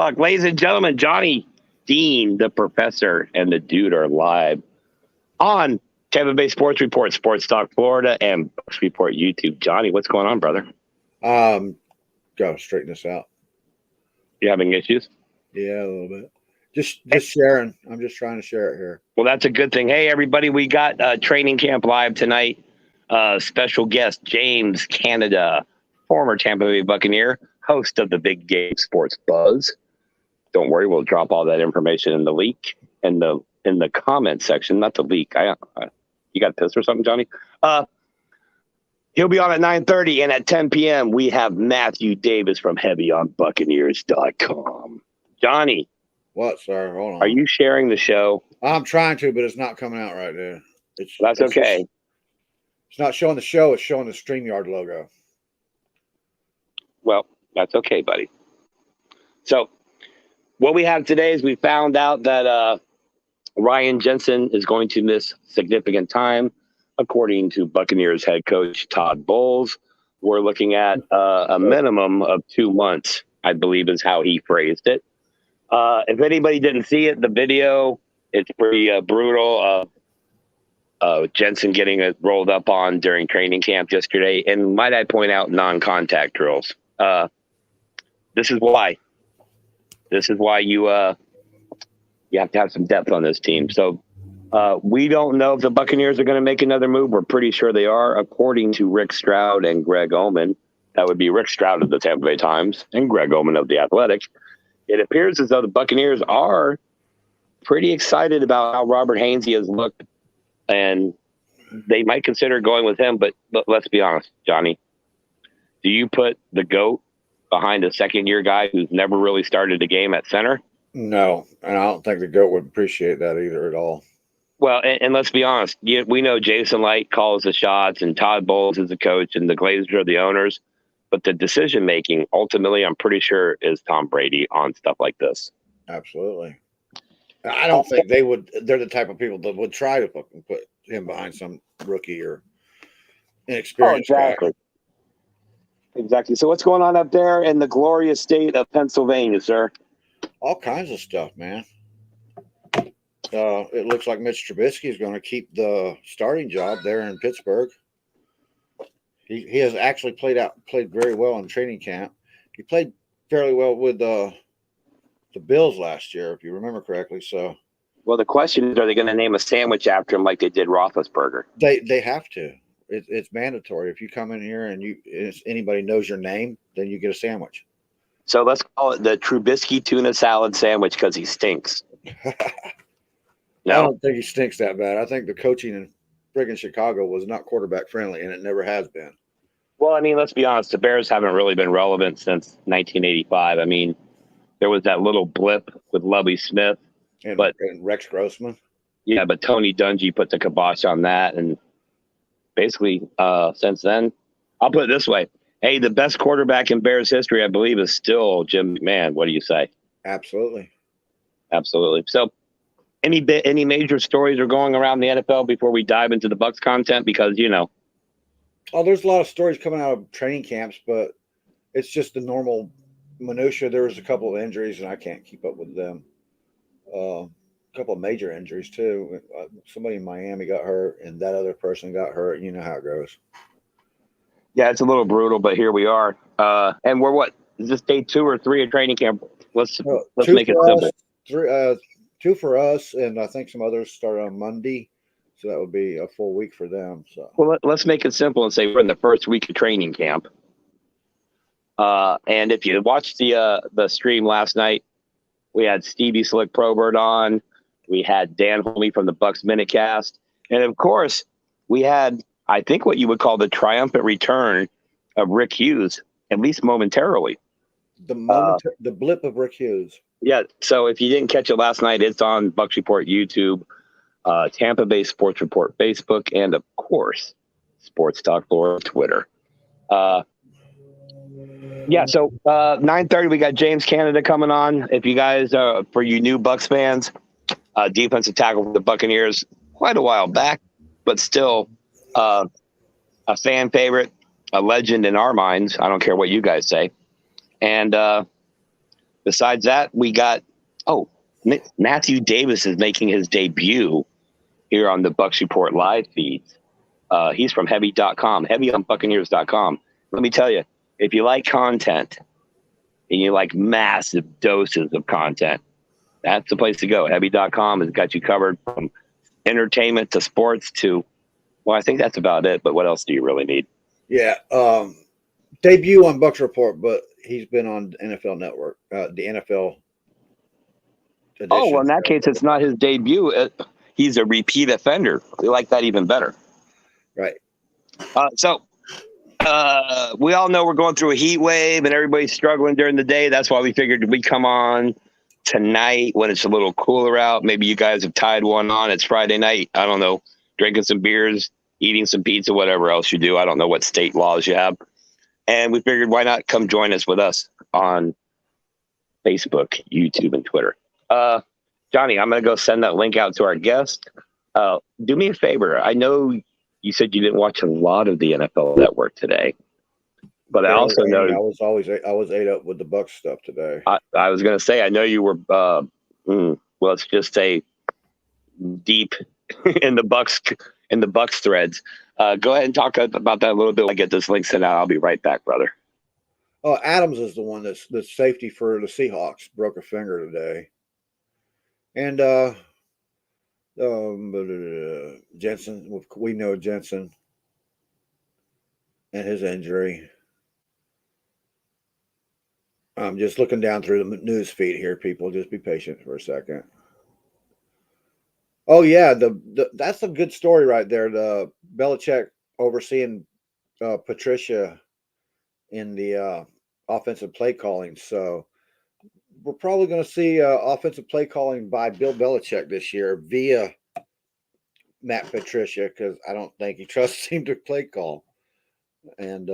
Talk. Ladies and gentlemen, Johnny, Dean, the professor, and the dude are live on Tampa Bay Sports Report, Sports Talk Florida, and Bucs Report YouTube. Johnny, what's going on, brother? Gotta straighten this out. You having issues? Yeah, a little bit. Just sharing. I'm just trying to share it here. Well, that's a good thing. Hey, everybody, we got training camp live tonight. Special guest, James Cannida, former Tampa Bay Buccaneer, host of the Big Gage Sports Buzz. Don't worry, we'll drop all that information in the leak in the comment section, not the leak. You got pissed or something, Johnny? He'll be on at 9:30, and at 10 p.m. we have Mathew Davis from HeavyOnBuccaneers.com. Johnny. What, sir? Hold on. Are you sharing the show? I'm trying to, but it's not coming out right there. That's okay. It's not showing the show. It's showing the StreamYard logo. Well, that's okay, buddy. So what we have today is we found out that Ryan Jensen is going to miss significant time, according to Buccaneers head coach Todd Bowles. We're looking at a minimum of 2 months, I believe is how he phrased it. If anybody didn't see it, the video, it's pretty brutal. Jensen getting it rolled up on during training camp yesterday. And might I point out, non-contact drills. This is why. This is why you have to have some depth on this team. So we don't know if the Buccaneers are going to make another move. We're pretty sure they are, according to Rick Stroud and Greg Oman. That would be Rick Stroud of the Tampa Bay Times and Greg Oman of the Athletic. It appears as though the Buccaneers are pretty excited about how Robert Hainsey has looked, and they might consider going with him. But let's be honest, Johnny. Do you put the GOAT behind a second-year guy who's never really started a game at center? No, and I don't think the GOAT would appreciate that either at all. Well, and let's be honest. We know Jason Light calls the shots, and Todd Bowles is the coach, and the Glazers are the owners. But the decision-making, ultimately, I'm pretty sure, is Tom Brady on stuff like this. Absolutely. I don't think they would. They're the type of people that would try to fucking put him behind some rookie or inexperienced exactly. guy. Exactly. So what's going on up there in the glorious state of Pennsylvania, sir? All kinds of stuff, man. It looks like Mitch Trubisky is going to keep the starting job there in Pittsburgh. He has actually played very well in training camp. He played fairly well with the Bills last year, if you remember correctly. So, well, the question is, are they going to name a sandwich after him like they did Roethlisberger? They have to. It's mandatory. If you come in here and if anybody knows your name, then you get a sandwich. So let's call it the Trubisky tuna salad sandwich because he stinks. No, I don't think he stinks that bad. I think the coaching in friggin' Chicago was not quarterback friendly, and it never has been. Well, I mean, let's be honest. The Bears haven't really been relevant since 1985. I mean, there was that little blip with Lovie Smith. And Rex Grossman. Yeah, but Tony Dungy put the kibosh on that. And basically, since then, I'll put it this way. Hey, the best quarterback in Bears history, I believe, is still Jim McMahon. What do you say? Absolutely. Absolutely. So any major stories are going around the NFL before we dive into the Bucs content? Because, Oh, there's a lot of stories coming out of training camps, but it's just the normal minutia. There was a couple of injuries, and I can't keep up with them. A couple of major injuries, too. Somebody in Miami got hurt, and that other person got hurt. You know how it goes. Yeah, it's a little brutal, but here we are. And we're what? Is this day 2 or 3 of training camp? Let's make it simple. 2 for us, and I think some others start on Monday. So that would be a full week for them. So, well, let's make it simple and say we're in the first week of training camp. And if you watched the stream last night, we had Stevie Slick Probert on. We had Dan Holme from the Bucs Minutecast. And, of course, we had, I think, what you would call the triumphant return of Rick Hughes, at least momentarily. The blip of Rick Hughes. Yeah, so if you didn't catch it last night, it's on Bucs Report YouTube, Tampa Bay Sports Report Facebook, and, of course, Sports Talk Florida Twitter. Yeah, so 9:30, we got James Cannida coming on. If you guys, for you new Bucs fans, defensive tackle for the Buccaneers quite a while back, but still a fan favorite, a legend in our minds. I don't care what you guys say. And Besides that, we got Mathew Davis is making his debut here on the Bucs Report live feeds. He's from heavy.com, heavy-on-buccaneers.com. Let me tell you, if you like content and you like massive doses of content, that's the place to go. Heavy.com has got you covered from entertainment to sports to, well, I think that's about it. But what else do you really need? Yeah. Debut on Bucs Report, but he's been on NFL Network, the NFL edition. Oh, well, in that case, it's not his debut. He's a repeat offender. We like that even better. Right. So we all know we're going through a heat wave and everybody's struggling during the day. That's why we figured we'd come on tonight when it's a little cooler out. Maybe you guys have tied one on. It's Friday night. I don't know. Drinking some beers, eating some pizza, whatever else you do. I don't know what state laws you have. And we figured, why not come join us with us on Facebook, YouTube, and Twitter. Johnny, I'm going to go send that link out to our guest. Do me a favor. I know you said you didn't watch a lot of the NFL Network today, but I also know I was ate up with the Bucs stuff today. I was going to say, I know you were, let's just say, deep in the Bucs threads. Go ahead and talk about that a little bit. I get this link sent out. I'll be right back, brother. Oh, Adams is the one that's safety for the Seahawks. Broke a finger today. And Jensen, we know Jensen and his injury. I'm just looking down through the news feed here, people. Just be patient for a second. Oh yeah, that's a good story right there. The Belichick overseeing Patricia in the offensive play calling. So we're probably going to see offensive play calling by Bill Belichick this year via Matt Patricia, because I don't think he trusts him to play call. And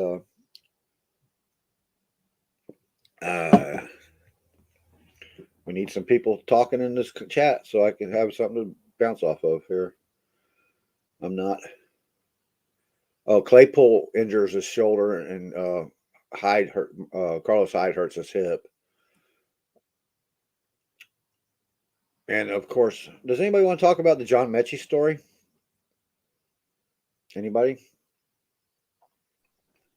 we need some people talking in this chat so I can have something to bounce off of here. I'm not. Oh, Claypool injures his shoulder, and Carlos Hyde hurts his hip. And of course, does anybody want to talk about the John Mechie story? Anybody?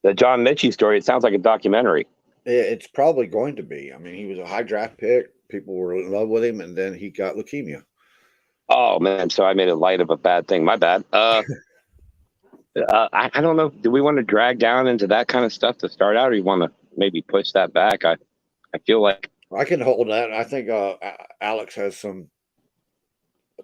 The John Mechie story, it sounds like a documentary. It's probably going to be. I mean, he was a high draft pick. People were in love with him, and then he got leukemia. Oh, man. So I made a light of a bad thing. My bad. I don't know. Do we want to drag down into that kind of stuff to start out, or you want to maybe push that back? I feel like I can hold that. I think Alex has some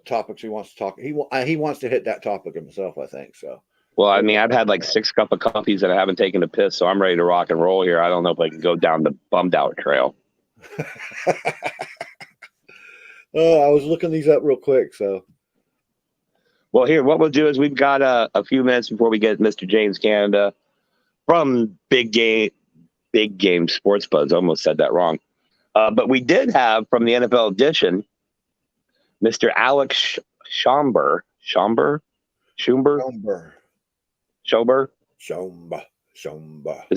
topics he wants to talk. He wants to hit that topic himself, I think so. Well, I mean, I've had like 6 cups of coffees that I haven't taken a piss, so I'm ready to rock and roll here. I don't know if I can go down the bummed out trail. Oh, I was looking these up real quick. So, well, here, what we'll do is we've got a few minutes before we get Mr. James Cannida from Big Game Sports Buzz. I almost said that wrong. But we did have from the NFL edition, Mr. Alex Schomburg. Is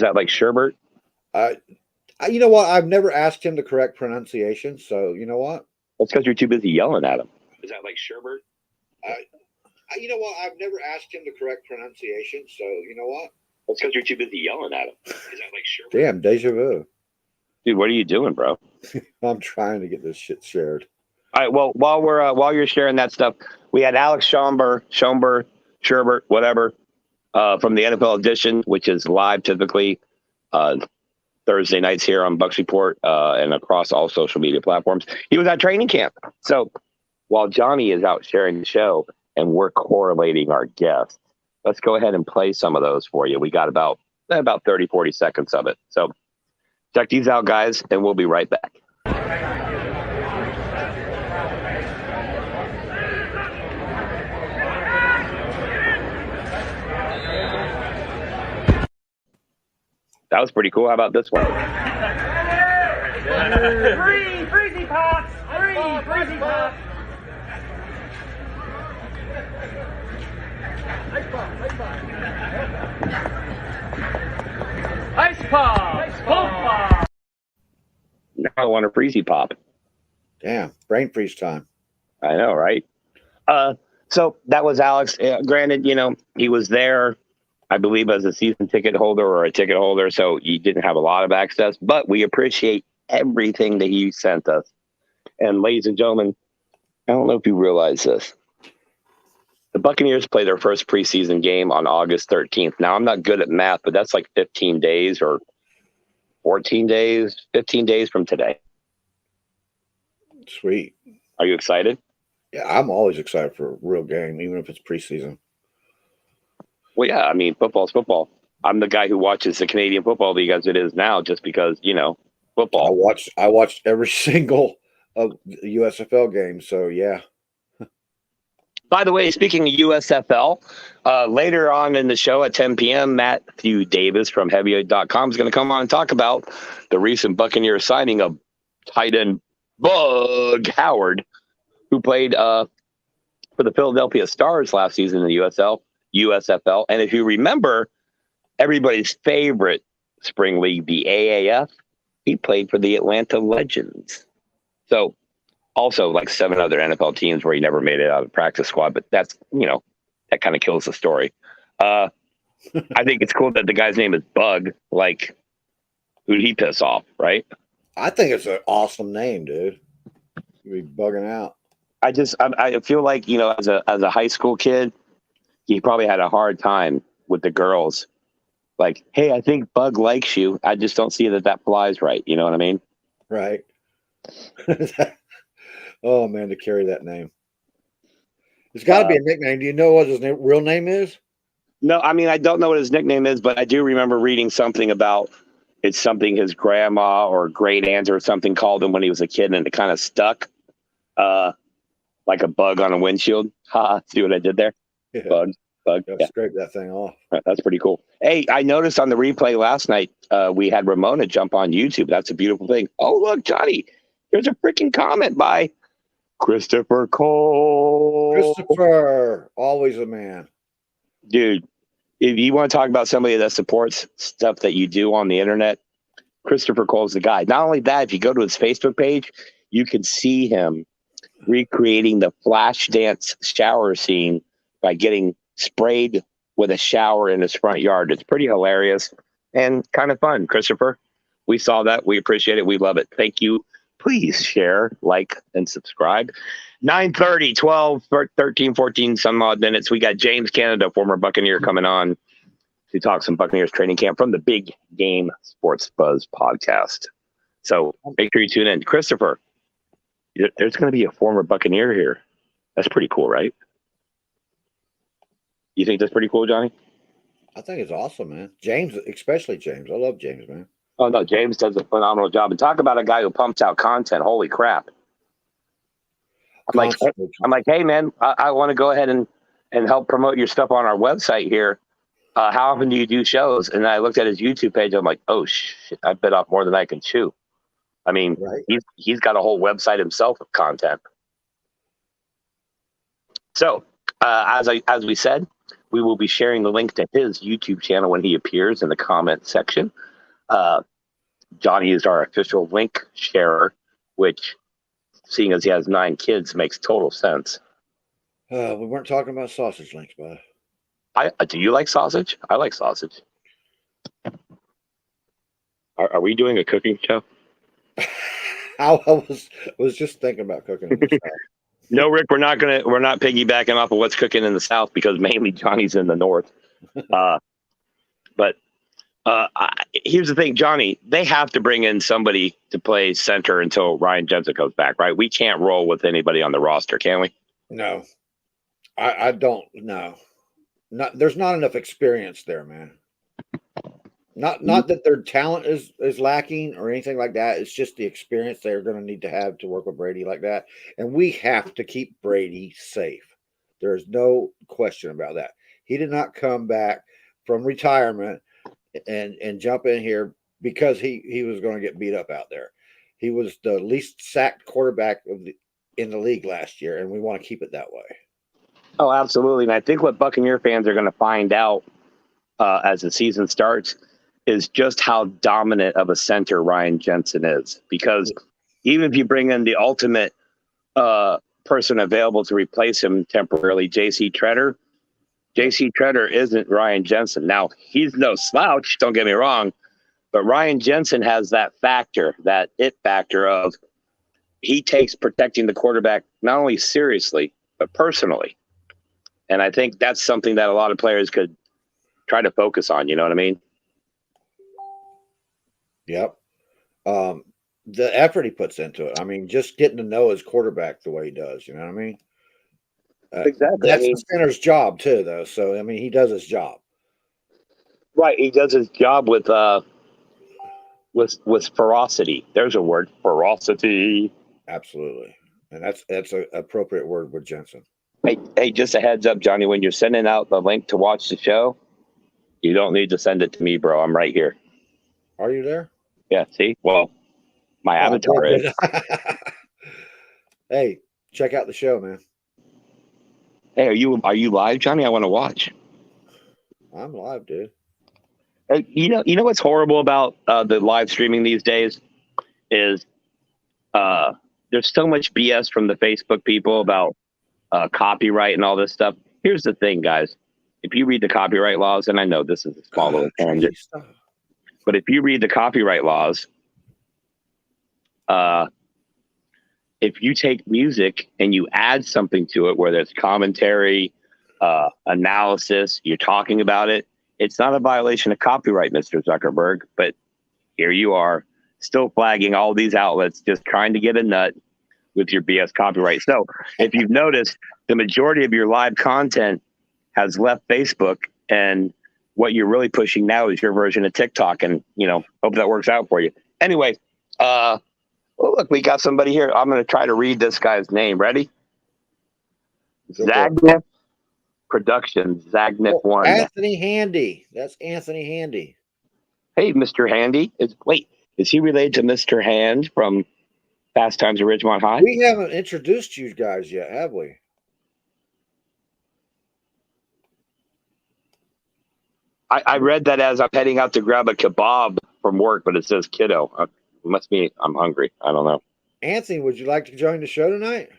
that like Sherbert? You know what? I've never asked him the correct pronunciation, so you know what? That's because you're too busy yelling at him. Is that like Sherbert? You know what? I've never asked him the correct pronunciation, so you know what? That's because you're too busy yelling at him. Is that like Sherbert? Damn, deja vu. Dude, what are you doing, bro? I'm trying to get this shit shared. All right. Well, while you're sharing that stuff, we had Alex Sherbert, whatever, from the NFL edition, which is live typically Thursday nights here on Bucs Report and across all social media platforms. He was at training camp. So while Johnny is out sharing the show and we're correlating our guests, let's go ahead and play some of those for you. We got about 30, 40 seconds of it. So check these out, guys, and we'll be right back. That was pretty cool. How about this one? Three freezy pops! Three freezy pops! Ice pop! Ice pop! I want a freezy pop. Damn, brain freeze time. I know, right? So that was Alex. Granted, he was there, I believe, as a season ticket holder or a ticket holder, so he didn't have a lot of access, but we appreciate everything that he sent us. And ladies and gentlemen, I don't know if you realize this. The Buccaneers play their first preseason game on August 13th. Now, I'm not good at math, but that's like 15 days or 14 days, 15 days from today. Sweet. Are you excited? Yeah, I'm always excited for a real game, even if it's preseason. Well, yeah, I mean, football's football. I'm the guy who watches the Canadian Football League as it is now just because, football. I watched every single of the USFL game, so yeah. By the way, speaking of USFL, later on in the show at 10 p.m., Mathew Davis from Heavyweight.com is going to come on and talk about the recent Buccaneer signing of tight end Bug Howard, who played for the Philadelphia Stars last season in the USFL. And if you remember, everybody's favorite spring league, the AAF, he played for the Atlanta Legends. So also like 7 other NFL teams where he never made it out of the practice squad, but that's, that kind of kills the story. I think it's cool that the guy's name is Bug. Like, who'd he piss off, right? I think it's an awesome name, dude. You'd be bugging out. I feel like, as a high school kid, he probably had a hard time with the girls. Like, hey, I think Bug likes you. I just don't see that flies right. You know what I mean? Right. Oh, man, to carry that name. It's got to be a nickname. Do you know what his real name is? No, I mean, I don't know what his nickname is, but I do remember reading something about it's something his grandma or great aunt or something called him when he was a kid, and it kind of stuck like a bug on a windshield. Ha, see what I did there? Yeah. Bug. Yeah. Scrape that thing off. That's pretty cool. Hey, I noticed on the replay last night, we had Ramona jump on YouTube. That's a beautiful thing. Oh, look, Johnny, there's a freaking comment by Christopher Cole. Christopher, always a man. Dude, if you want to talk about somebody that supports stuff that you do on the internet, Christopher Cole's the guy. Not only that, if you go to his Facebook page, you can see him recreating the flash dance shower scene by getting sprayed with a shower in his front yard. It's pretty hilarious and kind of fun. Christopher, we saw that. We appreciate it. We love it. Thank you. Please share, like, and subscribe. 9:30, 12, 13, 14, some odd minutes. We got James Cannida, former Buccaneer, coming on to talk some Buccaneers training camp from the Big Game Sports Buzz podcast. So make sure you tune in. Christopher, there's going to be a former Buccaneer here. That's pretty cool, right? You think that's pretty cool, Johnny? I think it's awesome, man. James, especially James. I love James, man. Oh, no, James does a phenomenal job. And talk about a guy who pumps out content. Holy crap. I'm like, hey, man, I want to go ahead and help promote your stuff on our website here. How often do you do shows? And I looked at his YouTube page. I'm like, oh, shit, I bit off more than I can chew. I mean, right. He's got a whole website himself of content. So, as we said, we will be sharing the link to his YouTube channel when he appears in the comment section. Johnny is our official link sharer, which, seeing as he has 9 kids, makes total sense. We weren't talking about sausage links, bud. Do you like sausage? I like sausage. Are we doing a cooking show? I was just thinking about cooking in the South. No, Rick, we're not piggybacking off of what's cooking in the South because mainly Johnny's in the North. But here's the thing, Johnny, they have to bring in somebody to play center until Ryan Jensen comes back, right? We can't roll with anybody on the roster, can we? No, I don't. No, there's not enough experience there, man. Not that their talent is lacking or anything like that. It's just the experience they're going to need to have to work with Brady like that. And we have to keep Brady safe. There's no question about that. He did not come back from retirement and jump in here because he was going to get beat up out there. He was the least sacked quarterback in the league last year, and we want to keep it that way. Oh, absolutely. And I think what Buccaneer fans are going to find out as the season starts is just how dominant of a center Ryan Jensen is. Because even if you bring in the ultimate person available to replace him temporarily, J.C. Treader isn't Ryan Jensen. Now, he's no slouch, don't get me wrong, but Ryan Jensen has that factor, that it factor of he takes protecting the quarterback not only seriously, but personally. And I think that's something that a lot of players could try to focus on. You know what I mean? Yep. The effort he puts into it. I mean, just getting to know his quarterback the way he does. You know what I mean? Exactly. That's the center's job too, though. So I mean, he does his job. Right. He does his job with ferocity. There's a word, ferocity. Absolutely, and that's an appropriate word with Jensen. Hey, just a heads up, Johnny. When you're sending out the link to watch the show, you don't need to send it to me, bro. I'm right here. Are you there? Yeah. See? Well, my avatar is. Hey, check out the show, man. Hey, are you live, Johnny? I want to watch. I'm live, dude. You know what's horrible about the live streaming these days is there's so much BS from the Facebook people about copyright and all this stuff. Here's the thing, guys. If you read the copyright laws, and I know this is a small little tangent, but if you read the copyright laws, if you take music and you add something to it, whether it's commentary, analysis, you're talking about it, it's not a violation of copyright, Mr. Zuckerberg. But here you are, still flagging all these outlets, just trying to get a nut with your BS copyright. So if you've noticed, the majority of your live content has left Facebook, and what you're really pushing now is your version of TikTok. And, hope that works out for you. Anyway, look, we got somebody here. I'm going to try to read this guy's name. Ready? Zagnif Productions. Zagnif One. Anthony Handy. That's Anthony Handy. Hey, Mr. Handy. Is he related to Mr. Hand from Fast Times at Ridgemont High? We haven't introduced you guys yet, have we? I read that as I'm heading out to grab a kebab from work, but it says kiddo. It must be I'm hungry. I don't know. Anthony, would you like to join the show tonight?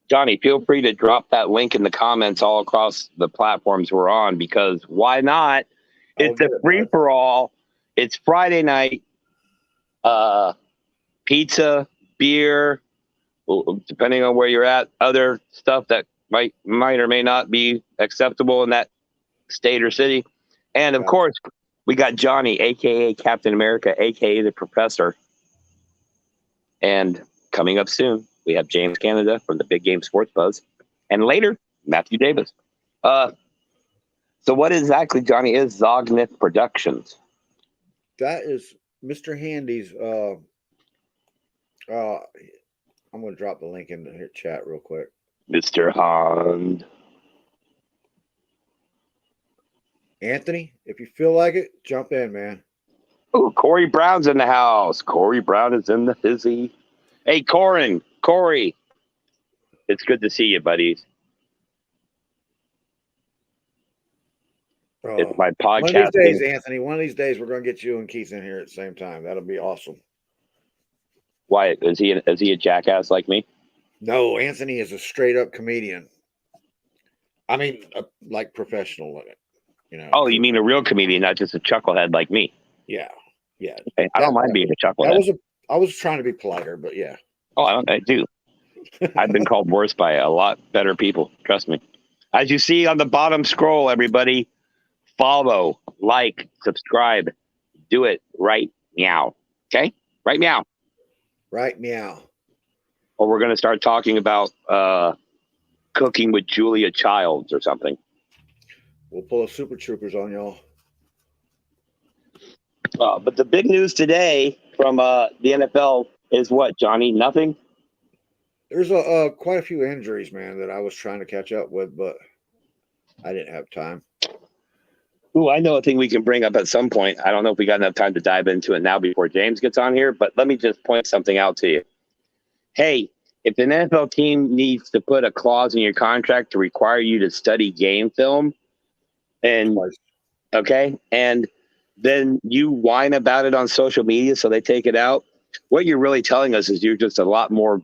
Johnny, feel free to drop that link in the comments all across the platforms we're on, because why not? It's a free-for-all. It's Friday night. Pizza, beer, depending on where you're at, other stuff that might or may not be acceptable in that state or city. And, of course, we got Johnny, a.k.a. Captain America, a.k.a. the Professor. And coming up soon, we have James Cannida from the Big Game Sports Buzz. And later, Mathew Davis. So what exactly, Johnny, is Zagnif Productions? That is Mr. Handy's. I'm going to drop the link in the chat real quick. Mr. Hand. Anthony, if you feel like it, jump in, man. Oh, Corey Brown's in the house. Corey Brown is in the hizzy. Hey, Corey. It's good to see you, buddies. It's my podcast. One of these days, Anthony, one of these days we're going to get you and Keith in here at the same time. That'll be awesome. Why? Is he a jackass like me? No, Anthony is a straight up comedian. I mean, like professional at it. Oh, you mean a real comedian, not just a chucklehead like me? Yeah. Okay. I don't mind being a chucklehead. I was trying to be politer, but yeah. Oh, I do. I've been called worse by a lot better people. Trust me. As you see on the bottom scroll, everybody, follow, like, subscribe. Do it right meow. Okay? Right meow. Right meow. Or we're going to start talking about cooking with Julia Childs or something. We'll pull a Super Troopers on y'all. But the big news today from the NFL is what, Johnny? Nothing? There's quite a few injuries, man, that I was trying to catch up with, but I didn't have time. Ooh, I know a thing we can bring up at some point. I don't know if we got enough time to dive into it now before James gets on here, but let me just point something out to you. Hey, if an NFL team needs to put a clause in your contract to require you to study game film, And okay, and then you whine about it on social media, so they take it out. What you're really telling us is you're just a lot more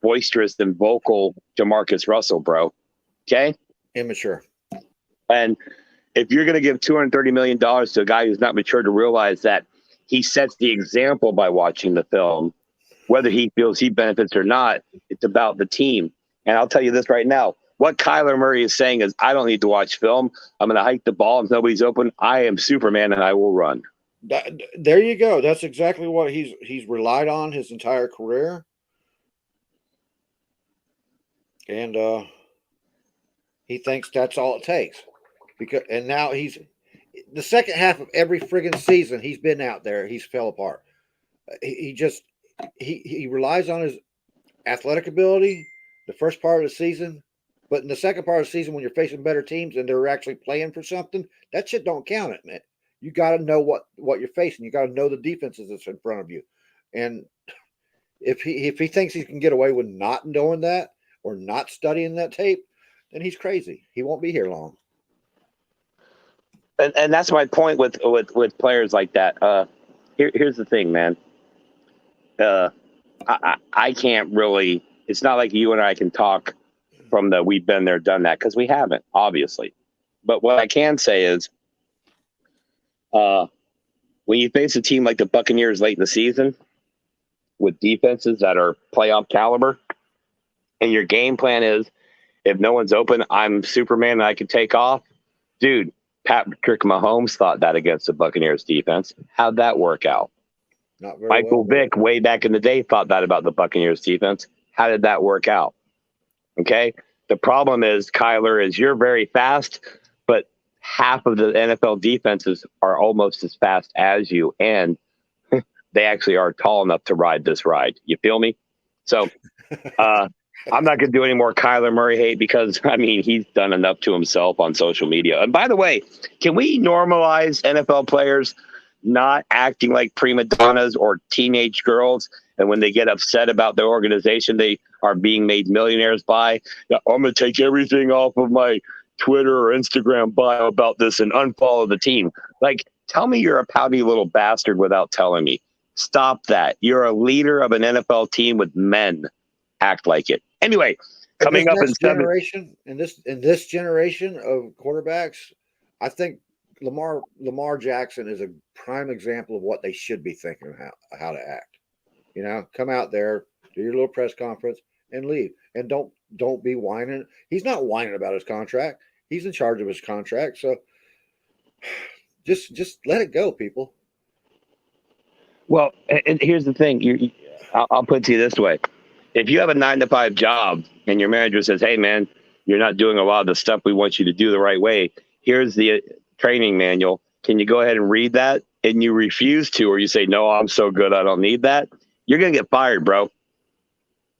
boisterous than vocal Jamarcus Russell, bro. Okay, Immature. and if you're going to give $230 million to a guy who's not mature to realize that he sets the example by watching the film, whether he feels he benefits or not, it's about the team. And I'll tell you this right now. What Kyler Murray is saying is, I don't need to watch film. I'm going to hike the ball. If nobody's open, I am Superman and I will run. There you go. That's exactly what he's relied on his entire career. And he thinks that's all it takes. And now he's the second half of every friggin' season he's been out there, he's fell apart. He relies on his athletic ability the first part of the season, but in the second part of the season when you're facing better teams and they're actually playing for something, that shit don't count it, man. You got to know what you're facing. You got to know the defenses that's in front of you. And if he thinks he can get away with not knowing that or not studying that tape, then he's crazy. He won't be here long. And that's my point with players like that. Here's the thing, man. I can't really. It's not like you and I can talk from the we've been there, done that, because we haven't, obviously. But what I can say is, when you face a team like the Buccaneers late in the season with defenses that are playoff caliber, and your game plan is, if no one's open, I'm Superman and I can take off, dude. Patrick Mahomes thought that against the Buccaneers defense. How'd that work out? Not very Michael well, Vick, way back in the day, thought that about the Buccaneers defense. How did that work out? Okay. The problem is, Kyler, is you're very fast, but half of the NFL defenses are almost as fast as you, and they actually are tall enough to ride this ride. You feel me? So, I'm not going to do any more Kyler Murray hate because, I mean, he's done enough to himself on social media. And by the way, can we normalize NFL players not acting like prima donnas or teenage girls? And when they get upset about their organization they are being made millionaires by, I'm going to take everything off of my Twitter or Instagram bio about this and unfollow the team. Like, tell me you're a pouty little bastard without telling me. Stop that. You're a leader of an NFL team with men. Act like it. Anyway, coming up in generation, in this generation of quarterbacks, I think Lamar Jackson is a prime example of what they should be thinking how to act. You know, come out there, do your little press conference, and leave. And don't be whining. He's not whining about his contract. He's in charge of his contract. So just let it go, people. Well, and here's the thing. I'll put it to you this way. If you have a 9-to-5 job and your manager says, hey, man, you're not doing a lot of the stuff we want you to do the right way. Here's the training manual. Can you go ahead and read that? And you refuse to, or you say, no, I'm so good, I don't need that. You're going to get fired, bro.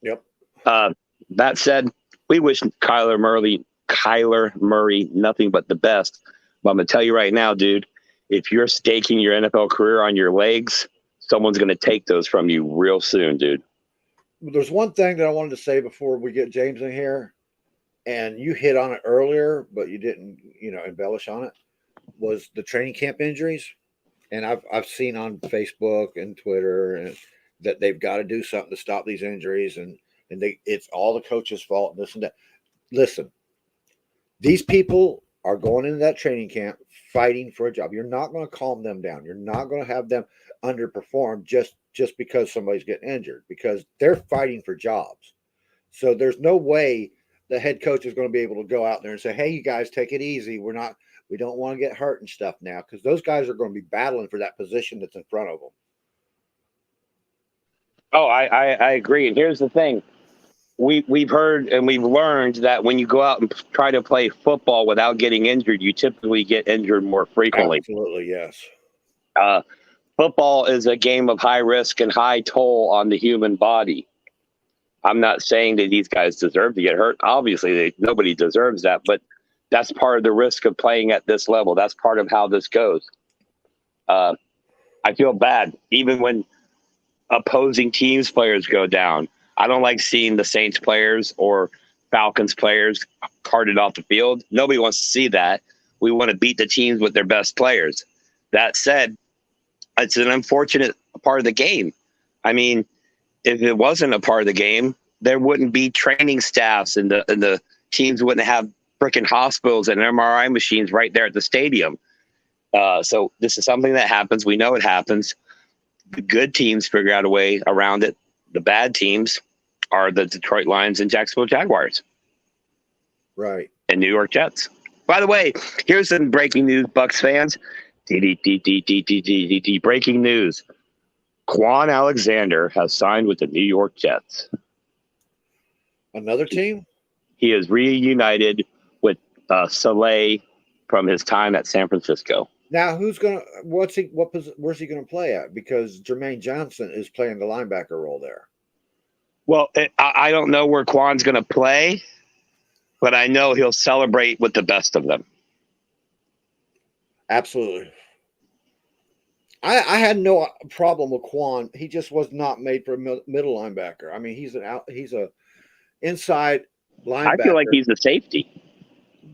Yep. That said, we wish Kyler Murray nothing but the best. But I'm going to tell you right now, dude, if you're staking your NFL career on your legs, someone's going to take those from you real soon, dude. There's one thing that I wanted to say before we get James in here, and you hit on it earlier, but you didn't, embellish on it, was the training camp injuries. And I've seen on Facebook and Twitter and that they've got to do something to stop these injuries, and it's all the coach's fault and this and that. Listen, these people are going into that training camp fighting for a job. You're not going to calm them down. You're not going to have them underperform just because somebody's getting injured, because they're fighting for jobs. So there's no way the head coach is going to be able to go out there and say, hey, you guys, take it easy. We don't want to get hurt and stuff now, because those guys are going to be battling for that position that's in front of them. Oh, I agree. And here's the thing. We've heard and we've learned that when you go out and try to play football without getting injured, you typically get injured more frequently. Absolutely, yes. Football is a game of high risk and high toll on the human body. I'm not saying that these guys deserve to get hurt. Obviously, nobody deserves that, but that's part of the risk of playing at this level. That's part of how this goes. I feel bad, even when opposing teams' players go down. I don't like seeing the Saints players or Falcons players carted off the field. Nobody wants to see that. We want to beat the teams with their best players. That said, it's an unfortunate part of the game. I mean, if it wasn't a part of the game, there wouldn't be training staffs, and the teams wouldn't have freaking hospitals and MRI machines right there at the stadium. So this is something that happens. We know it happens. The good teams figure out a way around it. The bad teams are the Detroit Lions and Jacksonville Jaguars. Right. And New York Jets. By the way, here's some breaking news, Bucs fans. Breaking news. Quan Alexander has signed with the New York Jets. Another team? He is reunited with Saleh from his time at San Francisco. Now, where's he gonna play at? Because Jermaine Johnson is playing the linebacker role there. Well, I don't know where Quan's going to play, but I know he'll celebrate with the best of them. Absolutely. I had no problem with Quan. He just was not made for a middle linebacker. I mean, he's a inside linebacker. I feel like he's a safety.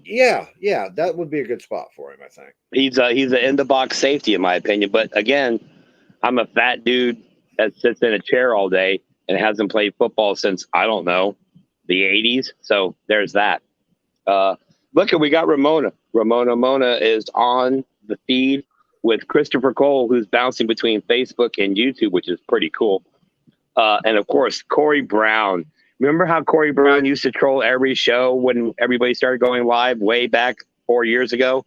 Yeah, that would be a good spot for him, I think. He's an in the box safety, in my opinion. But again, I'm a fat dude that sits in a chair all day and hasn't played football since, I don't know, the 80s. So there's that. Look, we got Ramona. Ramona is on the feed with Christopher Cole, who's bouncing between Facebook and YouTube, which is pretty cool. And, of course, Corey Brown. Remember how Corey Brown used to troll every show when everybody started going live way back 4 years ago?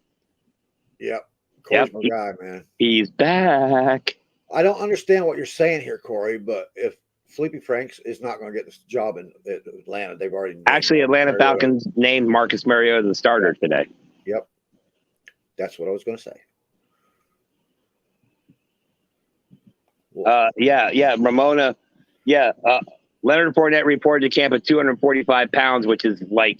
Yep. Corey's my guy, man. He's back. I don't understand what you're saying here, Corey, but if Felipe Franks is not going to get this job in Atlanta, they've already actually Atlanta Falcons named Marcus Mariota the starter today. Yep. That's what I was going to say. Ramona. Yeah. Leonard Fournette reported to camp at 245 pounds, which is like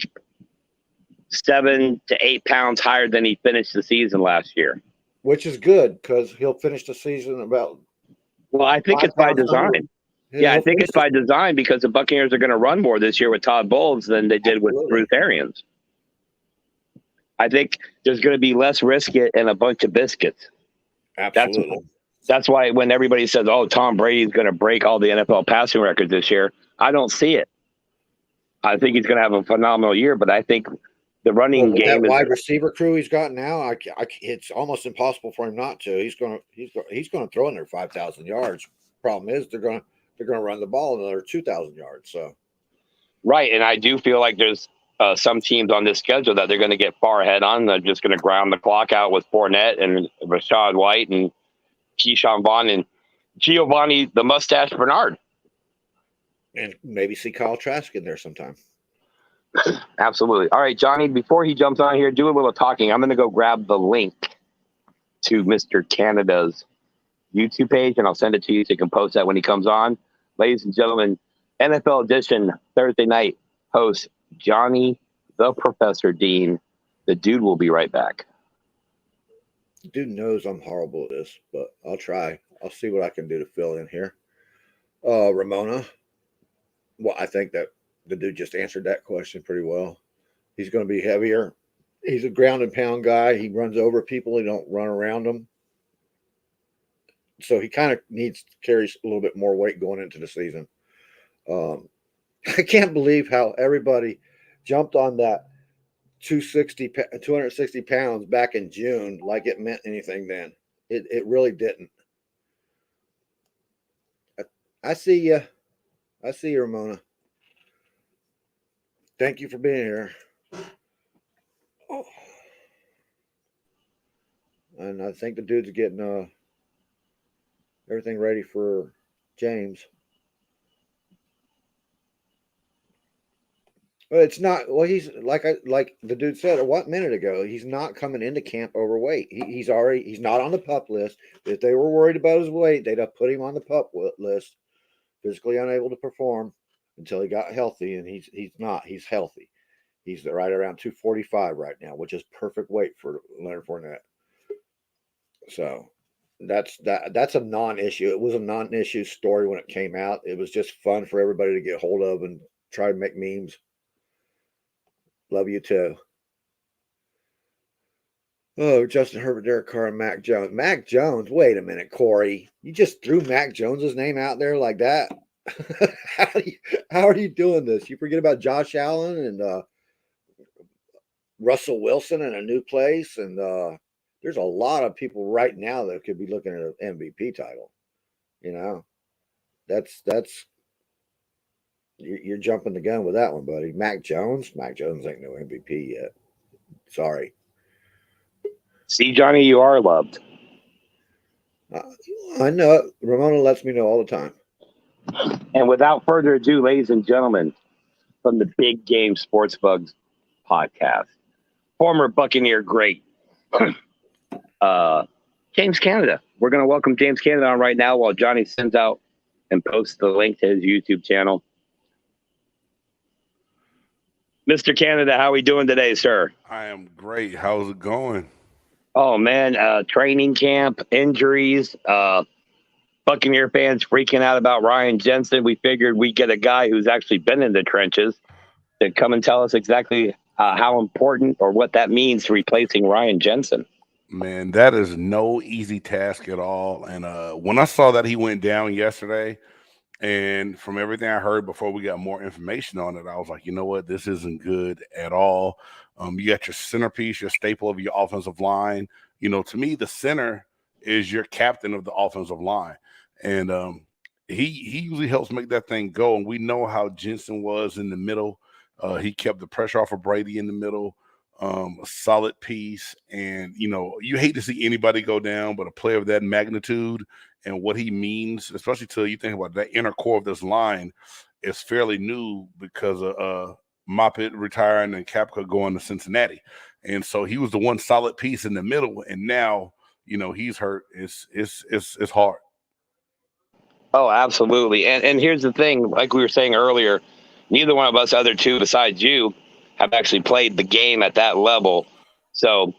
7 to 8 pounds higher than he finished the season last year. Which is good because he'll finish the season about. Well, I think it's by design. Yeah, I think it's by design because the Buccaneers are going to run more this year with Todd Bowles than they did with Bruce Arians. I think there's going to be less risk and a bunch of biscuits. Absolutely. That's why when everybody says, "Oh, Tom Brady's going to break all the NFL passing records this year," I don't see it. I think he's going to have a phenomenal year, but I think the running game, that wide receiver crew he's got now, it's almost impossible for him not to. He's going to throw in there 5,000 yards. Problem is, they're going to run the ball another 2,000 yards. So, right, and I do feel like there's some teams on this schedule that they're going to get far ahead on. They're just going to ground the clock out with Fournette and Rashad White and Keyshawn Vaughn and Giovanni the Mustache Bernard. And maybe see Kyle Trask in there sometime. Absolutely. All right, Johnny, before he jumps on here, do a little talking. I'm going to go grab the link to Mr. Canada's YouTube page, and I'll send it to you so you can post that when he comes on. Ladies and gentlemen, NFL Edition Thursday night host Johnny the Professor Dean. The dude will be right back. Dude knows I'm horrible at this, but I'll try. I'll see what I can do to fill in here. Ramona. Well, I think that the dude just answered that question pretty well. He's going to be heavier. He's a ground and pound guy. He runs over people. He don't run around them. So he kind of needs to carry a little bit more weight going into the season. I can't believe how everybody jumped on that 260 pounds back in June like it meant anything then. It really didn't. I see you. I see you, Ramona. Thank you for being here. Oh. And I think the dude's getting everything ready for James. Well, it's not. Well, he's like the dude said a minute ago. He's not coming into camp overweight. He's not on the pup list. If they were worried about his weight, they'd have put him on the pup list. Physically unable to perform until he got healthy, and he's not. He's healthy. He's right around 245 right now, which is perfect weight for Leonard Fournette. So that's a non-issue. It was a non-issue story when it came out. It was just fun for everybody to get hold of and try to make memes. Love you too. Oh, Justin Herbert, Derek Carr, and Mac Jones. Mac Jones. Wait a minute, Corey. You just threw Mac Jones's name out there like that? how are you doing this? You forget about Josh Allen and Russell Wilson in a new place, and there's a lot of people right now that could be looking at an MVP title. You know, that's you're jumping the gun with that one, buddy. Mac Jones ain't no MVP yet. Sorry. See, Johnny, you are loved. I know. Ramona lets me know all the time. And without further ado, ladies and gentlemen, from the Big Game Sports Bugs podcast, former Buccaneer great, James Cannida. We're going to welcome James Cannida on right now while Johnny sends out and posts the link to his YouTube channel. Mr. Cannida, how are we doing today, sir? I am great. How's it going? Oh, man, training camp, injuries, Buccaneer fans freaking out about Ryan Jensen. We figured we'd get a guy who's actually been in the trenches to come and tell us exactly how important or what that means to replacing Ryan Jensen. Man, that is no easy task at all. And when I saw that he went down yesterday, and from everything I heard before we got more information on it, I was like, you know what? This isn't good at all. You got your centerpiece, your staple of your offensive line. You know, to me, the center is your captain of the offensive line. And he usually helps make that thing go. And we know how Jensen was in the middle. He kept the pressure off of Brady in the middle. A solid piece. And, you know, you hate to see anybody go down, but a player of that magnitude and what he means, especially till you think about that inner core of this line, is fairly new because of Moppet retiring and Kapka going to Cincinnati. And so he was the one solid piece in the middle. And now, you know, he's hurt. It's hard. Oh, absolutely. And here's the thing, like we were saying earlier, neither one of us other two besides you have actually played the game at that level. So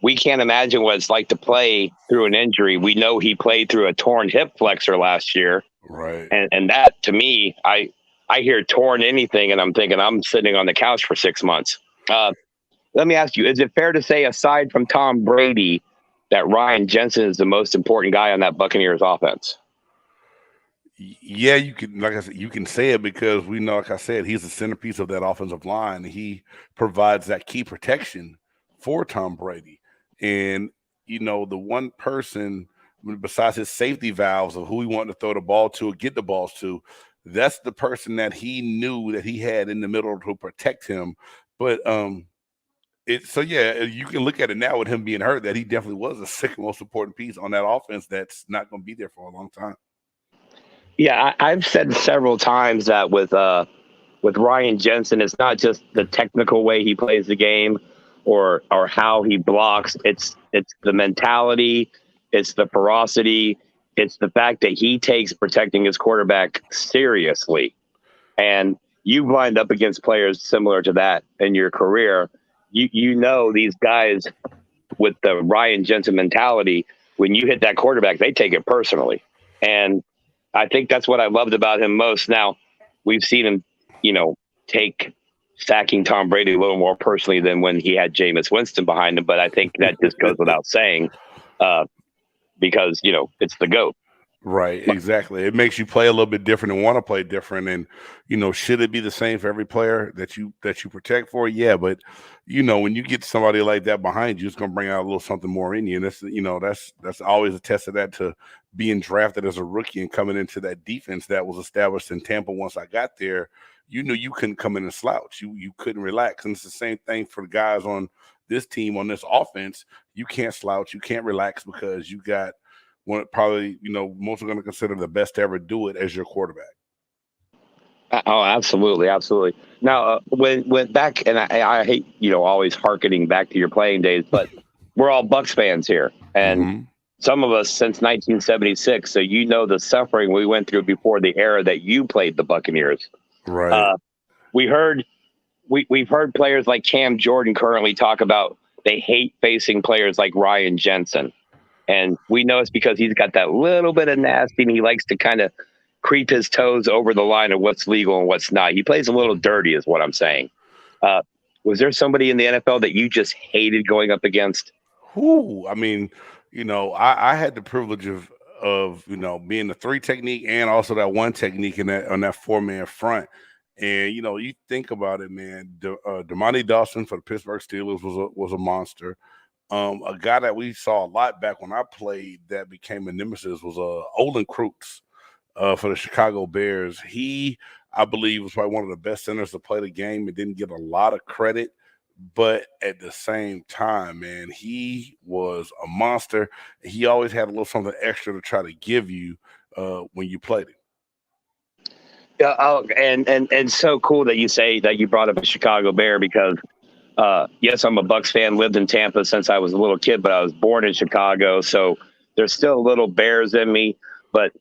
we can't imagine what it's like to play through an injury. We know he played through a torn hip flexor last year. Right. And that, to me, I hear torn anything, and I'm thinking I'm sitting on the couch for 6 months. Let me ask you, is it fair to say, aside from Tom Brady, that Ryan Jensen is the most important guy on that Buccaneers offense? Yeah, you can, like I said, you can say it because we know, like I said, he's the centerpiece of that offensive line. He provides that key protection for Tom Brady. And, you know, the one person besides his safety valves of who he wanted to throw the ball to or get the balls to, that's the person that he knew that he had in the middle to protect him. But so yeah, you can look at it now with him being hurt that he definitely was the second most important piece on that offense that's not going to be there for a long time. Yeah, I've said several times that with Ryan Jensen, it's not just the technical way he plays the game or how he blocks. It's the mentality, it's the ferocity, it's the fact that he takes protecting his quarterback seriously. And you've lined up against players similar to that in your career. You know these guys with the Ryan Jensen mentality, when you hit that quarterback, they take it personally. And I think that's what I loved about him most. Now, we've seen him, you know, take sacking Tom Brady a little more personally than when he had Jameis Winston behind him. But I think that just goes without saying because, you know, it's the GOAT. Right, exactly. It makes you play a little bit different and want to play different. And, you know, should it be the same for every player that you protect for? Yeah, but, you know, when you get somebody like that behind you, it's going to bring out a little something more in you. And that's, you know, that's always a test of that, to being drafted as a rookie and coming into that defense that was established in Tampa. Once I got there, you knew you couldn't come in and slouch. You couldn't relax. And it's the same thing for the guys on this team, on this offense. You can't slouch. You can't relax because you got one, probably, you know, most are going to consider the best to ever do it as your quarterback. Oh, absolutely. Absolutely. Now, when back, and I hate, you know, always hearkening back to your playing days, but we're all Bucs fans here. And some of us since 1976. So, you know, the suffering we went through before the era that you played the Buccaneers. Right. We've heard players like Cam Jordan currently talk about they hate facing players like Ryan Jensen. And we know it's because he's got that little bit of nasty and he likes to kind of creep his toes over the line of what's legal and what's not. He plays a little dirty is what I'm saying. Was there somebody in the NFL that you just hated going up against? Whoo, I mean, I had the privilege of being the 3 technique and also that 1 technique in that on that 4-man front. And you think about it, man. Damani Dawson for the Pittsburgh Steelers was a monster. A guy that we saw a lot back when I played that became a nemesis was Olin Kreutz for the Chicago Bears. He, I believe, was probably one of the best centers to play the game and didn't get a lot of credit. But at the same time, man, he was a monster. He always had a little something extra to try to give you when you played him. Yeah, and so cool that you say that you brought up a Chicago Bear because, yes, I'm a Bucs fan. Lived in Tampa since I was a little kid, but I was born in Chicago, so there's still little Bears in me. But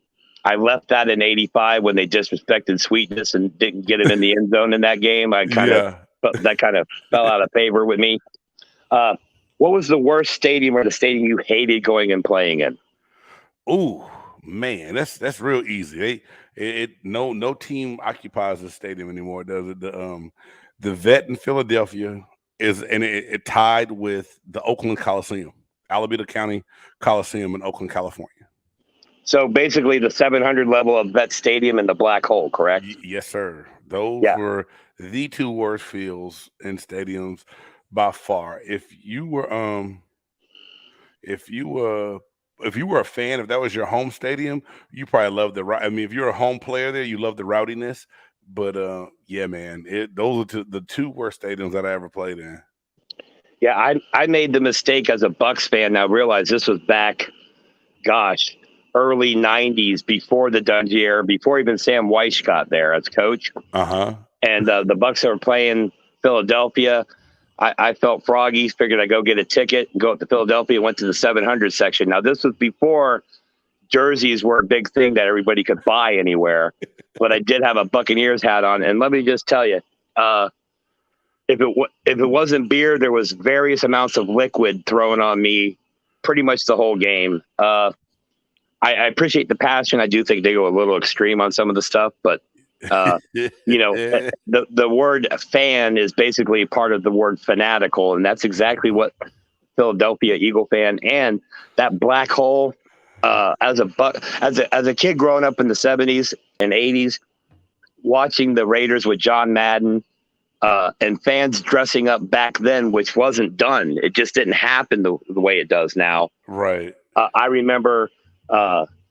I left that in '85 when they disrespected Sweetness and didn't get him in the end zone in that game. That kind of fell out of favor with me. What was the worst stadium or the stadium you hated going and playing in? Ooh, man, that's real easy. No team occupies the stadium anymore, does it? The Vet in Philadelphia it tied with the Oakland Coliseum, Alameda County Coliseum in Oakland, California. So basically the 700 level of Vet Stadium and the Black Hole, correct? Yes, sir. Those were the 2 worst fields in stadiums by far. If you were a fan, if that was your home stadium, you probably loved if you're a home player there, you love the rowdiness. But yeah, man, those are the 2 worst stadiums that I ever played in. Yeah, I made the mistake as a Bucs fan. Now realize this was back, early '90s, before the Dungy era, before even Sam Weiss got there as coach. And the Bucs were playing Philadelphia. I felt froggy, figured I'd go get a ticket, go up to Philadelphia, went to the 700 section. Now, this was before jerseys were a big thing that everybody could buy anywhere, but I did have a Buccaneers hat on. And let me just tell you, if it wasn't beer, there was various amounts of liquid thrown on me pretty much the whole game. I appreciate the passion. I do think they go a little extreme on some of the stuff, but the word fan is basically part of the word fanatical, and that's exactly what Philadelphia Eagle fan and that Black Hole. As a kid growing up in the '70s and '80s, watching the Raiders with John Madden and fans dressing up back then, which wasn't done. It just didn't happen the way it does now. Right. I remember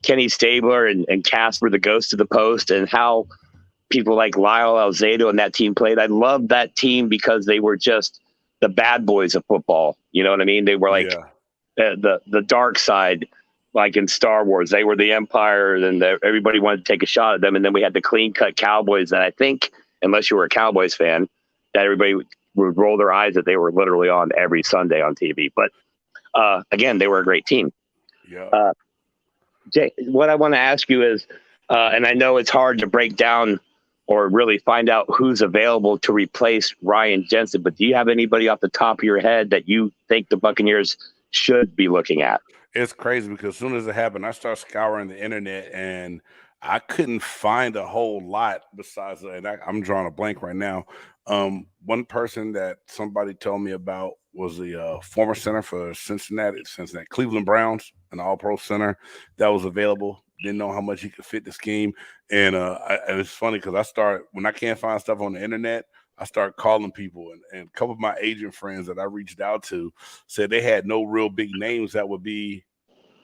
Kenny Stabler and Casper, the Ghost of the Post, and how people like Lyle Alzado and that team played. I loved that team because they were just the bad boys of football. You know what I mean? They were like the dark side, like in Star Wars. They were the Empire, and everybody wanted to take a shot at them. And then we had the clean-cut Cowboys that I think, unless you were a Cowboys fan, that everybody would roll their eyes that they were literally on every Sunday on TV. But again, they were a great team. Yeah. Jay, what I want to ask you is, and I know it's hard to break down or really find out who's available to replace Ryan Jensen, but do you have anybody off the top of your head that you think the Buccaneers should be looking at? It's crazy because as soon as it happened, I started scouring the internet and I couldn't find a whole lot besides, and I'm drawing a blank right now. One person that somebody told me about was the former center for Cincinnati Cleveland Browns, an all-pro center that was available. Didn't know how much he could fit the scheme. And it's funny because when I can't find stuff on the internet, I start calling people. And a couple of my agent friends that I reached out to said they had no real big names that would be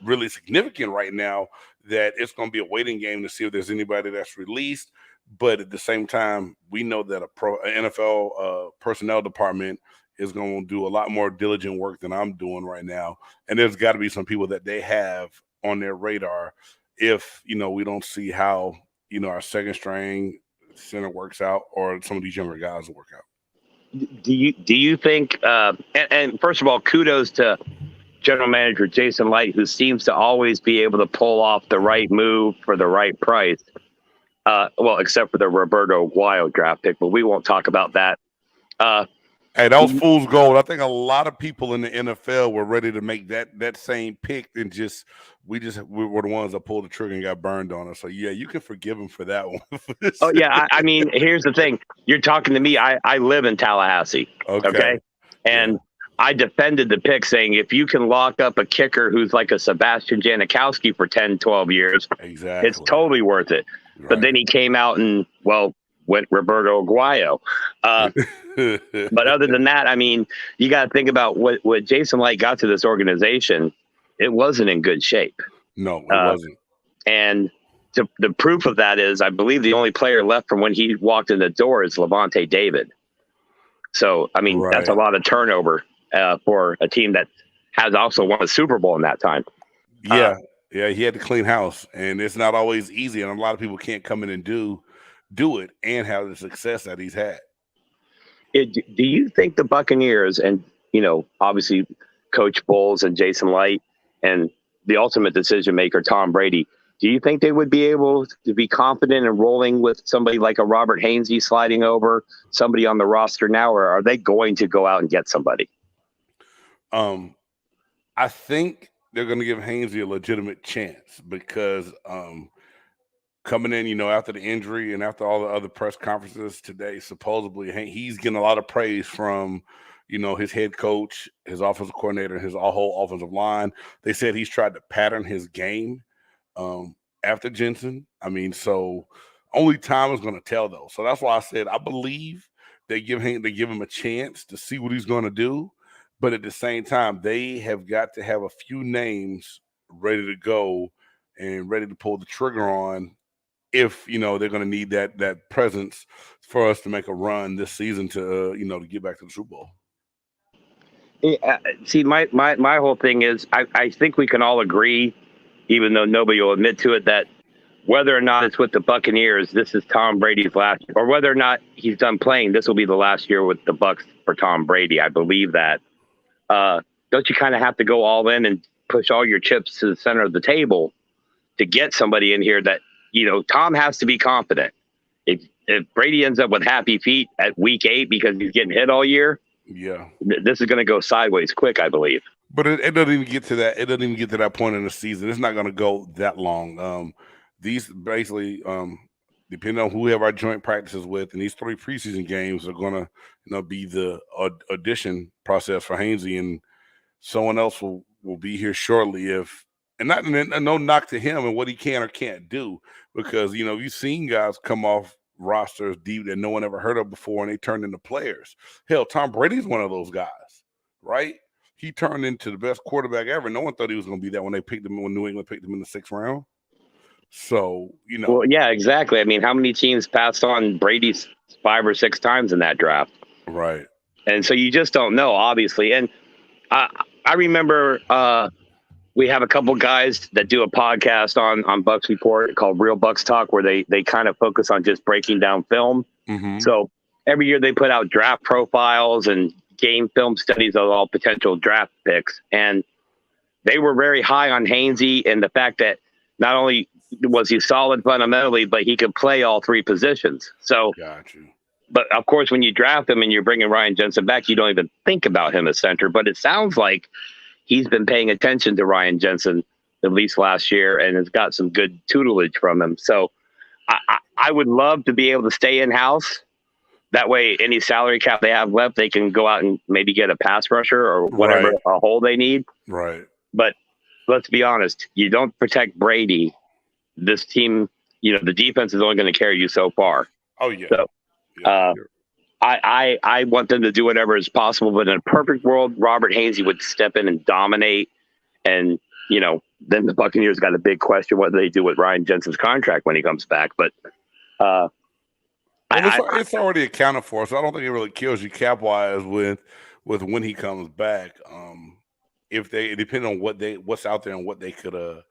really significant right now, that it's going to be a waiting game to see if there's anybody that's released. But at the same time, we know that an NFL personnel department is going to do a lot more diligent work than I'm doing right now. And there's got to be some people that they have on their radar if, we don't see how, our second string center works out or some of these younger guys will work out. Do you think, and first of all, kudos to General Manager Jason Light, who seems to always be able to pull off the right move for the right price. Well, except for the Roberto Wild draft pick, but we won't talk about that. Hey, that was fool's gold. I think a lot of people in the NFL were ready to make that same pick, and we were the ones that pulled the trigger and got burned on us. So yeah, you can forgive him for that one. Oh yeah, I mean, here's the thing: you're talking to me. I live in Tallahassee. Okay? And I defended the pick saying if you can lock up a kicker who's like a Sebastian Janikowski for 10, 12 years, Exactly. it's totally worth it. Right. But then he came out and, went Roberto Aguayo. But other than that, I mean, you got to think about what Jason Light got to this organization. It wasn't in good shape. No, it wasn't. And the proof of that is, I believe the only player left from when he walked in the door is Levante David. So, I mean, that's a lot of turnover for a team that has also won a Super Bowl in that time. Yeah, he had to clean house, and it's not always easy, and a lot of people can't come in and do it and have the success that he's had. Do you think the Buccaneers and, obviously Coach Bowles and Jason Light and the ultimate decision maker, Tom Brady, do you think they would be able to be confident in rolling with somebody like a Robert Hainsey sliding over, somebody on the roster now, or are they going to go out and get somebody? I think they're going to give Hainsey a legitimate chance because coming in, after the injury and after all the other press conferences today, supposedly he's getting a lot of praise from, his head coach, his offensive coordinator, his whole offensive line. They said he's tried to pattern his game after Jensen. I mean, so only time is going to tell, though. So that's why I said I believe they give him a chance to see what he's going to do. But at the same time, they have got to have a few names ready to go and ready to pull the trigger on if, they're going to need that presence for us to make a run this season to, to get back to the Super Bowl. See, my whole thing is I think we can all agree, even though nobody will admit to it, that whether or not it's with the Buccaneers, this is Tom Brady's last, or whether or not he's done playing, this will be the last year with the Bucs for Tom Brady. I believe that. Don't you kind of have to go all in and push all your chips to the center of the table to get somebody in here that, Tom has to be confident. If Brady ends up with happy feet at week 8 because he's getting hit all year, this is going to go sideways quick, I believe. But it doesn't even get to that. It doesn't even get to that point in the season. It's not going to go that long. These basically, depending on who we have our joint practices with, and these 3 preseason games are going to, be the audition process for Hainsey, and someone else will be here shortly. And no knock to him and what he can or can't do, because you've seen guys come off rosters deep that no one ever heard of before, and they turned into players. Hell, Tom Brady's one of those guys, right? He turned into the best quarterback ever. No one thought he was going to be that when New England picked him in the 6th round. So, Well, yeah, exactly. I mean, how many teams passed on Brady 5 or 6 times in that draft? Right. And so you just don't know, obviously. And I remember we have a couple guys that do a podcast on Bucs Report called Real Bucs Talk, where they kind of focus on just breaking down film. Mm-hmm. So every year they put out draft profiles and game film studies of all potential draft picks. And they were very high on Hainsey and the fact that not only was he solid fundamentally, but he could play all 3 positions. So, got you. But of course, when you draft him and you're bringing Ryan Jensen back, you don't even think about him as center. But it sounds like he's been paying attention to Ryan Jensen at least last year and has got some good tutelage from him. So I would love to be able to stay in-house. That way, any salary cap they have left, they can go out and maybe get a pass rusher or whatever, a hole they need. Right. But let's be honest, you don't protect Brady. This team, the defense is only going to carry you so far. Oh, yeah. So, I want them to do whatever is possible, but in a perfect world, Robert Hainsey would step in and dominate. And, then the Buccaneers got a big question what they do with Ryan Jensen's contract when he comes back. But it's already accounted for, so I don't think it really kills you cap-wise with when he comes back. If they depend on what's out there and what they could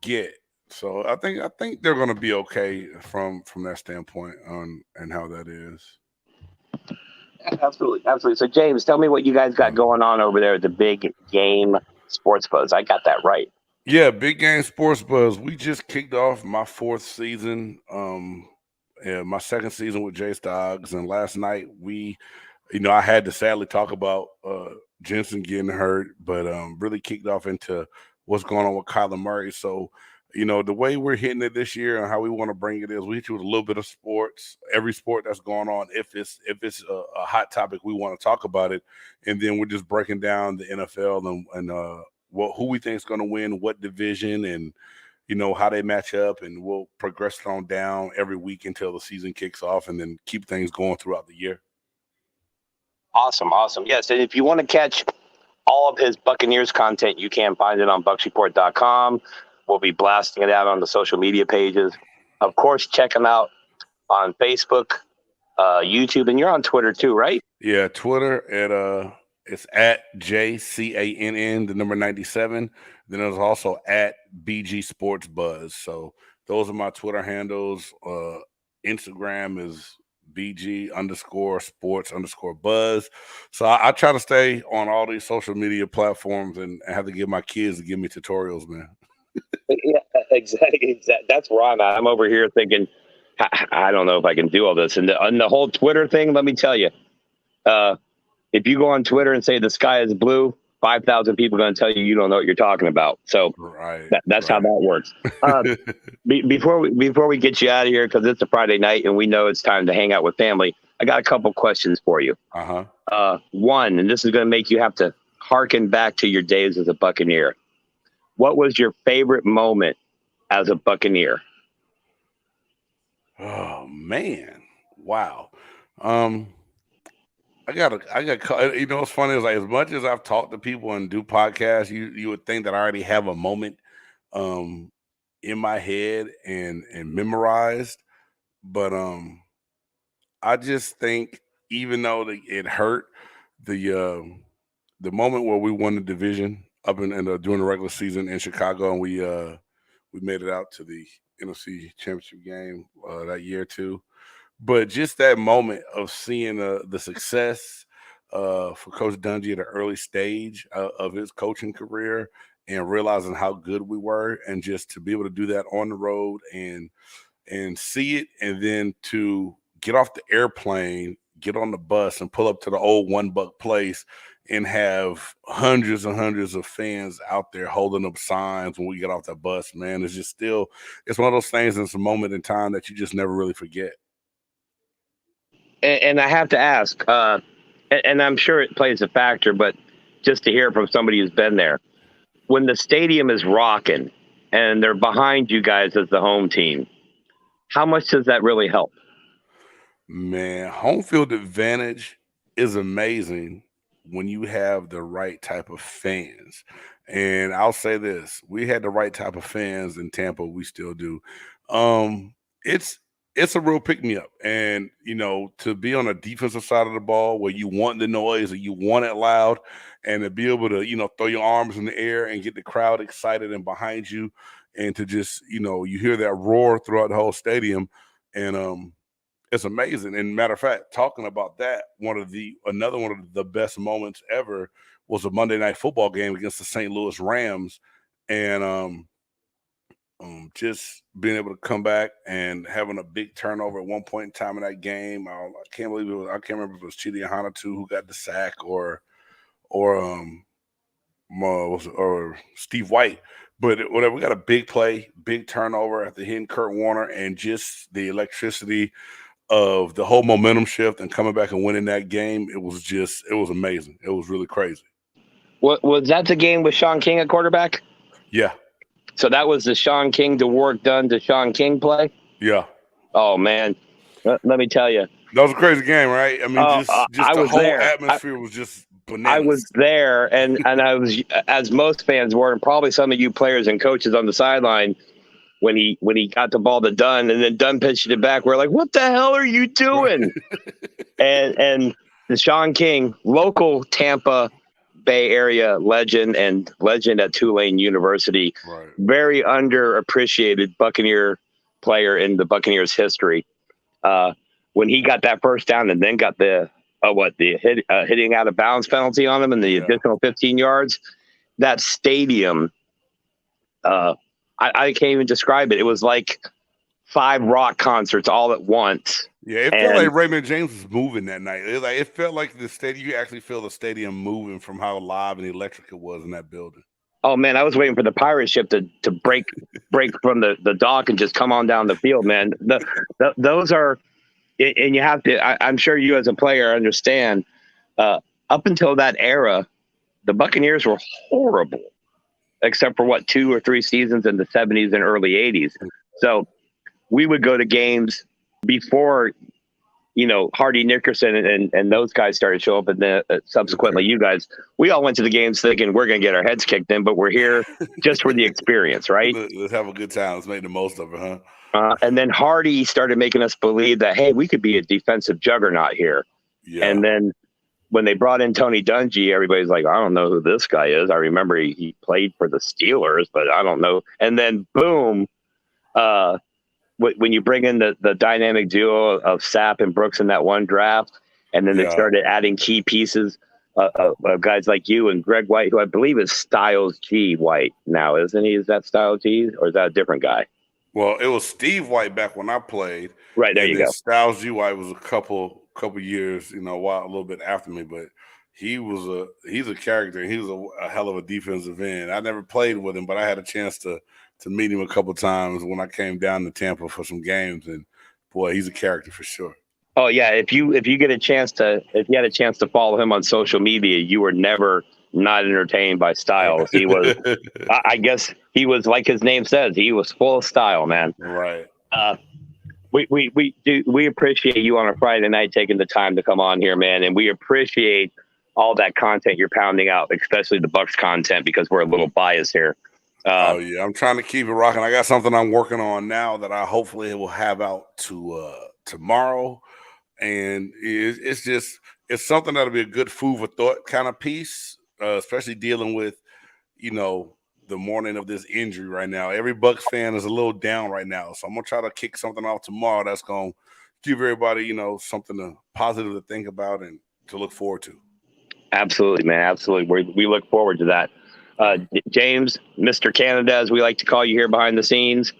get. So I think they're going to be okay from that standpoint and how that is. Absolutely. So James, tell me what you guys got going on over there at the Big Game Sports Buzz. I got that right. Yeah, Big Game Sports Buzz. We just kicked off my 4th season, my 2nd season with Jay Stoggs, and last night I had to sadly talk about Jensen getting hurt, but really kicked off into what's going on with Kyler Murray. So, the way we're hitting it this year and how we want to bring it is we hit you with a little bit of sports, every sport that's going on. If it's a hot topic, we want to talk about it, and then we're just breaking down the NFL and who we think is going to win, what division, and how they match up, and we'll progress it on down every week until the season kicks off, and then keep things going throughout the year. Awesome. Yes, and if you want to catch all of his Buccaneers content, you can find it on bucksreport.com. We'll be blasting it out on the social media pages. Of course, check him out on Facebook, YouTube, and you're on Twitter too, right? Yeah, Twitter it's at JCANN, the number 97. Then there's also at BG Sports Buzz. So those are my Twitter handles. Instagram is BG_sports_buzz. So I try to stay on all these social media platforms, and I have to get my kids to give me tutorials, man. Yeah, exactly. That's where I'm at. I'm over here thinking, I don't know if I can do all this. And the whole Twitter thing, let me tell you, if you go on Twitter and say the sky is blue, 5,000 people are going to tell you don't know what you're talking about. So that's how that works. Before we get you out of here, because it's a Friday night and we know it's time to hang out with family, I got a couple questions for you. One, and this is going to make you have to harken back to your days as a Buccaneer. What was your favorite moment as a Buccaneer? Oh man, wow. I got what's funny is, like, as much as I've talked to people and do podcasts, you would think that I already have a moment in my head and memorized, but I just think, even though it hurt, the moment where we won the division up in during the regular season in Chicago, and we made it out to the NFC Championship game that year too. But just that moment of seeing the success for Coach Dungy at an early stage of his coaching career, and realizing how good we were, and just to be able to do that on the road and see it, and then to get off the airplane, get on the bus, and pull up to the old $1 place and have hundreds and hundreds of fans out there holding up signs when we get off that bus, man, it's one of those things, and it's a moment in time that you just never really forget. And I have to ask, and I'm sure it plays a factor, but just to hear from somebody who's been there, when the stadium is rocking and they're behind you guys as the home team, how much does that really help? Man, home field advantage is amazing when you have the right type of fans. And I'll say this, we had the right type of fans in Tampa. We still do. It's a real pick-me-up. And, to be on a defensive side of the ball where you want the noise and you want it loud, and to be able to, throw your arms in the air and get the crowd excited and behind you, and to just, you hear that roar throughout the whole stadium. And it's amazing. And matter of fact, talking about that, another one of the best moments ever was a Monday Night Football game against the St. Louis Rams. And just being able to come back and having a big turnover at one point in time in that game. I can't remember if it was Chidi Hanatu who got the sack or Steve White, but whatever. We got a big play, big turnover after hitting Kurt Warner, and just the electricity of the whole momentum shift and coming back and winning that game. It was amazing. It was really crazy. Was that the game with Sean King at quarterback? Yeah. So that was the Sean King to Warwick Dunn to Sean King play? Yeah. Oh, man. Let me tell you. That was a crazy game, right? I mean, just the whole atmosphere was just bananas. I was there, and I was, as most fans were, and probably some of you players and coaches on the sideline, when he got the ball to Dunn, and then Dunn pitched it back, we're like, what the hell are you doing? and the Sean King, local Tampa Bay Area legend at Tulane University, right. Very underappreciated Buccaneer player in the Buccaneers history. When he got that first down and then got the hitting out of bounds penalty on him and the additional 15 yards, that stadium, I can't even describe it. It was like 5 rock concerts all at once. Yeah, it felt like Raymond James was moving that night. It felt like the stadium. You actually feel the stadium moving from how live and electric it was in that building. Oh man, I was waiting for the pirate ship to break from the dock and just come on down the field, man. Those are, and you have to. I'm sure you as a player understand. Up until that era, the Buccaneers were horrible, except for what 2 or 3 seasons in the 70s and early 80s. So we would go to games before, Hardy Nickerson and those guys started to show up, and then subsequently you guys, we all went to the games thinking we're going to get our heads kicked in, but we're here just for the experience, right? Let's have a good time. Let's make the most of it, huh? And then Hardy started making us believe that, hey, we could be a defensive juggernaut here. Yeah. And then when they brought in Tony Dungy, everybody's like, I don't know who this guy is. I remember he played for the Steelers, but I don't know. And then boom, when you bring in the dynamic duo of Sapp and Brooks in that one draft, and then they started adding key pieces of guys like you and Greg White, who I believe is Styles G White now, isn't he? Is that Styles G, or is that a different guy? Well, it was Steve White back when I played. Right, there you go. Styles G White was a couple years, a little bit after me, but he's a character. He was a hell of a defensive end. I never played with him, but I had a chance to meet him a couple times when I came down to Tampa for some games, and boy, he's a character for sure. Oh yeah, if you had a chance to follow him on social media, you were never not entertained by Styles. He was, I guess he was, like his name says, he was full of style, man. Right. We appreciate you on a Friday night taking the time to come on here, man, and we appreciate all that content you're pounding out, especially the Bucs content, because we're a little biased here. Oh yeah, I'm trying to keep it rocking. I got something I'm working on now that I hopefully will have out tomorrow, and it's something that'll be a good food for thought kind of piece, especially dealing with the morning of this injury right now. Every Bucs fan is a little down right now, so I'm gonna try to kick something off tomorrow that's gonna give everybody something positive to think about and to look forward to. Absolutely, man. Absolutely. We look forward to that. James, Mr. Cannida, as we like to call you here behind the scenes,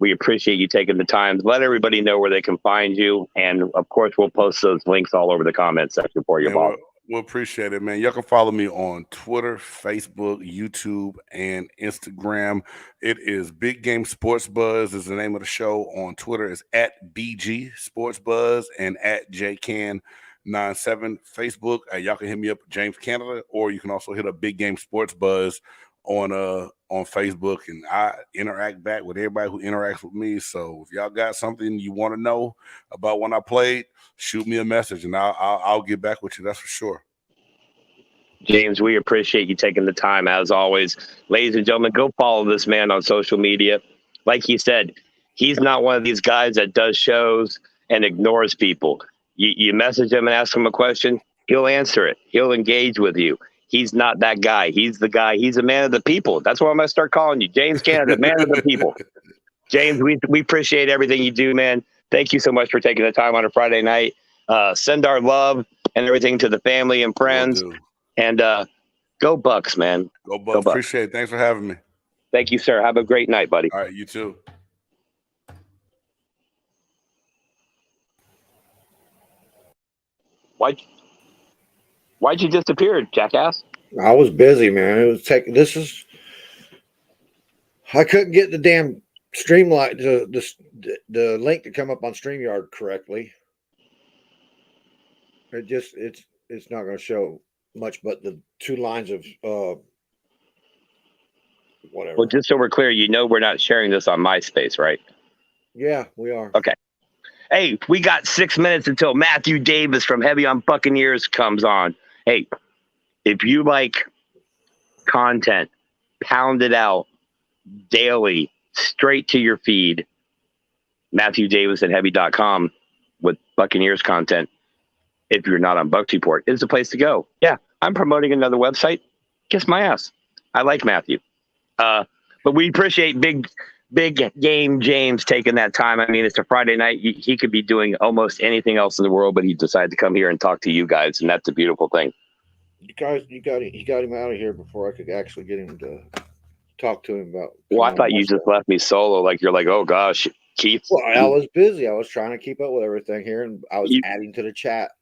we appreciate you taking the time to let everybody know where they can find you. And of course, we'll post those links all over the comment section for you, Bob. We'll appreciate it, man. Y'all can follow me on Twitter, Facebook, YouTube, and Instagram. It is Big Game Sports Buzz is the name of the show. On Twitter is @BG Sports Buzz and @JCan97. Facebook, y'all can hit me up, James Cannida, or you can also hit up Big Game Sports Buzz on Facebook, and I interact back with everybody who interacts with me. So if y'all got something you want to know about when I played, shoot me a message and I'll get back with you. That's for sure. James, we appreciate you taking the time as always. Ladies and gentlemen, go follow this man on social media. Like he said, he's not one of these guys that does shows and ignores people. You message him and ask him a question, he'll answer it. He'll engage with you. He's not that guy. He's the guy. He's a man of the people. That's what I'm going to start calling you. James Cannida, man of the people. James, we appreciate everything you do, man. Thank you so much for taking the time on a Friday night. Send our love and everything to the family and friends. And go Bucs, man. Go Bucs. Appreciate it. Thanks for having me. Thank you, sir. Have a great night, buddy. All right, you too. Why'd you disappear, jackass? I was busy, man. It was I couldn't get the damn Streamlight the link to come up on StreamYard correctly. It's not going to show much, but the 2 lines of whatever. Well, just so we're clear, we're not sharing this on MySpace, right? Yeah, we are. Okay. Hey, we got 6 minutes until Mathew Davis from Heavy on Buccaneers comes on. Hey, if you like content, pound it out daily, straight to your feed. Mathew Davis at heavy.com with Buccaneers content. If you're not on Bucs Report, is the place to go. Yeah, I'm promoting another website. Kiss my ass. I like Mathew. But we appreciate Big Game James taking that time. I mean, it's a Friday night. He could be doing almost anything else in the world, but he decided to come here and talk to you guys, and that's a beautiful thing. You got him out of here before I could actually get him to talk to him about. Well, I thought you just left me solo. Like you're like, oh gosh, Keith. Well, I was busy. I was trying to keep up with everything here, and I was adding to the chat.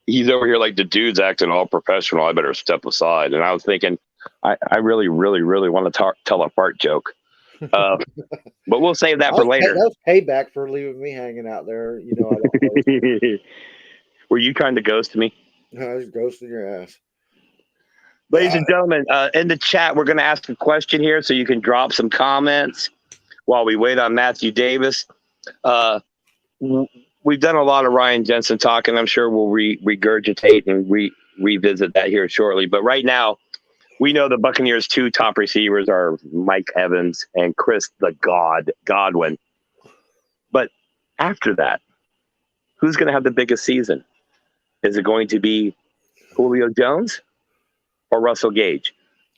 He's over here like the dude's acting all professional. I better step aside. And I was thinking, I really, really, really want to tell a fart joke. But we'll save that for later. That was payback for leaving me hanging out there. You know, I don't Were you trying to ghost me? I was ghosting your ass. Ladies and gentlemen, in the chat, we're going to ask a question here so you can drop some comments while we wait on Mathew Davis. We've done a lot of Ryan Jensen talk, and I'm sure we'll regurgitate and revisit that here shortly. But right now, we know the Buccaneers' 2 top receivers are Mike Evans and Chris the Godwin. But after that, who's going to have the biggest season? Is it going to be Julio Jones or Russell Gage?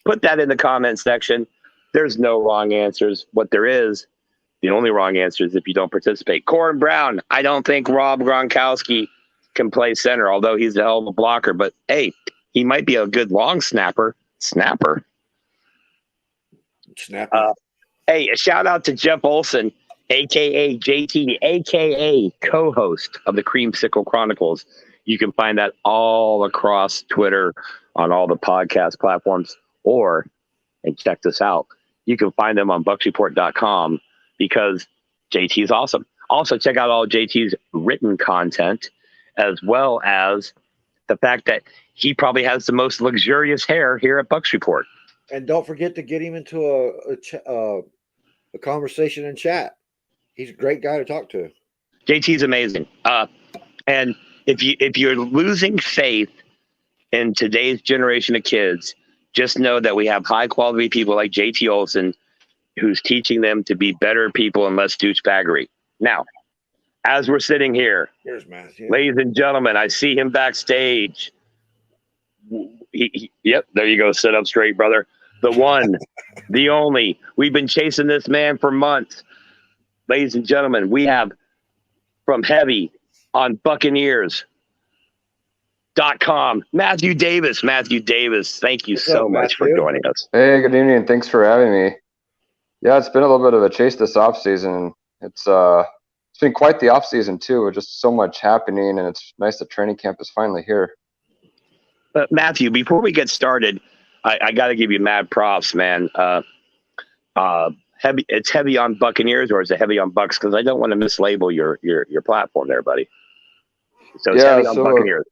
Put that in the comment section. There's no wrong answers. What there is, the only wrong answer is if you don't participate. Corin Brown, I don't think Rob Gronkowski can play center, although he's a hell of a blocker. But, hey, he might be a good long snapper. Hey, a shout out to Jeff Olson, a.k.a. JT, a.k.a. co-host of the Creamsicle Chronicles. You can find that all across Twitter on all the podcast platforms, and check this out, you can find them on bucksreport.com because JT is awesome. Also, check out all JT's written content, as well as the fact that he probably has the most luxurious hair here at Bucs Report. And don't forget to get him into a conversation in chat. He's a great guy to talk to. JT's amazing. And if you're losing faith in today's generation of kids, just know that we have high quality people like JT Olson who's teaching them to be better people and less douchebaggery. Now, as we're sitting here, here's Mathew. Ladies and gentlemen, I see him backstage. Yep, there you go. Sit up straight, brother. The one, the only. We've been chasing this man for months. Ladies and gentlemen, we have from Heavy on Buccaneers.com, Mathew Davis. Mathew Davis, thank you so much for joining us. Hey, good evening. Thanks for having me. Yeah, it's been a little bit of a chase this offseason. It's been quite the offseason, too, with just so much happening, and it's nice that training camp is finally here. Mathew, before we get started, I got to give you mad props, man. It's heavy on Buccaneers, or is it heavy on Bucs? Because I don't want to mislabel your platform there, buddy. So it's heavy on Buccaneers.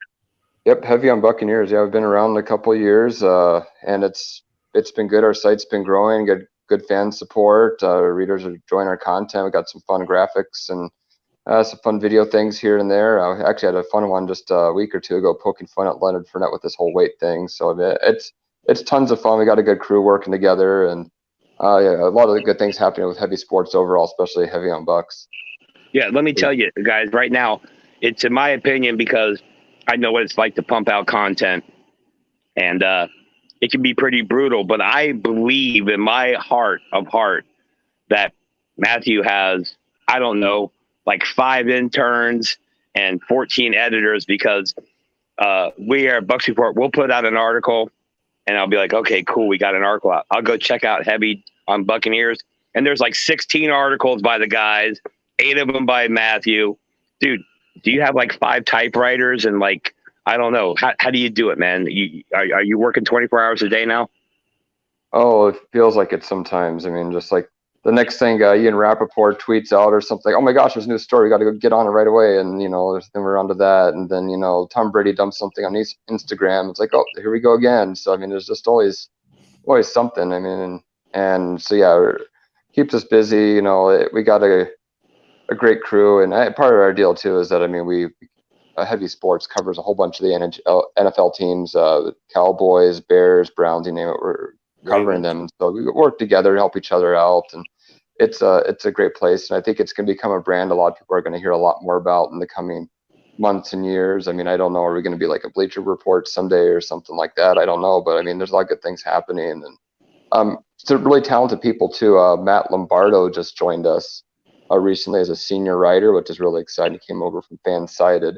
Yep, heavy on Buccaneers. Yeah, we've been around a couple of years, and it's been good. Our site's been growing, good fan support. Readers are enjoying our content. We got some fun graphics and some fun video things here and there. I actually had a fun one just a week or two ago, poking fun at Leonard Fournette with this whole weight thing. So it's tons of fun. We got a good crew working together, and yeah, a lot of good things happening with heavy sports overall, especially heavy on Bucs. Yeah, let me tell you, guys, right now, it's in my opinion, because I know what it's like to pump out content, and it can be pretty brutal, but I believe in my heart of heart that Mathew has, I don't know, like 5 interns and 14 editors, because we are Bucs Report. We'll put out an article and I'll be like, okay, cool, we got an article out. I'll go check out Heavy on Buccaneers, and there's like 16 articles by the guys, 8 of them by Mathew. Dude, do you have like 5 typewriters and like, I don't know. How do you do it, man? Are you working 24 hours a day now? Oh, it feels like it sometimes. I mean, just like the next thing Ian Rappaport tweets out or something, oh my gosh, there's a new story, we got to go get on it right away. And, then we're onto that. And then, Tom Brady dumps something on Instagram. It's like, oh, here we go again. So, I mean, there's just always something. I mean, and so, yeah, it keeps us busy. We got a great crew. And part of our deal, too, is that, I mean, Heavy Sports covers a whole bunch of the NFL teams, Cowboys, Bears, Browns, you name it. We're covering them. So we work together to help each other out. And it's a great place. And I think it's going to become a brand a lot of people are going to hear a lot more about in the coming months and years. I mean, I don't know. Are we going to be like a Bleacher Report someday or something like that? I don't know. But I mean, there's a lot of good things happening. And some really talented people too. Matt Lombardo just joined us recently as a senior writer, which is really exciting. He came over from Fansided.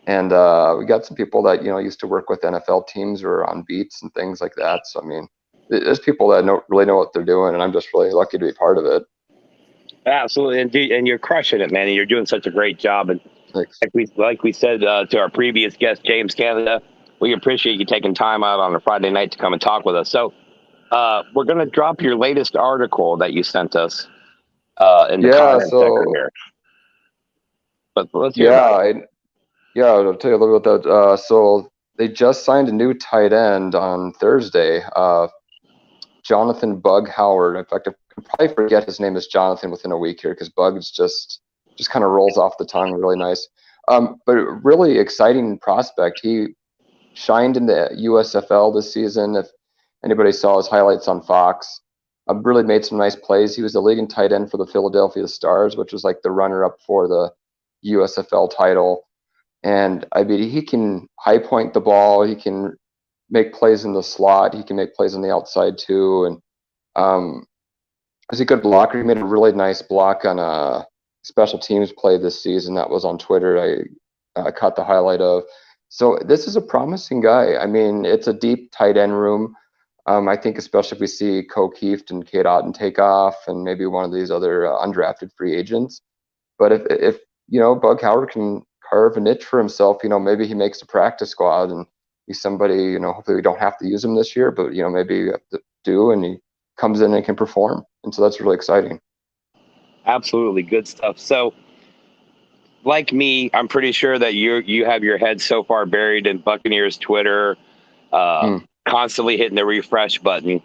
And we got some people that, used to work with NFL teams or on beats and things like that. So, I mean, there's people that really know what they're doing, and I'm just really lucky to be part of it. Absolutely. And you're crushing it, man. And you're doing such a great job. And Thanks. like we said to our previous guest, James Cannida, We appreciate you taking time out on a Friday night to come and talk with us. So we're going to drop your latest article that you sent us in the Yeah, comment section here. But let's hear about it. I'll tell you a little bit about that. So they just signed a new tight end on Thursday, Jonathan Bug Howard. In fact, I could probably forget his name is Jonathan within a week here because Bug is just kind of rolls off the tongue, really nice. But really exciting prospect. He shined in the USFL this season. If anybody saw his highlights on Fox, really made some nice plays. He was the leading tight end for the Philadelphia Stars, which was like the runner-up for the USFL title. And I mean, he can high point the ball. He can make plays in the slot. He can make plays on the outside too. And he's a good blocker. He made a really nice block on a special teams play this season that was on Twitter. I caught the highlight of. So this is a promising guy. I mean, it's a deep tight end room. I think especially if we see Keith and Cade Otton take off and maybe one of these other undrafted free agents. But if Bug Howard can carve a niche for himself, maybe he makes a practice squad and he's somebody, hopefully we don't have to use him this year, but maybe you have to do, and he comes in and can perform. And so that's really exciting. Absolutely good stuff. So like me, I'm pretty sure that you have your head so far buried in Buccaneers Twitter, constantly hitting the refresh button.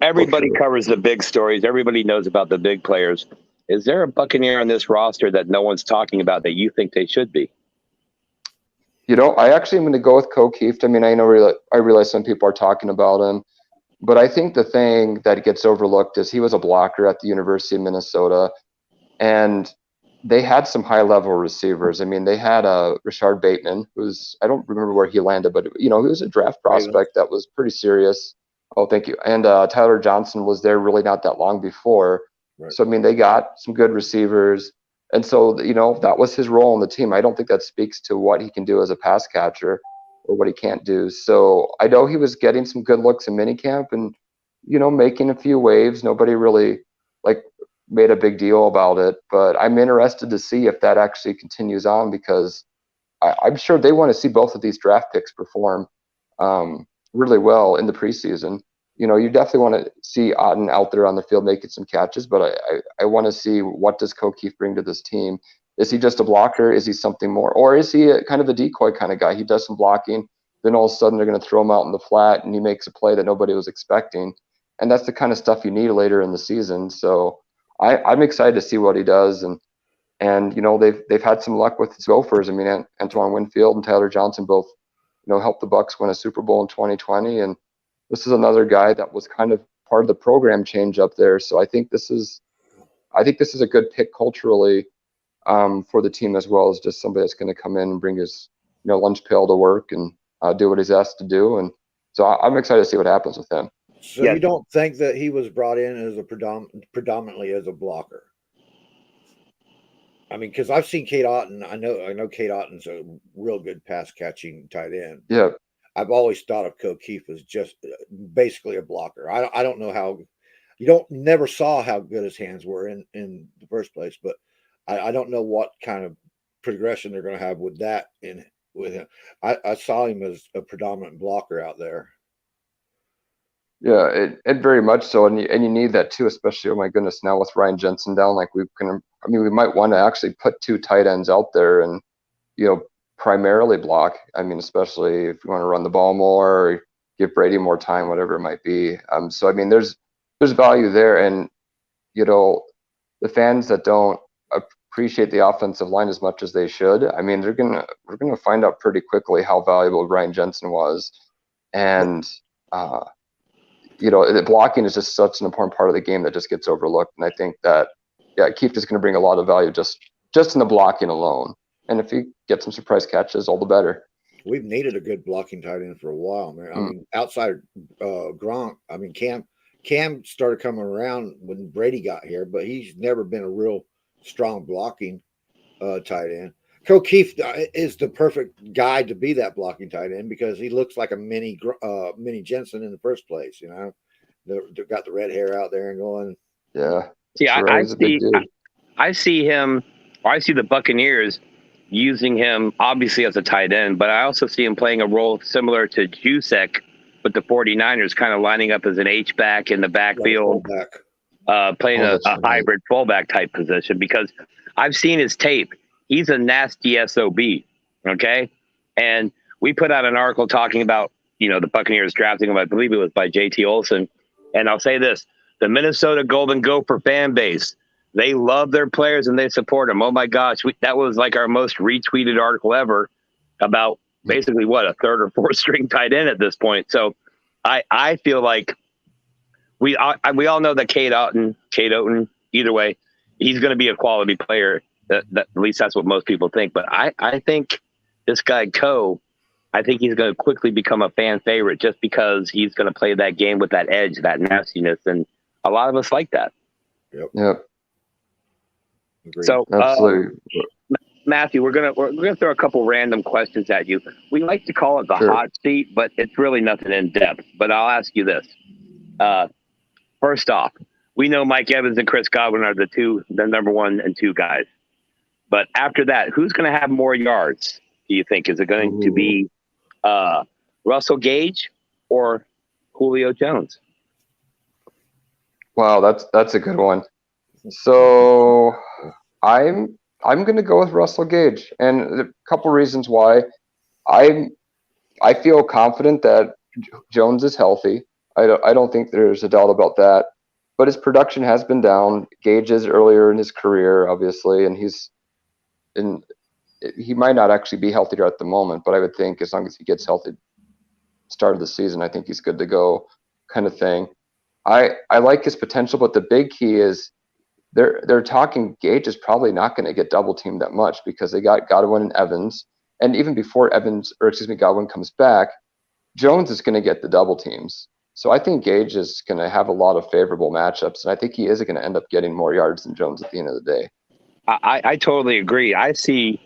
Everybody covers the big stories. Everybody knows about the big players. Is there a Buccaneer on this roster that no one's talking about that you think they should be? I actually am going to go with Keith. I mean, I realize some people are talking about him, but I think the thing that gets overlooked is he was a blocker at the University of Minnesota, and they had some high-level receivers. I mean, they had Rashard Bateman, who's, I don't remember where he landed, but, he was a draft prospect that was pretty serious. Oh, thank you. And Tyler Johnson was there really not that long before. Right. So, I mean, they got some good receivers. And so, that was his role on the team. I don't think that speaks to what he can do as a pass catcher or what he can't do. So I know he was getting some good looks in minicamp and, making a few waves. Nobody really, made a big deal about it. But I'm interested to see if that actually continues on because I'm sure they want to see both of these draft picks perform really well in the preseason. You definitely want to see Otton out there on the field making some catches, but I want to see what does Keith bring to this team. Is he just a blocker? Is he something more? Or is he kind of a decoy kind of guy? He does some blocking, then all of a sudden they're going to throw him out in the flat and he makes a play that nobody was expecting. And that's the kind of stuff you need later in the season. So I'm excited to see what he does. And they've had some luck with his Gophers. I mean, Antoine Winfield and Tyler Johnson both, helped the Bucs win a Super Bowl in 2020. And this is another guy that was kind of part of the program change up there. So I think this is a good pick culturally for the team as well as just somebody that's going to come in and bring his lunch pail to work and do what he's asked to do. And so I'm excited to see what happens with him. So you don't think that he was brought in as a predominantly as a blocker? I mean, because I've seen Cade Otton. I know Cade Otton's a real good pass catching tight end. Yeah. I've always thought of Keith as just basically a blocker. I don't know how never saw how good his hands were in the first place, but I don't know what kind of progression they're going to have with that with him. I saw him as a predominant blocker out there. Yeah, it very much so, and you need that too, especially, oh my goodness, now with Ryan Jensen down, we might want to actually put two tight ends out there and primarily block. I mean, especially if you want to run the ball more or give Brady more time, whatever it might be. So I mean, there's value there, and the fans that don't appreciate the offensive line as much as they should, I mean, we're gonna find out pretty quickly how valuable Ryan Jensen was, and the blocking is just such an important part of the game that just gets overlooked. And I think that, Keith is going to bring a lot of value just in the blocking alone. And if he gets some surprise catches, all the better. We've needed a good blocking tight end for a while, man. I mean, outside Gronk, I mean, Cam started coming around when Brady got here, but he's never been a real strong blocking tight end. Keith is the perfect guy to be that blocking tight end because he looks like a mini Jensen in the first place. They've got the red hair out there and going. Yeah. See, I see him. I see the Buccaneers using him obviously as a tight end, but I also see him playing a role similar to Jusek with the 49ers, kind of lining up as an H-back in the backfield, playing a hybrid fullback type position, because I've seen his tape. He's a nasty SOB, okay? And we put out an article talking about, the Buccaneers drafting him. I believe it was by J.T. Olson. And I'll say this, the Minnesota Golden Gopher fan base, they love their players and they support them. Oh, my gosh. That was like our most retweeted article ever about basically, a third or fourth string tight end at this point. So I feel like we all know that Cade Otton, either way, he's going to be a quality player. That at least that's what most people think. But I think this guy, I think he's going to quickly become a fan favorite just because he's going to play that game with that edge, that nastiness. And a lot of us like that. Yep. So, absolutely. Mathew, we're gonna throw a couple random questions at you. We like to call it the hot seat, but it's really nothing in depth. But I'll ask you this. First off, we know Mike Evans and Chris Godwin are the number 1 and 2 guys. But after that, who's going to have more yards, do you think? Is it going to be Russell Gage or Julio Jones? Wow, that's a good one. So I'm going to go with Russell Gage, and a couple reasons why. I feel confident that Jones is healthy. I don't think there's a doubt about that. But his production has been down. Gage is earlier in his career, obviously, and he might not actually be healthier at the moment. But I would think as long as he gets healthy, start of the season, I think he's good to go, kind of thing. I like his potential, but the big key is they're talking Gage is probably not going to get double teamed that much because they got Godwin and Evans, and even before Godwin comes back, Jones is going to get the double teams. So I think Gage is going to have a lot of favorable matchups, and I think he is going to end up getting more yards than Jones at the end of the day. I totally agree. I see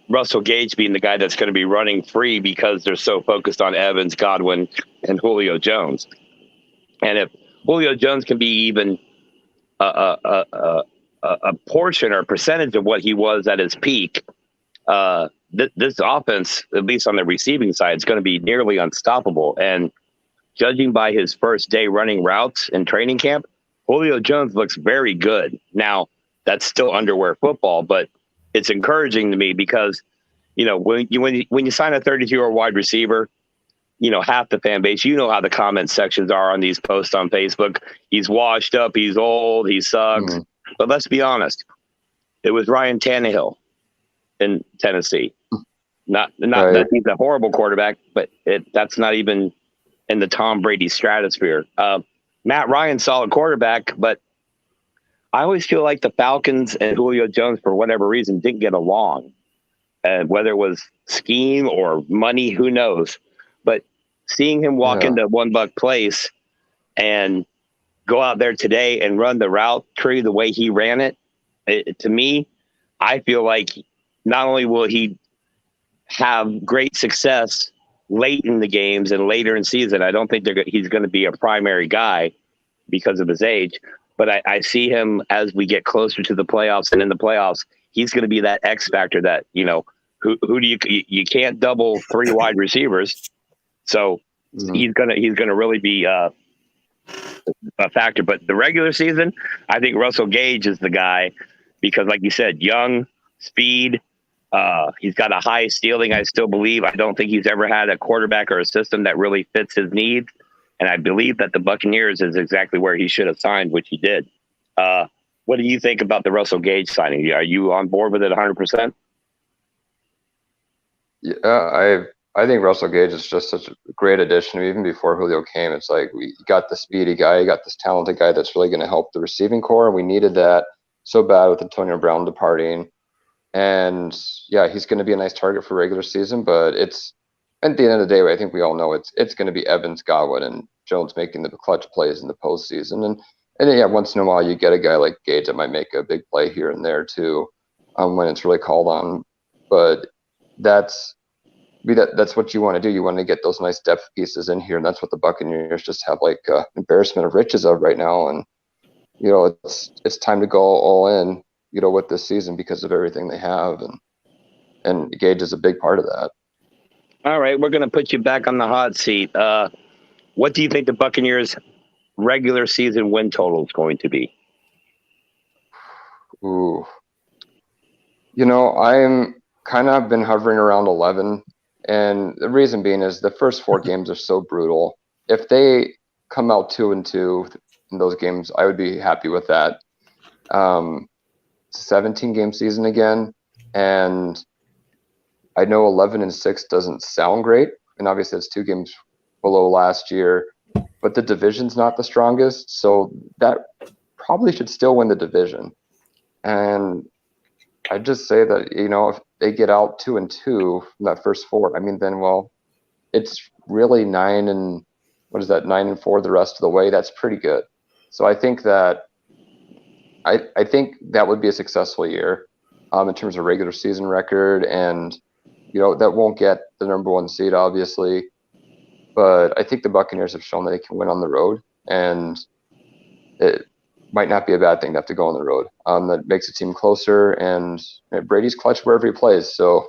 Russell Gage being the guy that's going to be running free because they're so focused on Evans, Godwin, and Julio Jones. And if Julio Jones can be even a portion or a percentage of what he was at his peak, this offense, at least on the receiving side, is going to be nearly unstoppable. And judging by his first day running routes in training camp, Julio Jones looks very good. Now, that's still underwear football, but it's encouraging to me because, when you sign a 32-year-old wide receiver, half the fan base, how the comment sections are on these posts on Facebook. He's washed up, he's old, he sucks. But let's be honest, it was Ryan Tannehill in Tennessee. Not right. That he's a horrible quarterback, but that's not even in the Tom Brady stratosphere. Matt Ryan, solid quarterback, but I always feel like the Falcons and Julio Jones, for whatever reason, didn't get along. And whether it was scheme or money, who knows? But seeing him walk into One Buck Place and go out there today and run the route tree the way he ran it, to me, I feel like not only will he have great success late in the games and later in season, I don't think he's going to be a primary guy because of his age, but I see him as we get closer to the playoffs, and in the playoffs, he's going to be that X factor that, who do you can't double 3 wide receivers. So he's going to really be a factor. But the regular season, I think Russell Gage is the guy because, like you said, young, speed. He's got a high ceiling, I still believe. I don't think he's ever had a quarterback or a system that really fits his needs. And I believe that the Buccaneers is exactly where he should have signed, which he did. What do you think about the Russell Gage signing? Are you on board with it 100%? Yeah, I think Russell Gage is just such a great addition. Even before Julio came, it's like we got the speedy guy, you got this talented guy that's really going to help the receiving core, and we needed that so bad with Antonio Brown departing. And yeah, he's going to be a nice target for regular season, but it's at the end of the day, I think we all know it's going to be Evans, Godwin, and Jones making the clutch plays in the postseason. And then yeah, once in a while you get a guy like Gage that might make a big play here and there too, when it's really called on. But that's what you want to do. You want to get those nice depth pieces in here, and that's what the Buccaneers just have like embarrassment of riches of right now. And it's time to go all in, with this season because of everything they have. And and Gage is a big part of that. All right, we're going to put you back on the hot seat. What do you think the Buccaneers' regular season win total is going to be? Ooh. You know, I'm kind of been hovering around 11, and the reason being is the first 4 games are so brutal. If they come out 2-2 in those games, I would be happy with that. 17-game season again, and I know 11-6 doesn't sound great, and obviously it's 2 games below last year, but the division's not the strongest, so that probably should still win the division. And I'd just say that, you know, if they get out 2-2 from that first 4, I mean, then, well, it's really 9-4 the rest of the way. That's pretty good. So I think that I think that would be a successful year in terms of regular season record, and you know that won't get the #1 seed obviously, but I think the Buccaneers have shown that they can win on the road, and it might not be a bad thing to have to go on the road. That makes the team closer, and Brady's clutch wherever he plays. So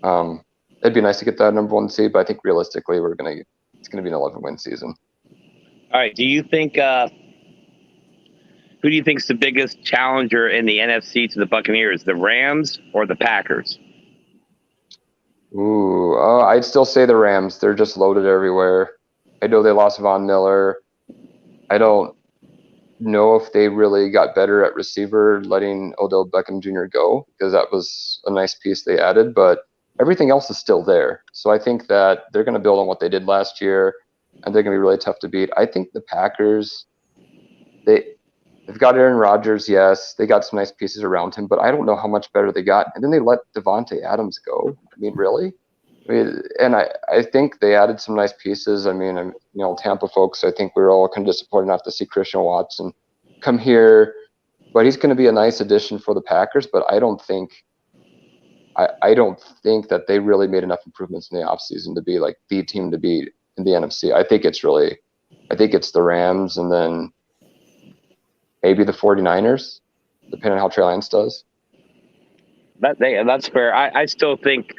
it'd be nice to get that #1 seed, but I think realistically it's gonna be an 11-win season. All right, do you think who do you think is the biggest challenger in the NFC to the Buccaneers, the Rams or the Packers? Ooh, I'd still say the Rams. They're just loaded everywhere. I know they lost Von Miller. I don't know if they really got better at receiver, letting Odell Beckham Jr. go, because that was a nice piece they added, but everything else is still there. So I think that they're going to build on what they did last year, and they're going to be really tough to beat. I think the Packers, they've got Aaron Rodgers, yes. They got some nice pieces around him, but I don't know how much better they got. And then they let Devontae Adams go. I mean, really? And I think they added some nice pieces. I mean, Tampa folks, I think we were all kind of disappointed not to see Christian Watson come here, but he's going to be a nice addition for the Packers. But I don't think that they really made enough improvements in the offseason to be like the team to beat in the NFC. I think it's the Rams, and then maybe the 49ers, depending on how Trey Lance does. That's fair. I still think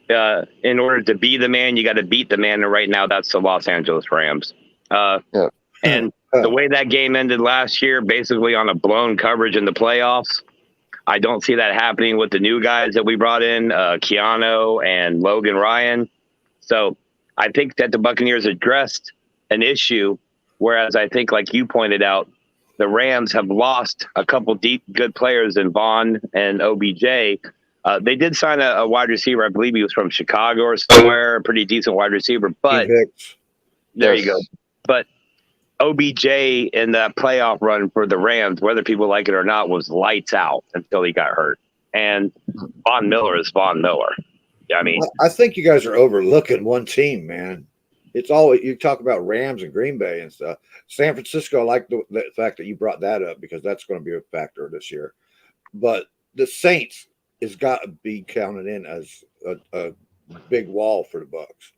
in order to be the man, you got to beat the man. And right now, that's the Los Angeles Rams. Yeah. And the way that game ended last year, basically on a blown coverage in the playoffs, I don't see that happening with the new guys that we brought in, Keanu and Logan Ryan. So I think that the Buccaneers addressed an issue, whereas I think, like you pointed out, the Rams have lost a couple deep, good players in Vaughn and OBJ. They did sign a wide receiver. I believe he was from Chicago or somewhere, a pretty decent wide receiver. But there you go. But OBJ in that playoff run for the Rams, whether people like it or not, was lights out until he got hurt. And Von Miller is Von Miller. I mean, I think you guys are overlooking one team, man. It's always you talk about Rams and Green Bay and stuff. San Francisco, I like the fact that you brought that up because that's going to be a factor this year. But the Saints has got to be counted in as a big wall for the Bucs.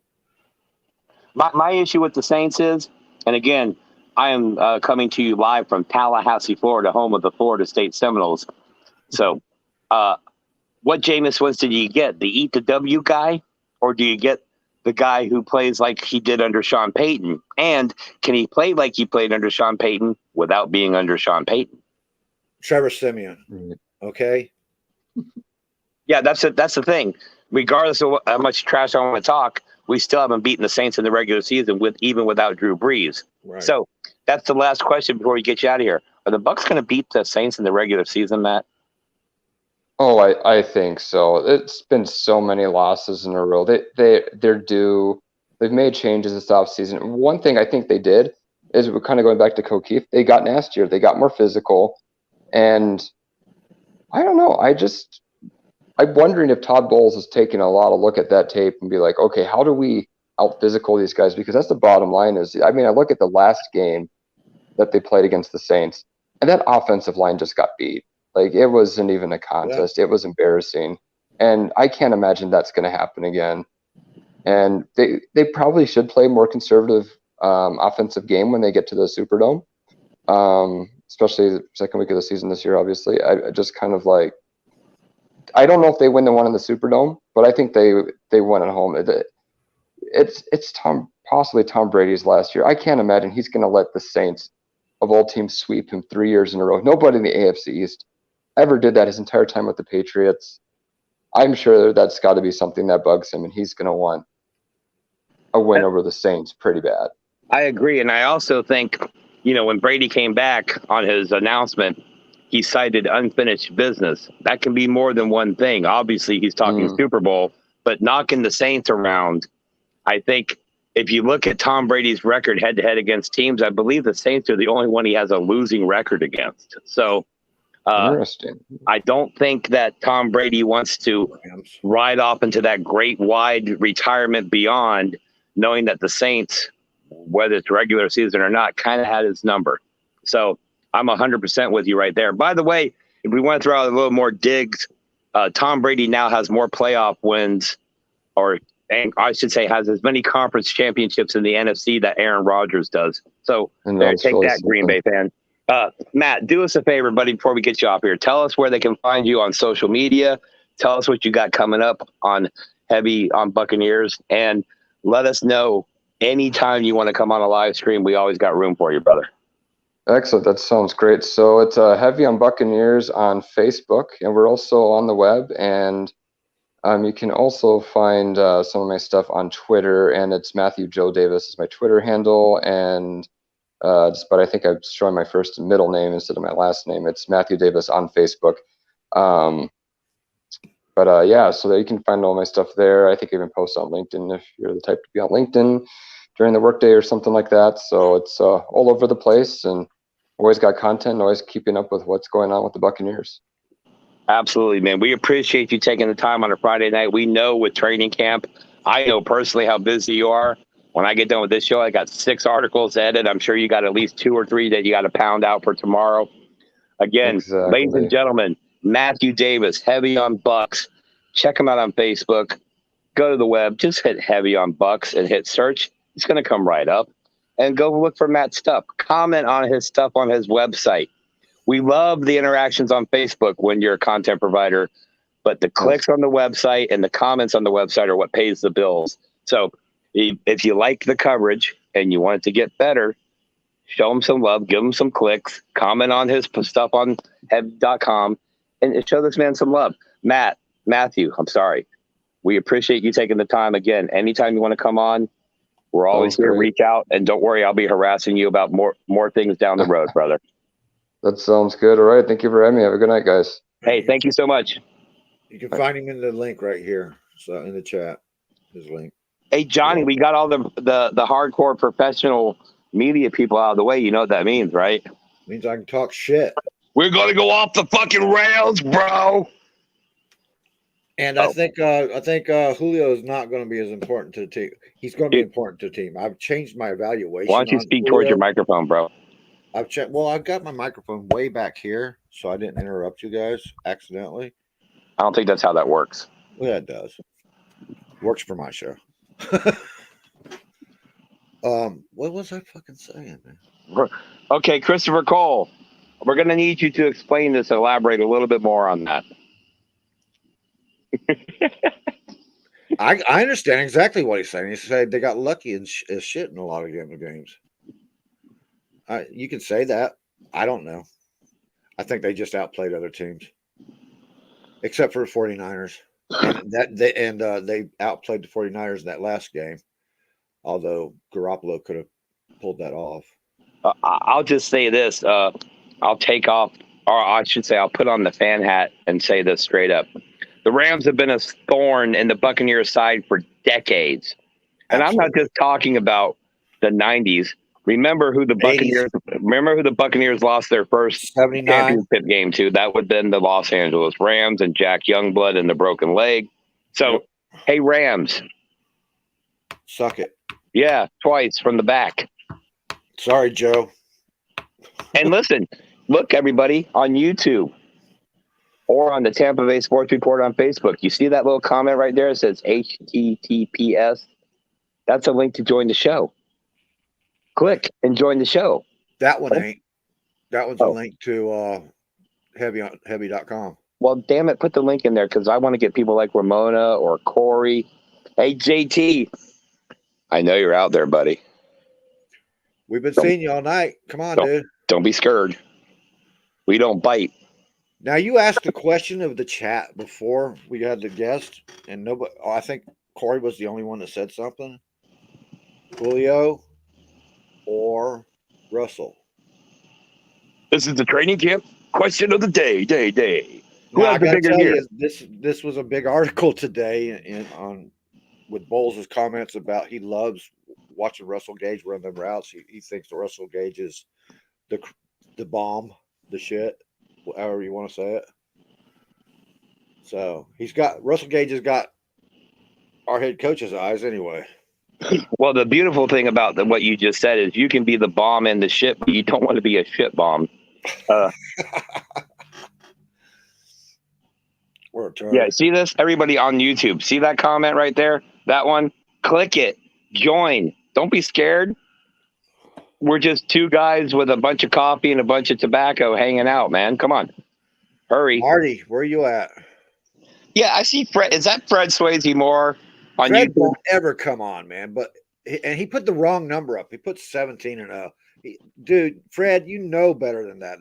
My issue with the Saints is, and again, I am coming to you live from Tallahassee, Florida, home of the Florida State Seminoles. So, what Jameis Winston do you get? The eat the W guy, or do you get the guy who plays like he did under Sean Payton? And can he play like he played under Sean Payton without being under Sean Payton? Trevor Siemian. Okay. Yeah, that's the thing. Regardless of how much trash I want to talk, we still haven't beaten the Saints in the regular season even without Drew Brees. Right. So that's the last question before we get you out of here. Are the Bucs going to beat the Saints in the regular season, Matt? Oh, I think so. It's been so many losses in a row. They're due. They've made changes this offseason. One thing I think they did is, we're kind of going back to O'Keefe, they got nastier. They got more physical. And I don't know. I'm wondering if Todd Bowles is taking a lot of look at that tape and be like, okay, how do we out physical these guys? Because that's the bottom line is, I mean, I look at the last game that they played against the Saints, and that offensive line just got beat. Like, it wasn't even a contest. Yeah. It was embarrassing. And I can't imagine that's going to happen again. And they probably should play more conservative offensive game when they get to the Superdome, especially the second week of the season this year, obviously. I just kind of like, I don't know if they win the one in the Superdome, but I think they won at home. It's possibly Tom Brady's last year. I can't imagine he's going to let the Saints of all teams sweep him 3 years in a row. Nobody in the AFC East ever did that his entire time with the Patriots. I'm sure that's got to be something that bugs him, and he's going to want a win over the Saints pretty bad. I agree, and I also think, when Brady came back on his announcement, he cited unfinished business. That can be more than one thing. Obviously, he's talking Super Bowl, but knocking the Saints around, I think if you look at Tom Brady's record head-to-head against teams, I believe the Saints are the only one he has a losing record against. So Interesting. I don't think that Tom Brady wants to ride off into that great wide retirement beyond, knowing that the Saints, whether it's regular season or not, kind of had his number. So I'm 100% with you right there. By the way, if we want to throw out a little more digs, Tom Brady now has more playoff wins, and I should say has as many conference championships in the NFC that Aaron Rodgers does. So there, take really that, Green Bay fan. Matt, do us a favor, buddy, before we get you off here. Tell us where they can find you on social media. Tell us what you got coming up on Heavy on Buccaneers, and let us know anytime you want to come on a live stream. We always got room for you, brother. Excellent. That sounds great. So it's Heavy on Buccaneers on Facebook, and we're also on the web. And you can also find some of my stuff on Twitter, and it's Mathew Joe Davis is my Twitter handle. And but I think I'm showing my first and middle name instead of my last name. It's Mathew Davis on Facebook. Yeah, so that you can find all my stuff there. I think I even post on LinkedIn if you're the type to be on LinkedIn during the workday or something like that. So it's all over the place, and always got content, always keeping up with what's going on with the Buccaneers. Absolutely, man. We appreciate you taking the time on a Friday night. We know with training camp, I know personally how busy you are. When I get done with this show, I got 6 articles to edit. I'm sure you got at least 2 or 3 that you got to pound out for tomorrow. Again, Exactly. Ladies and gentlemen, Mathew Davis, Heavy on Bucs. Check him out on Facebook. Go to the web. Just hit Heavy on Bucs and hit search. It's going to come right up. And go look for Matt's stuff. Comment on his stuff on his website. We love the interactions on Facebook when you're a content provider, but the clicks on the website and the comments on the website are what pays the bills. So if you like the coverage and you want it to get better, show him some love, give him some clicks, comment on his stuff on head.com, and show this man some love. Mathew, I'm sorry. We appreciate you taking the time. Again, anytime you want to come on, we're always here. Reach out, and don't worry, I'll be harassing you about more things down the road, brother. That sounds good. All right. Thank you for having me. Have a good night, guys. Hey, thank you so much. You can find him in the link right here. So in the chat, his link. Hey, Johnny, we got all the hardcore professional media people out of the way. You know what that means, right? Means I can talk shit. We're going to go off the fucking rails, bro. And I think Julio is not going to be as important to the team. He's going to be important to the team. I've changed my evaluation. Why don't you speak towards your microphone, bro? I've checked. Well, I've got my microphone way back here, so I didn't interrupt you guys accidentally. I don't think that's how that works. Well, yeah, it does. Works for my show. What was I fucking saying, man? Okay, Christopher Cole, we're going to need you to explain this, elaborate a little bit more on that. I understand exactly what he's saying. He said they got lucky as shit in a lot of games. You can say that. I don't know. I think they just outplayed other teams, except for the 49ers. And they outplayed the 49ers in that last game, although Garoppolo could have pulled that off. I'll just say this. I'll take off, or I should say I'll put on the fan hat and say this straight up. The Rams have been a thorn in the Buccaneers' side for decades. And I'm not just talking about the 90s. Remember who the Buccaneers lost their first 79 championship game to? That would have been the Los Angeles Rams and Jack Youngblood and the broken leg. So, Hey, Rams. Suck it. Yeah, twice from the back. Sorry, Joe. And listen, look, everybody, on YouTube or on the Tampa Bay Sports Report on Facebook. You see that little comment right there? It says HTTPS. That's a link to join the show. Click and join the show. That one ain't. That one's a link to heavy.com. Well, damn it, put the link in there because I want to get people like Ramona or Corey. Hey, JT, I know you're out there, buddy. We've been seeing you all night. Come on, dude. Don't be scared. We don't bite. Now, you asked a question of the chat before we had the guest, and nobody. Oh, I think Corey was the only one that said something. Julio or Russell. This is the training camp question of the day. Who Now, has I the got to bigger tell gear? you, this was a big article today with Bowles' comments about he loves watching Russell Gage run them routes. He thinks the Russell Gage is the bomb, the shit, however you want to say it. So Russell Gage has got our head coach's eyes anyway. Well, the beautiful thing about what you just said is you can be the bomb and the shit, but you don't want to be a shit bomb. Yeah, see this? Everybody on YouTube, see that comment right there? That one? Click it. Join. Don't be scared. We're just two guys with a bunch of coffee and a bunch of tobacco hanging out, man. Come on. Hurry. Marty, where are you at? Yeah, I see Fred. Is that Fred Swayze Moore on Fred YouTube? won't ever come on, man. And he put the wrong number up. He put 17-0. Dude, Fred, you know better than that.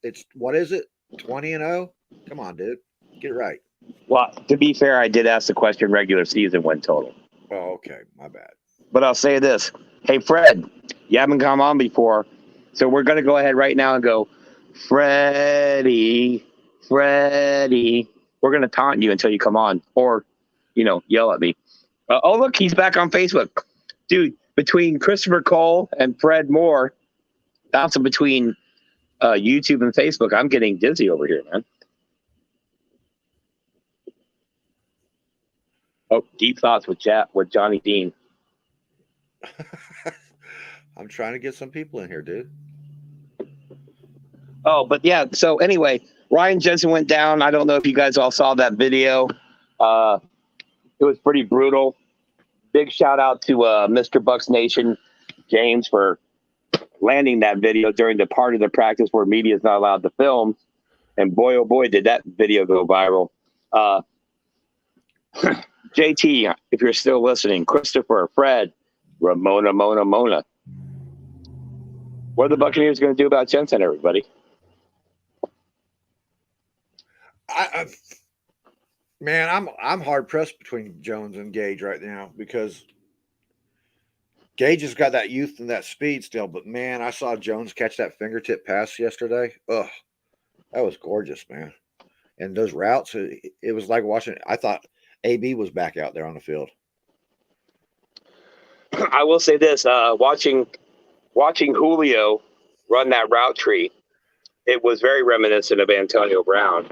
It's what is it? 20-0? Come on, dude. Get it right. Well, to be fair, I did ask the question regular season win total. Oh, okay. My bad. But I'll say this. Hey, Fred, you haven't come on before. So we're going to go ahead right now and go, Freddie. We're going to taunt you until you come on or, yell at me. Oh, look, he's back on Facebook. Dude, between Christopher Cole and Fred Moore, bouncing between YouTube and Facebook, I'm getting dizzy over here, man. Oh, deep thoughts with Johnny Dean. I'm trying to get some people in here, dude. Oh, but yeah. So anyway, Ryan Jensen went down. I don't know if you guys all saw that video. It was pretty brutal. Big shout out to Mr. Bucs Nation, James, for landing that video during the part of the practice where media is not allowed to film. And boy, oh boy, did that video go viral. JT, if you're still listening, Christopher, Fred, Ramona. What are the Buccaneers going to do about Jensen, everybody? Man, I'm hard pressed between Jones and Gage right now because Gage has got that youth and that speed still. But man, I saw Jones catch that fingertip pass yesterday. Ugh, that was gorgeous, man. And those routes, it was like watching. I thought AB was back out there on the field. I will say this: watching Julio run that route tree, it was very reminiscent of Antonio Brown.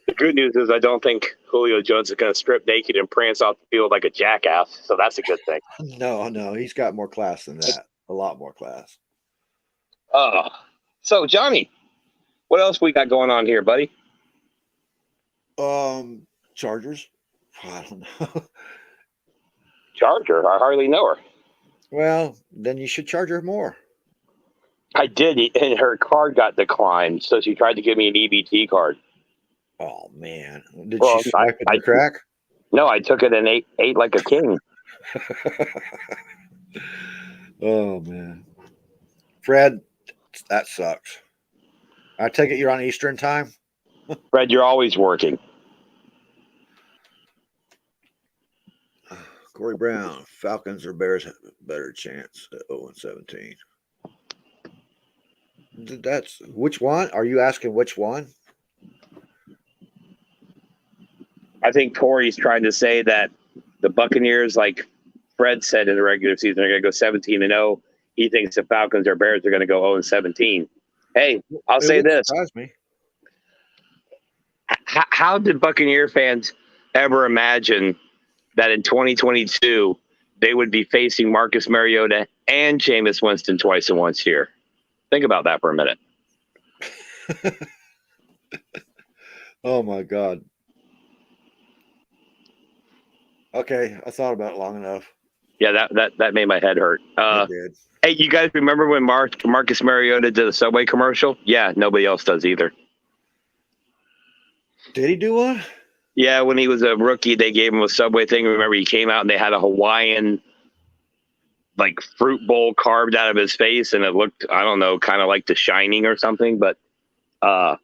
The good news is I don't think Julio Jones is going to strip naked and prance off the field like a jackass, so that's a good thing. No, he's got more class than that. A lot more class. So Johnny, what else we got going on here, buddy? Chargers. I don't know. Charger? I hardly know her. Well, then you should charge her more. I did, and her card got declined, so she tried to give me an EBT card. Oh man! Did she swipe it in the crack? No, I took it and ate like a king. Oh man, Fred, that sucks. I take it you're on Eastern time. Fred, you're always working. Corey Brown, Falcons or Bears have a better chance at 0-17. That's which one? Are you asking which one? I think Corey's trying to say that the Buccaneers, like Fred said in the regular season, are going to go 17-0. He thinks the Falcons or Bears are going to go 0-17. Hey, I'll say this. Surprise me. How did Buccaneer fans ever imagine that in 2022 they would be facing Marcus Mariota and Jameis Winston twice in one year? Think about that for a minute. Oh my God. Okay, I thought about it long enough. Yeah, that made my head hurt. It did. Hey, you guys remember when Marcus Mariota did a Subway commercial? Yeah, nobody else does either. Did he do one? Yeah, when he was a rookie, they gave him a Subway thing. Remember, he came out and they had a Hawaiian like fruit bowl carved out of his face, and it looked, I don't know, kind of like The Shining or something. But I'll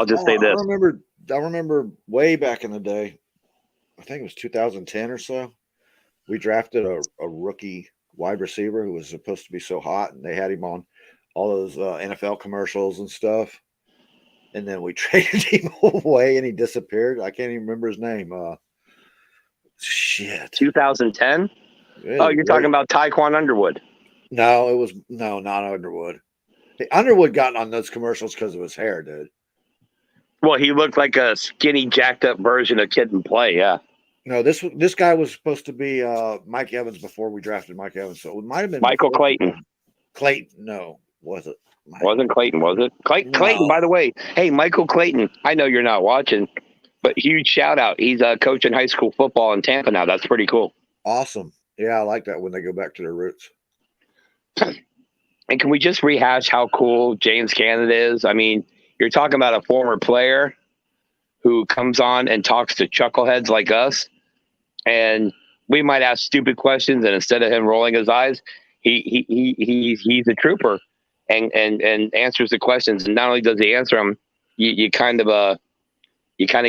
just say this: I remember way back in the day. I think it was 2010 or so. We drafted a rookie wide receiver who was supposed to be so hot, and they had him on all those NFL commercials and stuff. And then we traded him away, and he disappeared. I can't even remember his name. Shit. 2010. Oh, you're talking about Tyquan Underwood. No, it was not Underwood. Hey, Underwood got on those commercials because of his hair, dude. Well, he looked like a skinny, jacked up version of Kid and Play. Yeah. No, this guy was supposed to be Mike Evans before we drafted Mike Evans. So it might have been Michael Clayton. Clayton, no, was it? Wasn't Clayton, was it? Clayton, by the way. Hey, Michael Clayton. I know you're not watching, but huge shout out. He's coaching high school football in Tampa now. That's pretty cool. Awesome. Yeah, I like that when they go back to their roots. And can we just rehash how cool James Cannida is? I mean, you're talking about a former player who comes on and talks to chuckleheads like us, and we might ask stupid questions, and instead of him rolling his eyes, he's a trooper and answers the questions. And not only does he answer them, you kind of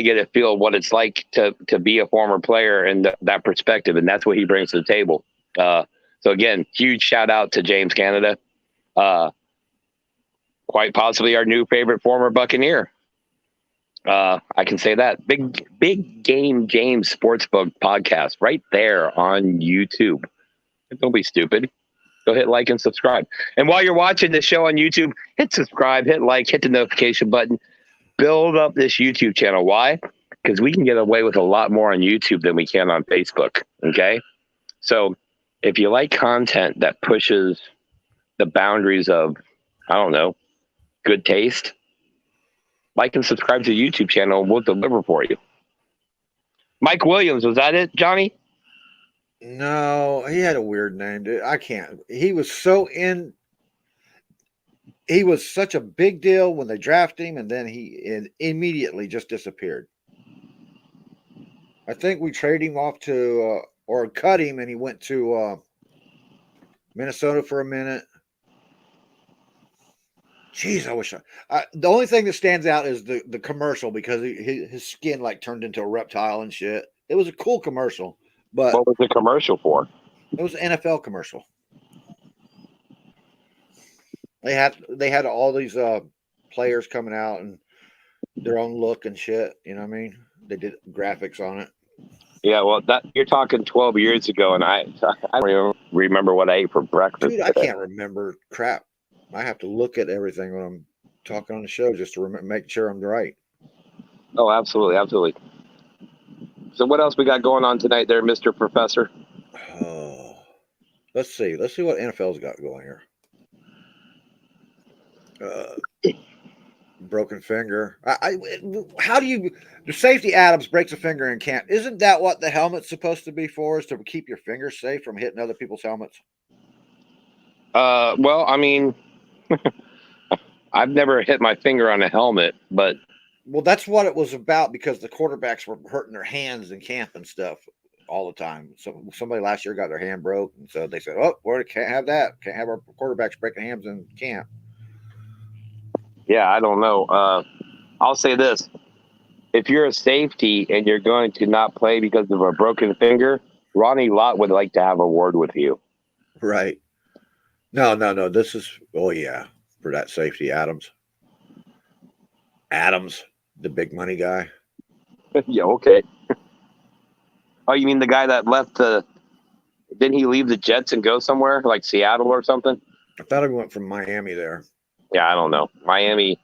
get a feel of what it's like to be a former player and that perspective, and that's what he brings to the table. So again, huge shout out to James Cannida, quite possibly our new favorite former Buccaneer. I can say that. Big Game James Sportsbook podcast right there on YouTube. Don't be stupid. Go hit like and subscribe. And while you're watching the show on YouTube, hit subscribe, hit like, hit the notification button. Build up this YouTube channel. Why? Because we can get away with a lot more on YouTube than we can on Facebook. Okay? So if you like content that pushes the boundaries of, I don't know, good taste, like and subscribe to the YouTube channel, and we'll deliver for you. Mike Williams, was that it, Johnny? No, he had a weird name, dude. I can't. He was such a big deal when they drafted him, and then he immediately just disappeared. I think we traded him off to or cut him, and he went to Minnesota for a minute. Jeez, I wish the only thing that stands out is the commercial, because his skin like turned into a reptile and shit. It was a cool commercial, but what was the commercial for? It was an NFL commercial. They had all these players coming out and their own look and shit. You know what I mean? They did graphics on it. Yeah, well, that you're talking 12 years ago, and I don't even remember what I ate for breakfast. Dude, I can't remember crap. I have to look at everything when I'm talking on the show just to make sure I'm right. Oh, absolutely, absolutely. So what else we got going on tonight there, Mr. Professor? Oh, let's see what NFL's got going here. Broken finger. How do you? The safety Adams breaks a finger and can't. Isn't that what the helmet's supposed to be for? Is to keep your fingers safe from hitting other people's helmets? Well, I mean, I've never hit my finger on a helmet, but well, that's what it was about, because the quarterbacks were hurting their hands in camp and stuff all the time. So somebody last year got their hand broke, and so they said, "Oh, we can't have that. Can't have our quarterbacks breaking hands in camp." Yeah, I don't know. I'll say this: if you're a safety and you're going to not play because of a broken finger, Ronnie Lott would like to have a word with you. Right. No. This is, oh yeah, for that safety Adams, the big money guy. Yeah, okay. Oh, you mean the guy that left didn't he leave the Jets and go somewhere like Seattle or something? I thought he went from Miami there. Yeah, I don't know. Miami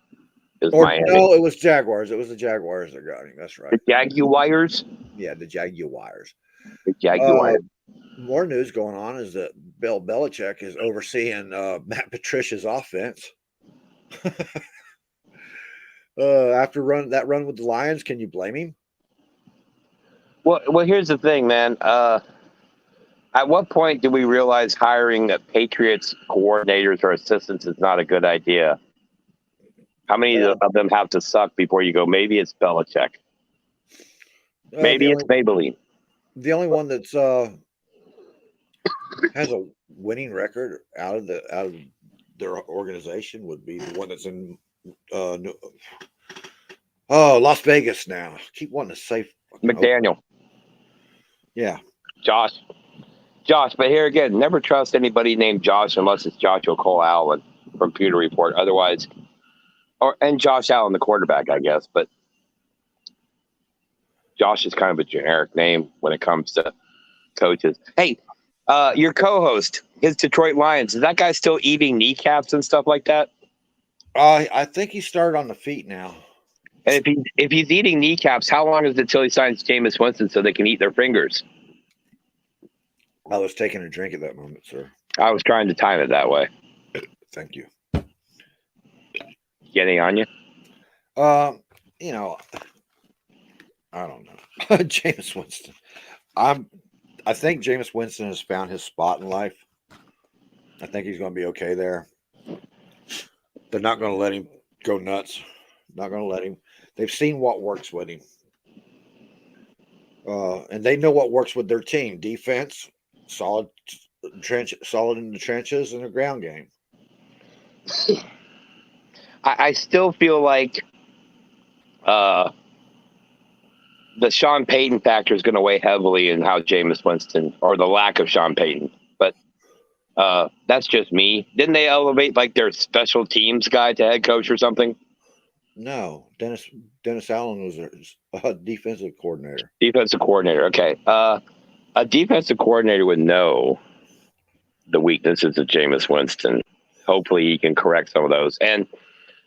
is Miami. Miami. No, it was Jaguars. It was the Jaguars that got him. That's right. The Jaguars? Yeah, the Jaguars. The Jaguars. More news going on is that Bill Belichick is overseeing Matt Patricia's offense. After that run with the Lions, can you blame him? Well, here's the thing, man. At what point do we realize hiring Patriots coordinators or assistants is not a good idea? How many of them have to suck before you go, maybe it's Belichick? Maybe it's Maybelline. The only one that's has a winning record out of their organization would be the one that's in Las Vegas now. Keep wanting to say McDaniel. Yeah. Josh. But here again, never trust anybody named Josh unless it's Joshua Cole Allen from Pewter Report. Otherwise, and Josh Allen, the quarterback, I guess. But Josh is kind of a generic name when it comes to coaches. Hey, your co-host, his Detroit Lions, is that guy still eating kneecaps and stuff like that? I think he started on the feet now. And if he's eating kneecaps, how long is it till he signs Jameis Winston so they can eat their fingers? I was taking a drink at that moment, sir. I was trying to time it that way. Thank you. Getting on you? You know, I don't know. Jameis Winston. I think Jameis Winston has found his spot in life. I think he's going to be okay there. They're not going to let him go nuts. Not going to let him. They've seen what works with him. And they know what works with their team. Defense, solid in the trenches, and a ground game. I still feel like the Sean Payton factor is going to weigh heavily in how Jameis Winston, or the lack of Sean Payton. But that's just me. Didn't they elevate like their special teams guy to head coach or something? No, Dennis Allen was a defensive coordinator. Defensive coordinator. Okay. A defensive coordinator would know the weaknesses of Jameis Winston. Hopefully he can correct some of those. And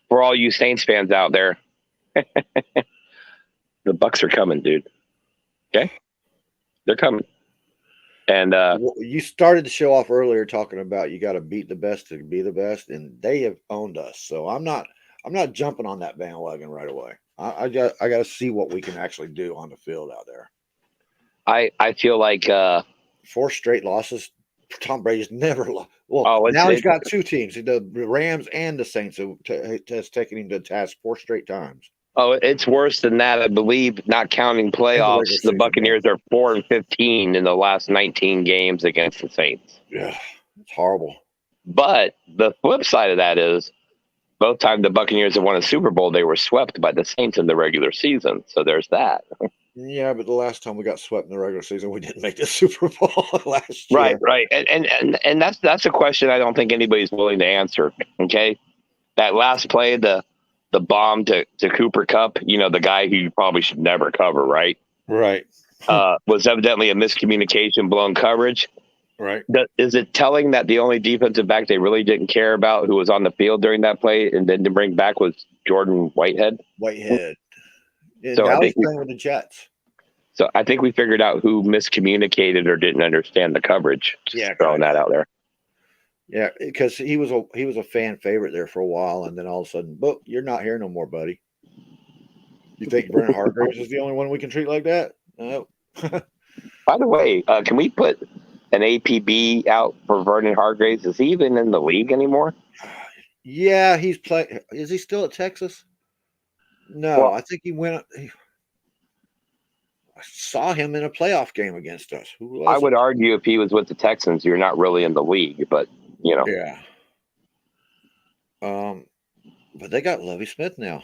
for all you Saints fans out there, the Bucs are coming, dude. Okay? They're coming. And you started the show off earlier talking about you got to beat the best to be the best, and they have owned us. So I'm not jumping on that bandwagon right away. I got to see what we can actually do on the field out there. I feel like 4 straight losses. Tom Brady's never lost. Well, now he's got 2 teams, the Rams and the Saints, has taken him to task 4 straight times. Oh, it's worse than that, I believe. Not counting playoffs, the Buccaneers are 4-15 in the last 19 games against the Saints. Yeah, it's horrible. But the flip side of that is, both times the Buccaneers have won a Super Bowl, they were swept by the Saints in the regular season. So there's that. Yeah, but the last time we got swept in the regular season, we didn't make the Super Bowl last year. Right. And that's a question I don't think anybody's willing to answer. Okay. That last play, the bomb to Cooper Kupp, the guy who you probably should never cover, right? Right. Was evidently a miscommunication, blown coverage. Right. Is it telling that the only defensive back they really didn't care about who was on the field during that play and then to bring back was Jordan Whitehead? Yeah, so now he's playing with the Jets. So I think we figured out who miscommunicated or didn't understand the coverage. Just throwing that out there. Yeah, because he was a fan favorite there for a while, and then all of a sudden, but you're not here no more, buddy. You think Vernon Hargreaves is the only one we can treat like that? No. By the way, can we put an APB out for Vernon Hargreaves? Is he even in the league anymore? Yeah, he's playing. Is he still at Texas? No, well, I think he went. I saw him in a playoff game against us. I would argue if he was with the Texans, you're not really in the league, but Yeah. But they got Lovie Smith now.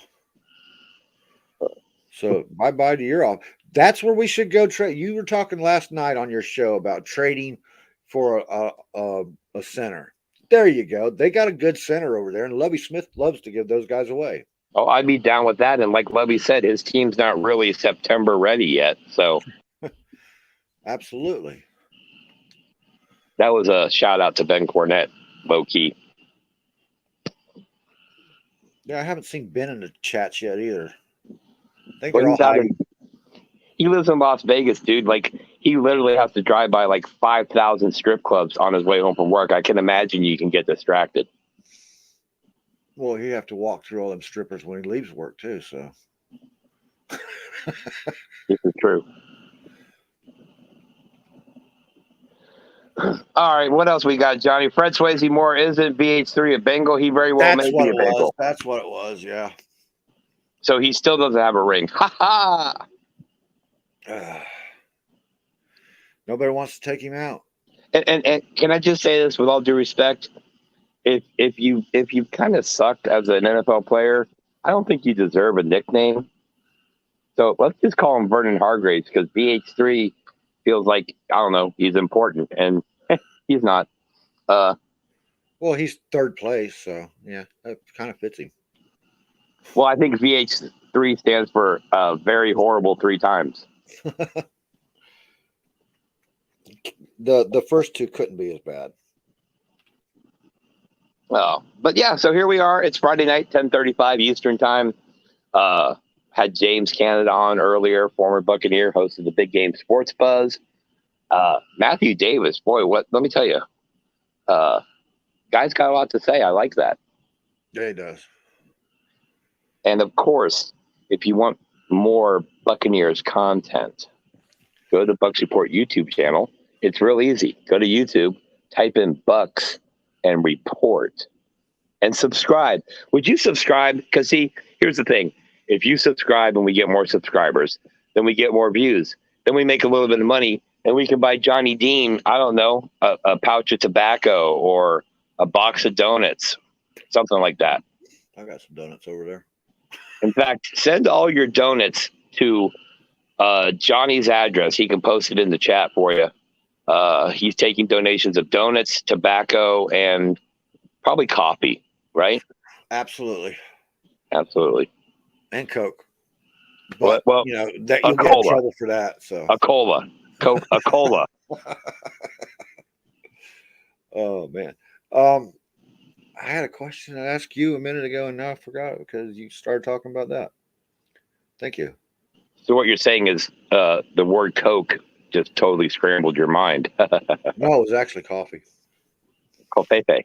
So bye to your off. That's where we should go trade. You were talking last night on your show about trading for a center. There you go. They got a good center over there, and Lovie Smith loves to give those guys away. Oh, I'd be down with that. And like Lovie said, his team's not really September ready yet. So absolutely. That was a shout out to Ben Cornett, low key. Yeah, I haven't seen Ben in the chats yet either. I think they're all hiding. He lives in Las Vegas, dude. Like, he literally has to drive by like 5,000 strip clubs on his way home from work. I can imagine you can get distracted. Well, you have to walk through all them strippers when he leaves work too, so. This is true. All right, what else we got, Johnny? Fred Swayze Moore isn't VH3 a Bengal. He very well may be a Bengal. That's what it was. Yeah. So he still doesn't have a ring. Ha ha! Nobody wants to take him out. And can I just say this with all due respect? If you kind of sucked as an NFL player, I don't think you deserve a nickname. So let's just call him Vernon Hargreaves, because VH3 feels like, I don't know, he's important, and he's not. Well, he's third place, so yeah, that kind of fits him. Well, I think VH3 stands for very horrible 3 times. The first 2 couldn't be as bad. Oh, but yeah, so here we are. It's Friday night, 10:35 Eastern time. Had James Cannida on earlier, former Buccaneer, hosted the Big Game Sports Buzz. Mathew Davis, boy, let me tell you, guy's got a lot to say. I like that. Yeah, he does. And of course, if you want more Buccaneers content, go to Bucs Report YouTube channel. It's real easy. Go to YouTube, type in Bucs and Report, and subscribe. Would you subscribe? Because see, here's the thing. If you subscribe and we get more subscribers, then we get more views. Then we make a little bit of money, and we can buy Johnny Dean, I don't know, a pouch of tobacco or a box of donuts, something like that. I got some donuts over there. In fact, send all your donuts to Johnny's address. He can post it in the chat for you. He's taking donations of donuts, tobacco, and probably coffee, right? Absolutely. Absolutely. And Coke. But, well, you know, that you'll get in trouble for that. So a cola. Coke, a cola. Oh man. I had a question to ask you a minute ago, and now I forgot because you started talking about that. Thank you. So what you're saying is the word Coke just totally scrambled your mind. No, it was actually coffee. Covfefe.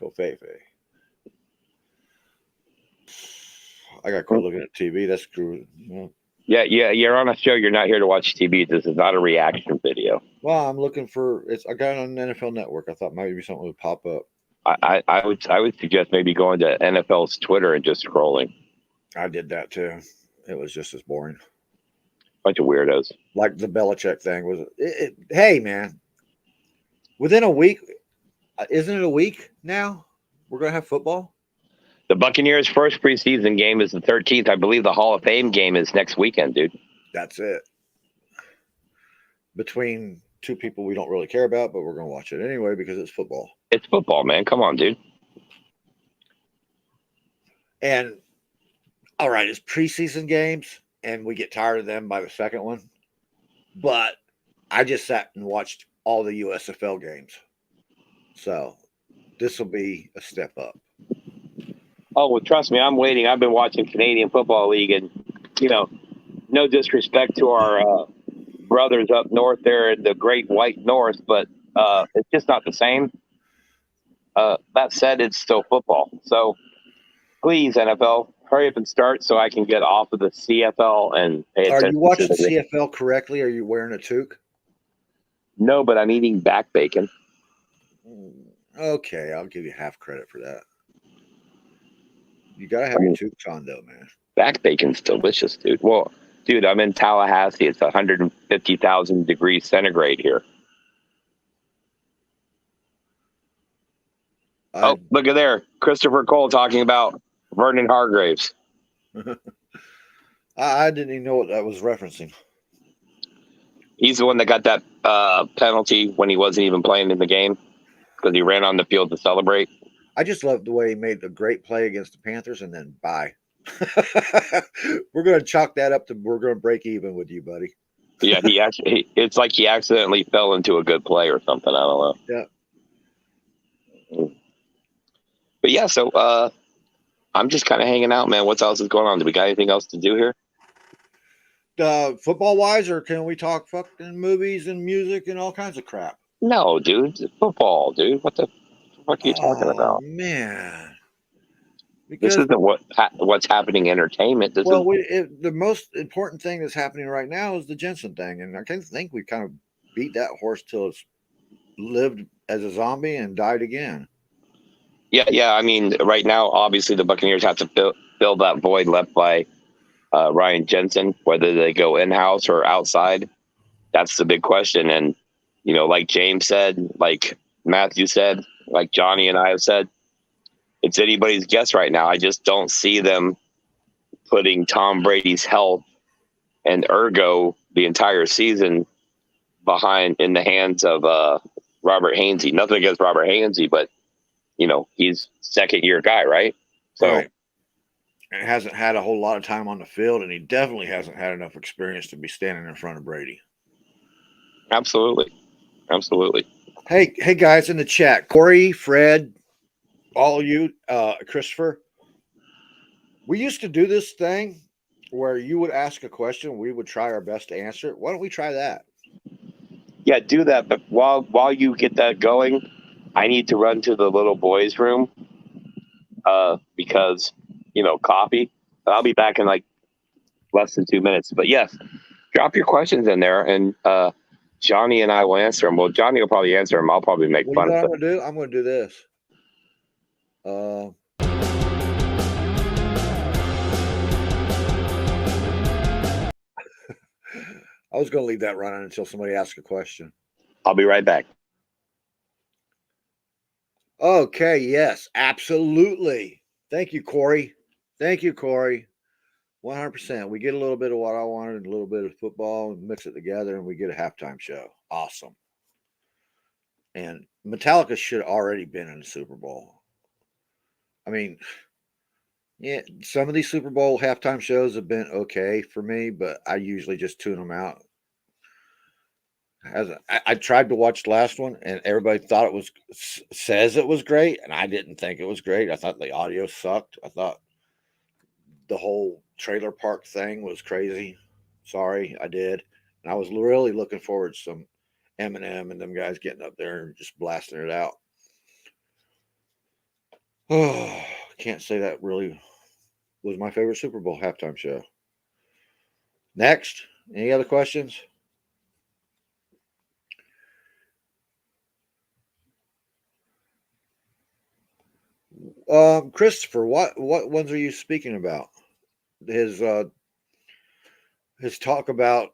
Covfefe. I got caught looking at TV. That's true. Yeah, you're on a show. You're not here to watch TV. This is not a reaction video. Well, I'm looking for it's. I got it on NFL Network. I thought maybe something would pop up. I would suggest maybe going to NFL's Twitter and just scrolling. I did that too. It was just as boring. Bunch of weirdos. Like the Belichick thing was. Hey man, within a week, isn't it a week now? We're gonna have football. The Buccaneers' first preseason game is the 13th. I believe the Hall of Fame game is next weekend, dude. That's it. Between 2 people we don't really care about, but we're going to watch it anyway because it's football. It's football, man. Come on, dude. And, all right, it's preseason games, and we get tired of them by the second one. But I just sat and watched all the USFL games. So this will be a step up. Oh, well, trust me, I'm waiting. I've been watching Canadian Football League, and, you know, no disrespect to our brothers up north there in the great white north, but it's just not the same. That said, it's still football. So please, NFL, hurry up and start so I can get off of the CFL and pay attention. Are you watching CFL correctly? Are you wearing a toque? No, but I'm eating back bacon. Okay, I'll give you half credit for that. You gotta have your toque on though, man. Back bacon's delicious, dude. Well, dude, I'm in Tallahassee. It's 150,000 degrees centigrade here. Oh, look at there. Christopher Cole talking about Vernon Hargreaves. I didn't even know what that was referencing. He's the one that got that penalty when he wasn't even playing in the game because he ran on the field to celebrate. I just love the way he made a great play against the Panthers and then bye. We're going to chalk that up to we're going to break even with you, buddy. Yeah, it's like he accidentally fell into a good play or something. I don't know. Yeah. But yeah, so I'm just kind of hanging out, man. What else is going on? Do we got anything else to do here? Football wise, or can we talk fucking movies and music and all kinds of crap? No, dude. It's football, dude. What the fuck are you talking about? Man. Because, this isn't what's happening in entertainment. The most important thing that's happening right now is the Jensen thing. And I kind of think we kind of beat that horse till it's lived as a zombie and died again. Yeah. I mean, right now, obviously, the Buccaneers have to fill that void left by Ryan Jensen, whether they go in-house or outside. That's the big question. And, like James said, like Mathew said, like Johnny and I have said, it's anybody's guess right now. I just don't see them putting Tom Brady's health and ergo the entire season in the hands of Robert Hainsey. Nothing against Robert Hainsey, but he's second-year guy, right? So, right. And hasn't had a whole lot of time on the field, and he definitely hasn't had enough experience to be standing in front of Brady. Absolutely. Hey guys in the chat, Corey, Fred, all of you, Christopher. We used to do this thing where you would ask a question, we would try our best to answer it. Why don't we try that? Yeah, do that. But while you get that going, I need to run to the little boys' room because coffee. I'll be back in like less than 2 minutes. But yes, drop your questions in there, and Johnny and I will answer them. Well, Johnny will probably answer them. I'll probably make Well, fun you know of what them. I'm gonna do? I'm gonna do this. I was gonna leave that running until somebody asks a question. I'll be right back. Okay, yes, absolutely. Thank you, Corey. 100%. We get a little bit of what I wanted, a little bit of football, and mix it together, and we get a halftime show. Awesome. And Metallica should have already been in the Super Bowl. I mean, yeah, some of these Super Bowl halftime shows have been okay for me, but I usually just tune them out. I tried to watch the last one, and everybody thought says it was great, and I didn't think it was great. I thought the audio sucked. I thought the whole trailer park thing was crazy. Sorry, I did. And I was really looking forward to some Eminem and them guys getting up there and just blasting it out. Oh, can't say that really was my favorite Super Bowl halftime show. Next, any other questions? Christopher, what ones are you speaking about? His talk about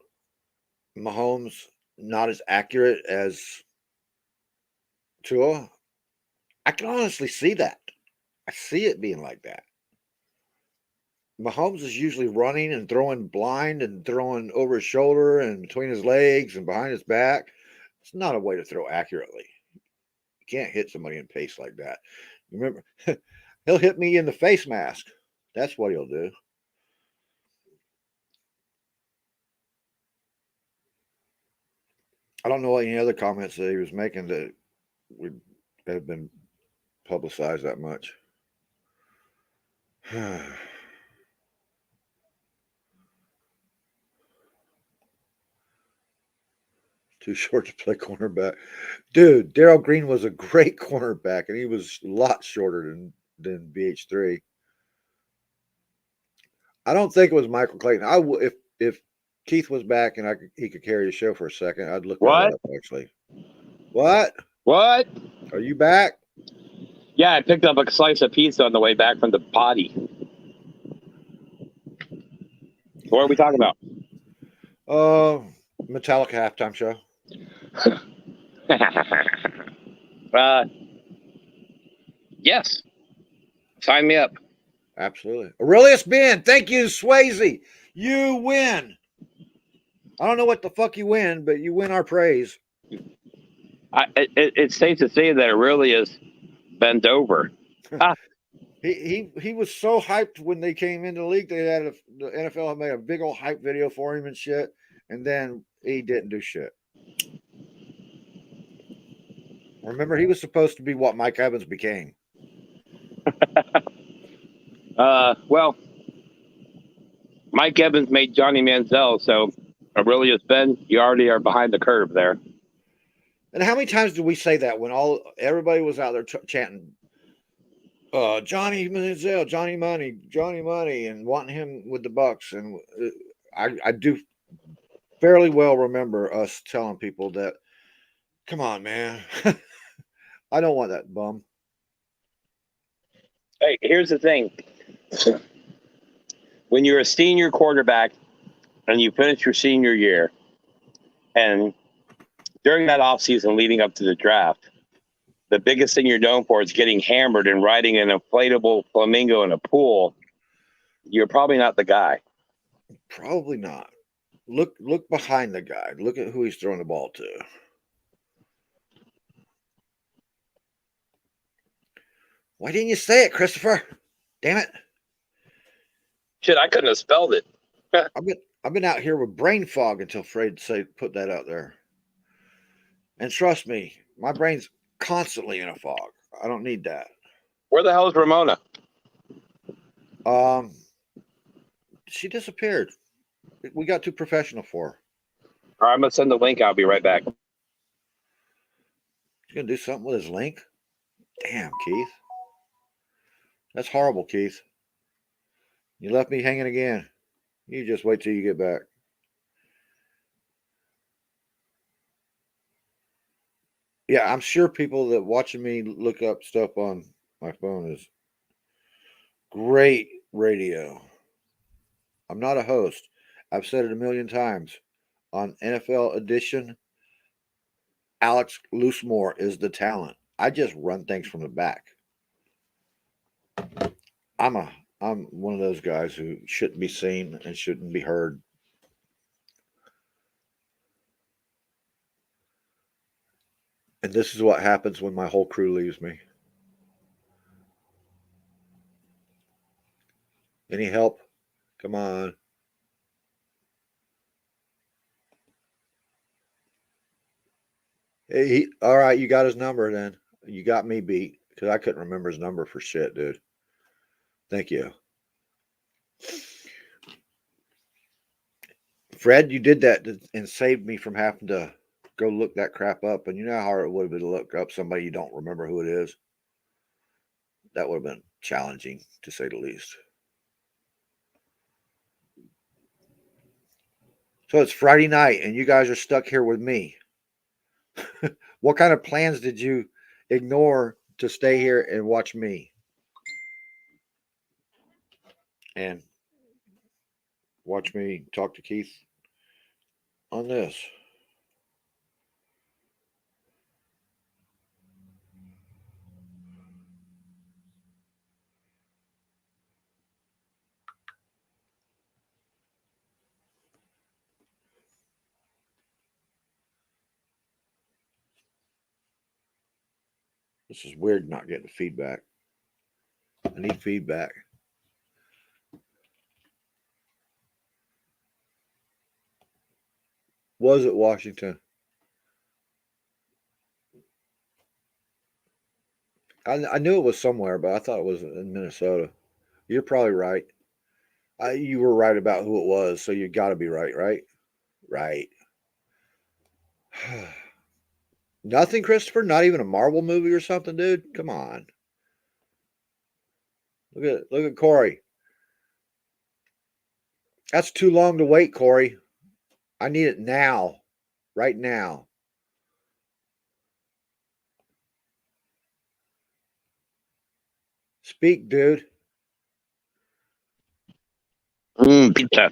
Mahomes not as accurate as Tua. I can honestly see that. I see it being like that. Mahomes is usually running and throwing blind and throwing over his shoulder and between his legs and behind his back. It's not a way to throw accurately. You can't hit somebody in face like that. Remember, he'll hit me in the face mask. That's what he'll do. I don't know any other comments that he was making that would have been publicized that much. Too short to play cornerback. Dude, Darrell Green was a great cornerback, and he was a lot shorter than BH3. I don't think it was Michael Clayton. If Keith was back and he could carry the show for a second, I'd look that up, actually. What? Are you back? Yeah, I picked up a slice of pizza on the way back from the potty. What are we talking about? Metallica halftime show. Yes. Sign me up. Absolutely. Aurelius Ben, thank you, Swayze. You win. I don't know what the fuck you win, but you win our praise. It's safe to say that it really is bent over. He was so hyped when they came into the league. The NFL had made a big old hype video for him and shit, and then he didn't do shit. Remember, he was supposed to be what Mike Evans became. Well, Mike Evans made Johnny Manziel, so Aurelius Ben, you already are behind the curve there. And how many times did we say that when everybody was out there chanting, Johnny Manziel, Johnny Money, and wanting him with the Bucs? And I do fairly well remember us telling people that Come on, man. I don't want that bum. Hey, here's the thing. When you're a senior quarterback and you finish your senior year, and during that offseason leading up to the draft, the biggest thing you're known for is getting hammered and riding an inflatable flamingo in a pool, you're probably not the guy. Probably not. Look behind the guy. Look at who he's throwing the ball to. Why didn't you say it, Christopher? Damn it. Shit, I couldn't have spelled it. I've been out here with brain fog until Fred put that out there. And trust me, my brain's constantly in a fog. I don't need that. Where the hell is Ramona? She disappeared. We got too professional for her. All right, I'm going to send the link. I'll be right back. He's gonna do something with his link? Damn, Keith. That's horrible, Keith. You left me hanging again. You just wait till you get back. Yeah, I'm sure people that watching me look up stuff on my phone is great radio. I'm not a host. I've said it a million times. On NFL Edition, Alex Loosemore is the talent. I just run things from the back. I'm one of those guys who shouldn't be seen and shouldn't be heard. And this is what happens when my whole crew leaves me. Any help? Come on. Hey, all right, you got his number then. You got me beat because I couldn't remember his number for shit, dude. Thank you. Fred, you did that and saved me from having to go look that crap up. And you know how hard it would have been to look up somebody you don't remember who it is? That would have been challenging, to say the least. So it's Friday night, and you guys are stuck here with me. What kind of plans did you ignore to stay here and watch me? And watch me talk to Keith on this. This is weird not getting feedback. I need feedback. Was it Washington? I knew it was somewhere, but I thought it was in Minnesota. You're probably right. You were right about who it was, so you got to be right, right? Right. Nothing, Christopher? Not even a Marvel movie or something, dude? Come on. Look at Corey. That's too long to wait, Corey. I need it now. Right now. Speak, dude. Pizza.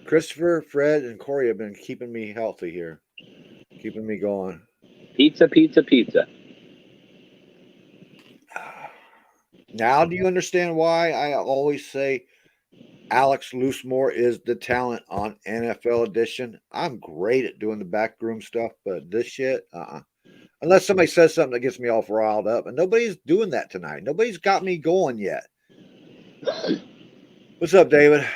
Christopher, Fred, and Corey have been keeping me healthy here. Keeping me going. Pizza, pizza, pizza. Now do you understand why I always say Alex Loosemore is the talent on NFL Edition? I'm great at doing the backroom stuff, but this shit, unless somebody says something that gets me all riled up, and nobody's doing that tonight. Nobody's got me going yet. What's up, David?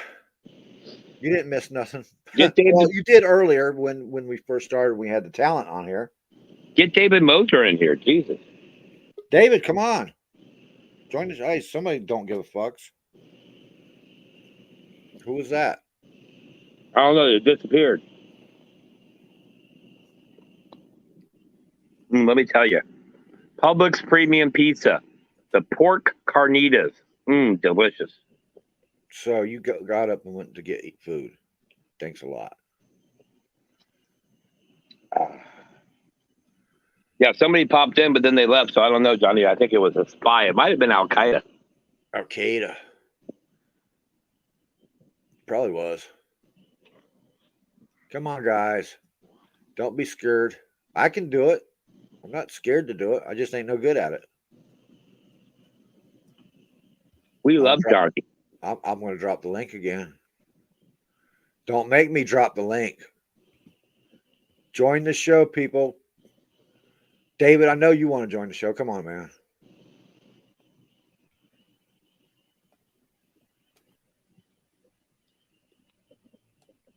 You didn't miss nothing. Well, you did earlier when we first started. We had the talent on here. Get David Moser in here, Jesus. David, come on. Join us. Hey, somebody don't give a fucks. Who was that? I don't know. It disappeared. Let me tell you. Publix Premium Pizza. The pork carnitas. Delicious. So you got up and went to eat food. Thanks a lot. Yeah, somebody popped in, but then they left. So I don't know, Johnny. I think it was a spy. It might have been Al Qaeda. Al Qaeda. Probably was. Come on, guys. Don't be scared. I can do it. I'm not scared to do it. I just ain't no good at it. We love Johnny. I'm going to drop the link again. Don't make me drop the link. Join the show, people. David, I know you want to join the show. Come on, man.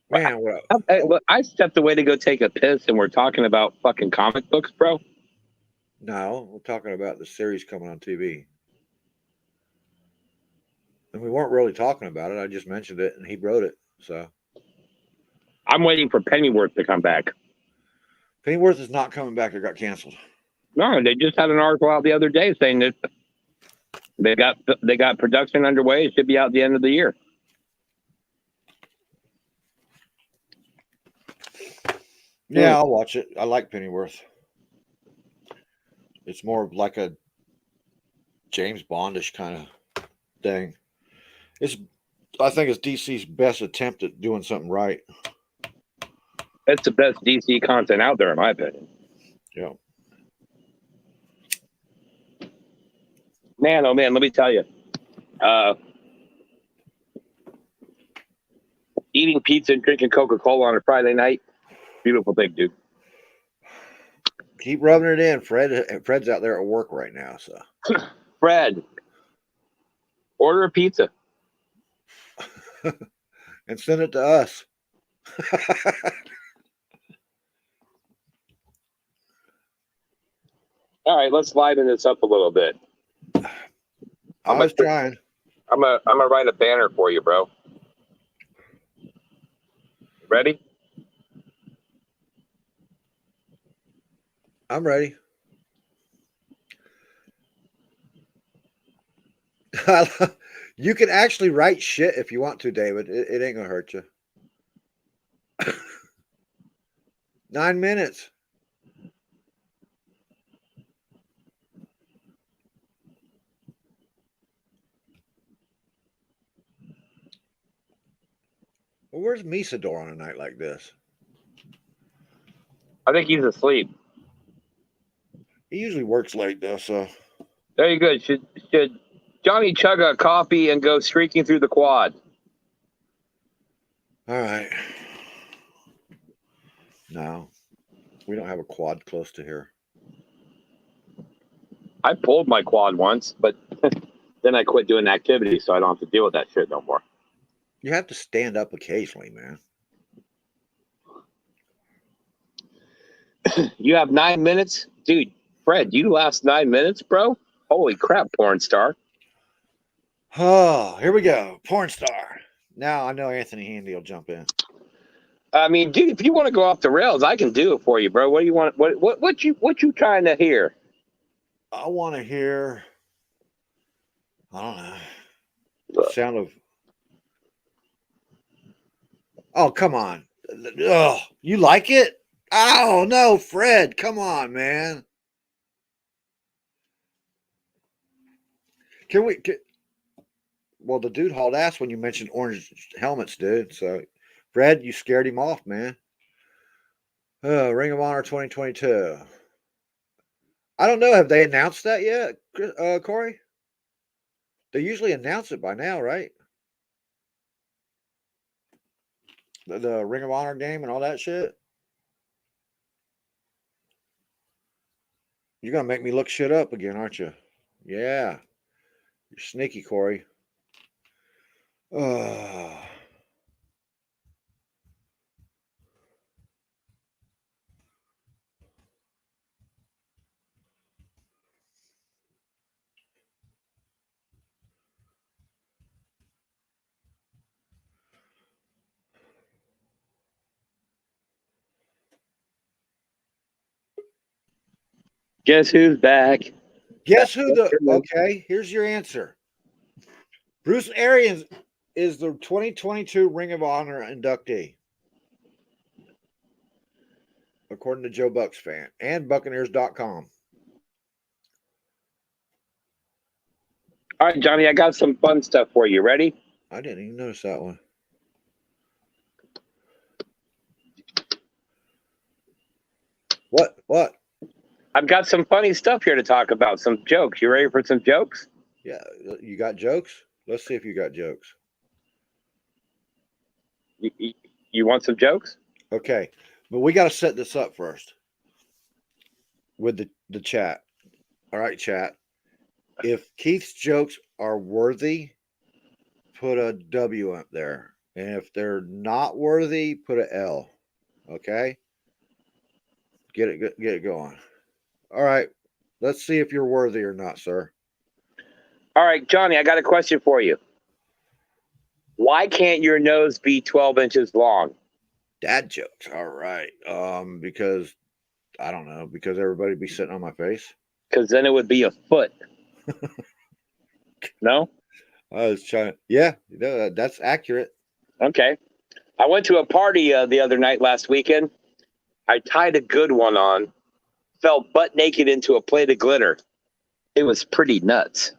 Man, what? Look, I stepped away to go take a piss, and we're talking about fucking comic books, bro. No, we're talking about the series coming on TV. And we weren't really talking about it. I just mentioned it, and he wrote it. So I'm waiting for Pennyworth to come back. Pennyworth is not coming back. It got canceled. No, they just had an article out the other day saying that they got production underway. It should be out at the end of the year. Yeah, I'll watch it. I like Pennyworth. It's more of like a James Bondish kind of thing. I think it's DC's best attempt at doing something right. It's the best DC content out there, in my opinion. Yeah. Man, oh man, let me tell you. Eating pizza and drinking Coca-Cola on a Friday night, beautiful thing, dude. Keep rubbing it in, Fred. Fred's out there at work right now, so. Fred, order a pizza. And send it to us. All right, let's liven this up a little bit. I was trying. I'm gonna write a banner for you, bro. Ready? I'm ready. You can actually write shit if you want to, David. It ain't gonna hurt you. 9 minutes. Well, where's Misador on a night like this? I think he's asleep. He usually works late though, so. There you go. Should Johnny chug a coffee and go streaking through the quad? All right. No, we don't have a quad close to here. I pulled my quad once, but then I quit doing activity, so I don't have to deal with that shit no more. You have to stand up occasionally, man. You have 9 minutes? Dude, Fred, you last 9 minutes, bro? Holy crap, porn star. Oh, here we go. Porn star. Now I know Anthony Handy will jump in. I mean, dude, if you want to go off the rails, I can do it for you, bro. What do you want? What you trying to hear? I want to hear, I don't know, the sound of, oh, come on. Oh, you like it? Oh, no, Fred, come on, man. Well, the dude hauled ass when you mentioned orange helmets, dude. So, Fred, you scared him off, man. Ring of Honor 2022. I don't know. Have they announced that yet, Corey? They usually announce it by now, right? The Ring of Honor game and all that shit. You're going to make me look shit up again, aren't you? Yeah. You're sneaky, Corey. Guess who's back? Guess who okay, here's your answer. Bruce Arians is the 2022 Ring of Honor inductee. according to Joe Bucs fan and Buccaneers.com. All right, Johnny, I got some fun stuff for you. Ready? I didn't even notice that one. What? I've got some funny stuff here to talk about. Some jokes. You ready for some jokes? Yeah, you got jokes? Let's see if you got jokes. You want some jokes? Okay, but we got to set this up first with the chat. All right, chat. If Keith's jokes are worthy, put a W up there. And if they're not worthy, put a L. Okay? Get it going. All right. Let's see if you're worthy or not, sir. All right, Johnny, I got a question for you. Why can't your nose be 12 inches long? Dad jokes. All right. Because I don't know, because everybody be sitting on my face. Because then it would be a foot. No? I was trying. Yeah, that's accurate. Okay. I went to a party the other night last weekend. I tied a good one on, fell butt naked into a plate of glitter. It was pretty nuts.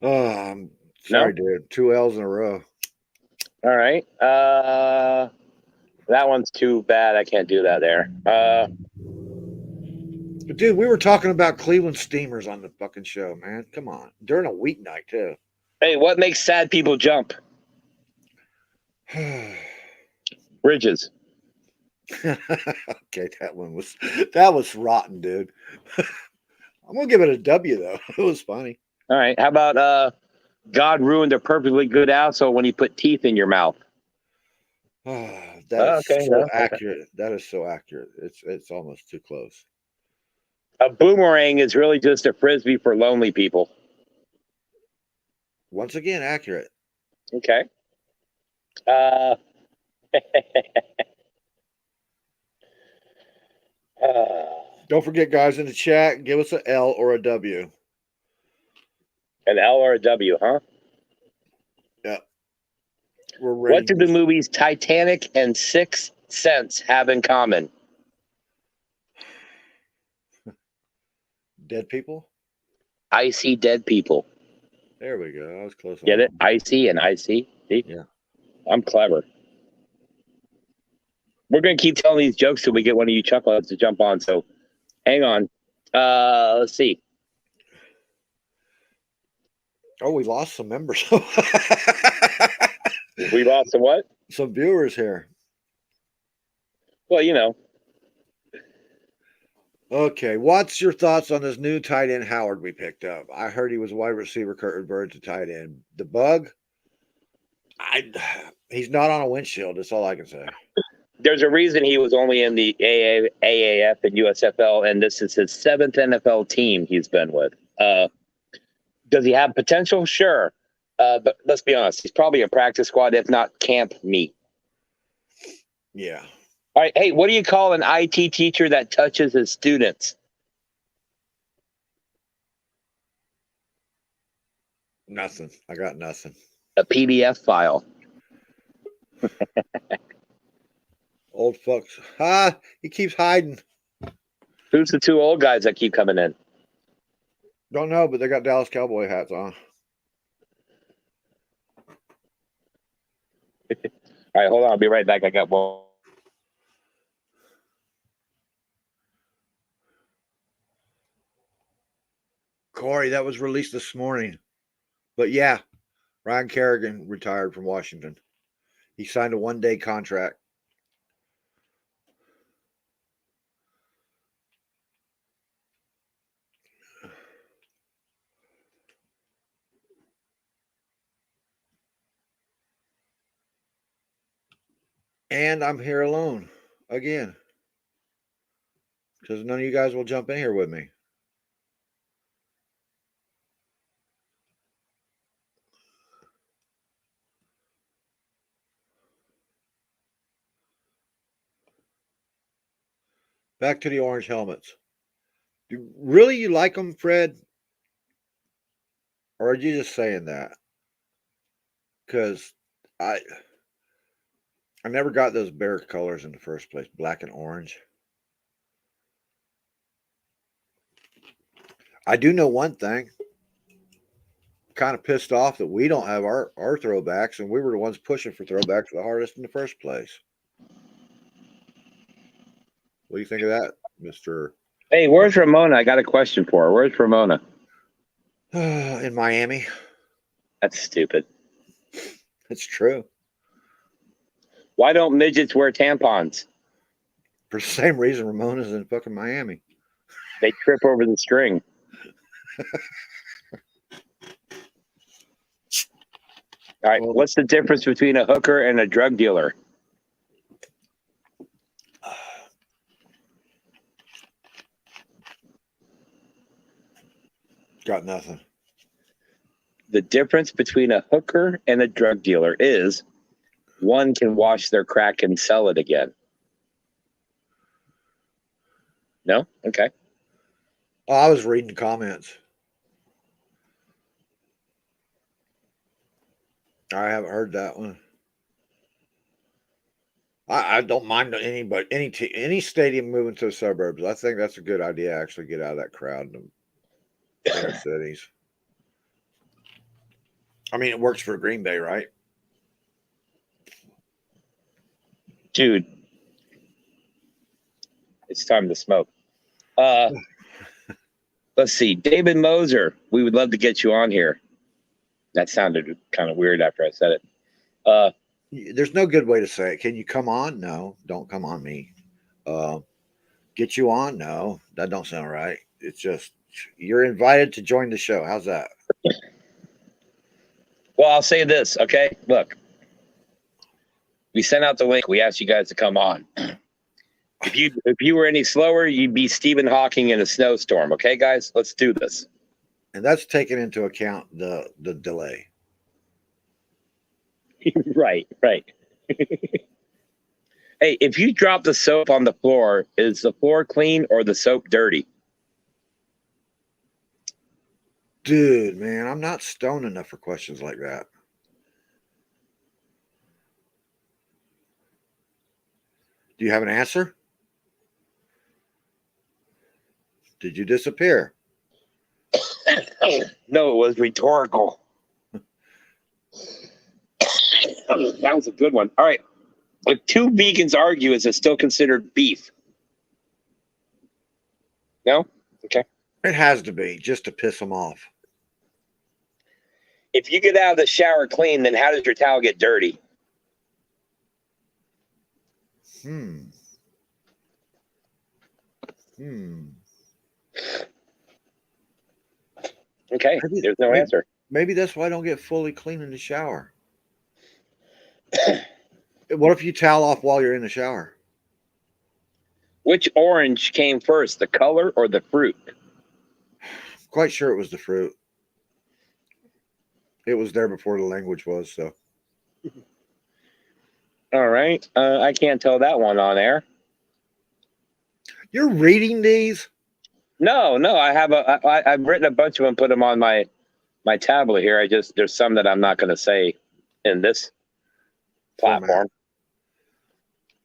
Oh, I'm sorry, dude. 2 L's in a row. All right. That one's too bad. I can't do that there. But dude, we were talking about Cleveland Steamers on the fucking show, man. Come on. During a weeknight, too. Hey, what makes sad people jump? Bridges. Okay, that was rotten, dude. I'm gonna give it a W though. It was funny. All right. How about God ruined a perfectly good asshole when he put teeth in your mouth? That is so accurate. That is so accurate. It's almost too close. A boomerang is really just a frisbee for lonely people. Once again, accurate. Okay. Don't forget, guys, in the chat, give us an L or a W. An L or a W, huh? Yeah. We're ready. What do the movies Titanic and Sixth Sense have in common? Dead people? Icy dead people. There we go. I was close. Get it? Icy and icy. See? Yeah. I'm clever. We're going to keep telling these jokes till we get one of you chuckleheads to jump on. So hang on. Let's see. Oh, we lost some members. We lost some what? Some viewers here. Well, you know. Okay, what's your thoughts on this new tight end Howard we picked up? I heard he was wide receiver, Curtin Bird's a tight end. The bug? He's not on a windshield. That's all I can say. There's a reason he was only in the AAF and USFL, and this is his 7th NFL team he's been with. Does he have potential? Sure. But let's be honest. He's probably a practice squad, if not camp meat. Yeah. All right. Hey, what do you call an IT teacher that touches his students? Nothing. I got nothing. A PDF file. Old fucks. He keeps hiding. Who's the 2 old guys that keep coming in? Don't know, but they got Dallas Cowboy hats on. All right, hold on. I'll be right back. I got one. Corey, that was released this morning. But yeah, Ryan Kerrigan retired from Washington. He signed a 1-day contract. And I'm here alone again. Because none of you guys will jump in here with me. Back to the orange helmets. Really, you like them, Fred? Or are you just saying that? Because I never got those bear colors in the first place, black and orange. I do know one thing. Kind of pissed off that we don't have our throwbacks, and we were the ones pushing for throwbacks the hardest in the first place. What do you think of that, Mr. Hey, where's Ramona? I got a question for her. Where's Ramona? in Miami? That's stupid. It's true. Why don't midgets wear tampons? For the same reason Ramona's in fucking Miami. They trip over the string. All right, what's the difference between a hooker and a drug dealer? Got nothing. The difference between a hooker and a drug dealer is one can wash their crack and sell it again. No? Okay. Oh, I was reading comments. I haven't heard that one. I don't mind any stadium moving to the suburbs. I think that's a good idea. Actually, get out of that crowd in the inner cities. I mean, it works for Green Bay, right? Dude, it's time to smoke. Let's see. David Moser, we would love to get you on here. That sounded kind of weird after I said it. There's no good way to say it. Can you come on? No, don't come on me. Get you on? No, that don't sound right. It's just you're invited to join the show. How's that? Well, I'll say this, okay? Look, we sent out the link. We asked you guys to come on. If you were any slower, you'd be Stephen Hawking in a snowstorm. Okay, guys, let's do this. And that's taken into account the delay. Right. Hey, if you drop the soap on the floor, is the floor clean or the soap dirty? Dude, man, I'm not stoned enough for questions like that. Do you have an answer? Did you disappear? No, it was rhetorical. That was a good one. All right. If two vegans argue, is it still considered beef? No? Okay. It has to be, just to piss them off. If you get out of the shower clean, then how does your towel get dirty? Okay, there's no answer. Maybe that's why I don't get fully clean in the shower. What if you towel off while you're in the shower? Which orange came first, the color or the fruit? Quite sure it was the fruit. It was there before the language was, so. All right. I can't tell that one on air. You're reading these? No. I've written a bunch of them, put them on my tablet here. There's some that I'm not going to say in this platform.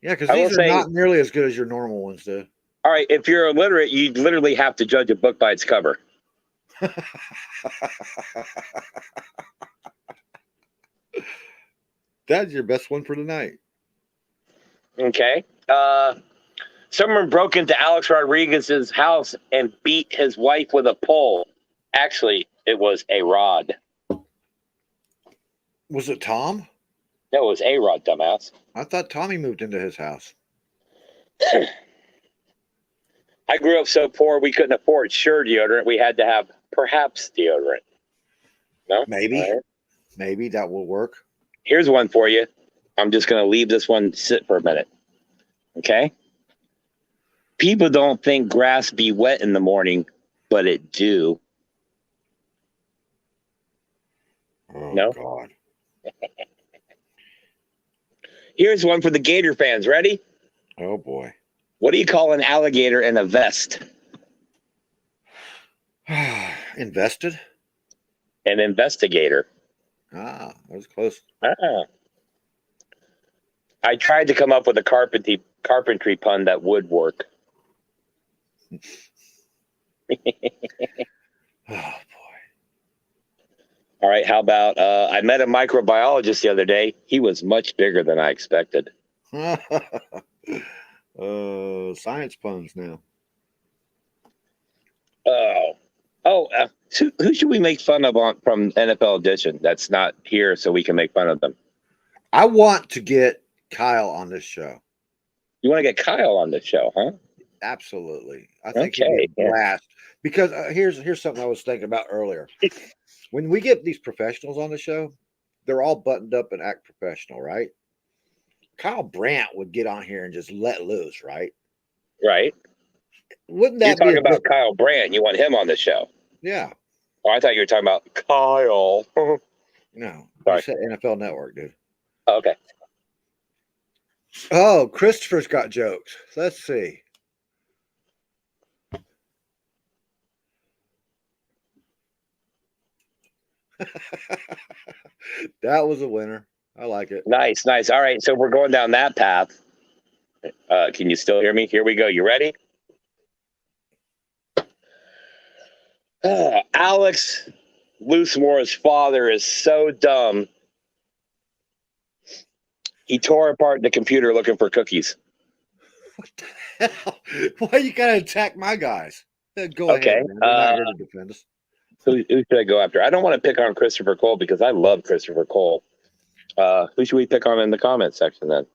Yeah, because these are not nearly as good as your normal ones, dude. All right. If you're illiterate, you literally have to judge a book by its cover. That's your best one for tonight. Okay. Someone broke into Alex Rodriguez's house and beat his wife with a pole. Actually, it was a rod. Was it Tom? No, it was a rod, dumbass. I thought Tommy moved into his house. I grew up so poor we couldn't afford Sure deodorant. We had to have Perhaps deodorant. No? Maybe. Right. Maybe that will work. Here's one for you. I'm just going to leave this one sit for a minute. Okay? People don't think grass be wet in the morning, but it do. Oh, no? God. Here's one for the Gator fans. Ready? Oh, boy. What do you call an alligator in a vest? Invested? An investigator. Ah, that was close. I tried to come up with a carpentry pun that would work. Oh boy. All right, how about I met a microbiologist the other day. He was much bigger than I expected. Science puns now. Who should we make fun of from NFL Edition that's not here so we can make fun of them? I want to get Kyle on this show. You want to get Kyle on the show, huh? Absolutely. I think Okay, he'd be a yeah. blast. Because here's something I was thinking about earlier. When we get these professionals on the show, they're all buttoned up and act professional, right? Kyle Brandt would get on here and just let loose, right? Right. Wouldn't You're that be talking a about different? Kyle Brandt. You want him on the show. Yeah. Oh, I thought you were talking about Kyle. No. Sorry. You said NFL Network, dude. Oh, okay. Oh, Christopher's got jokes. Let's see. That was a winner. I like it. Nice. All right, so we're going down that path. Can you still hear me? Here we go. You ready? Alex Loosemore's father is so dumb. He tore apart the computer looking for cookies. What the hell? Why you gotta attack my guys? Go Okay, ahead, man. They're not here to defend us. Who should I go after? I don't want to pick on Christopher Cole because I love Christopher Cole. Who should we pick on in the comment section then?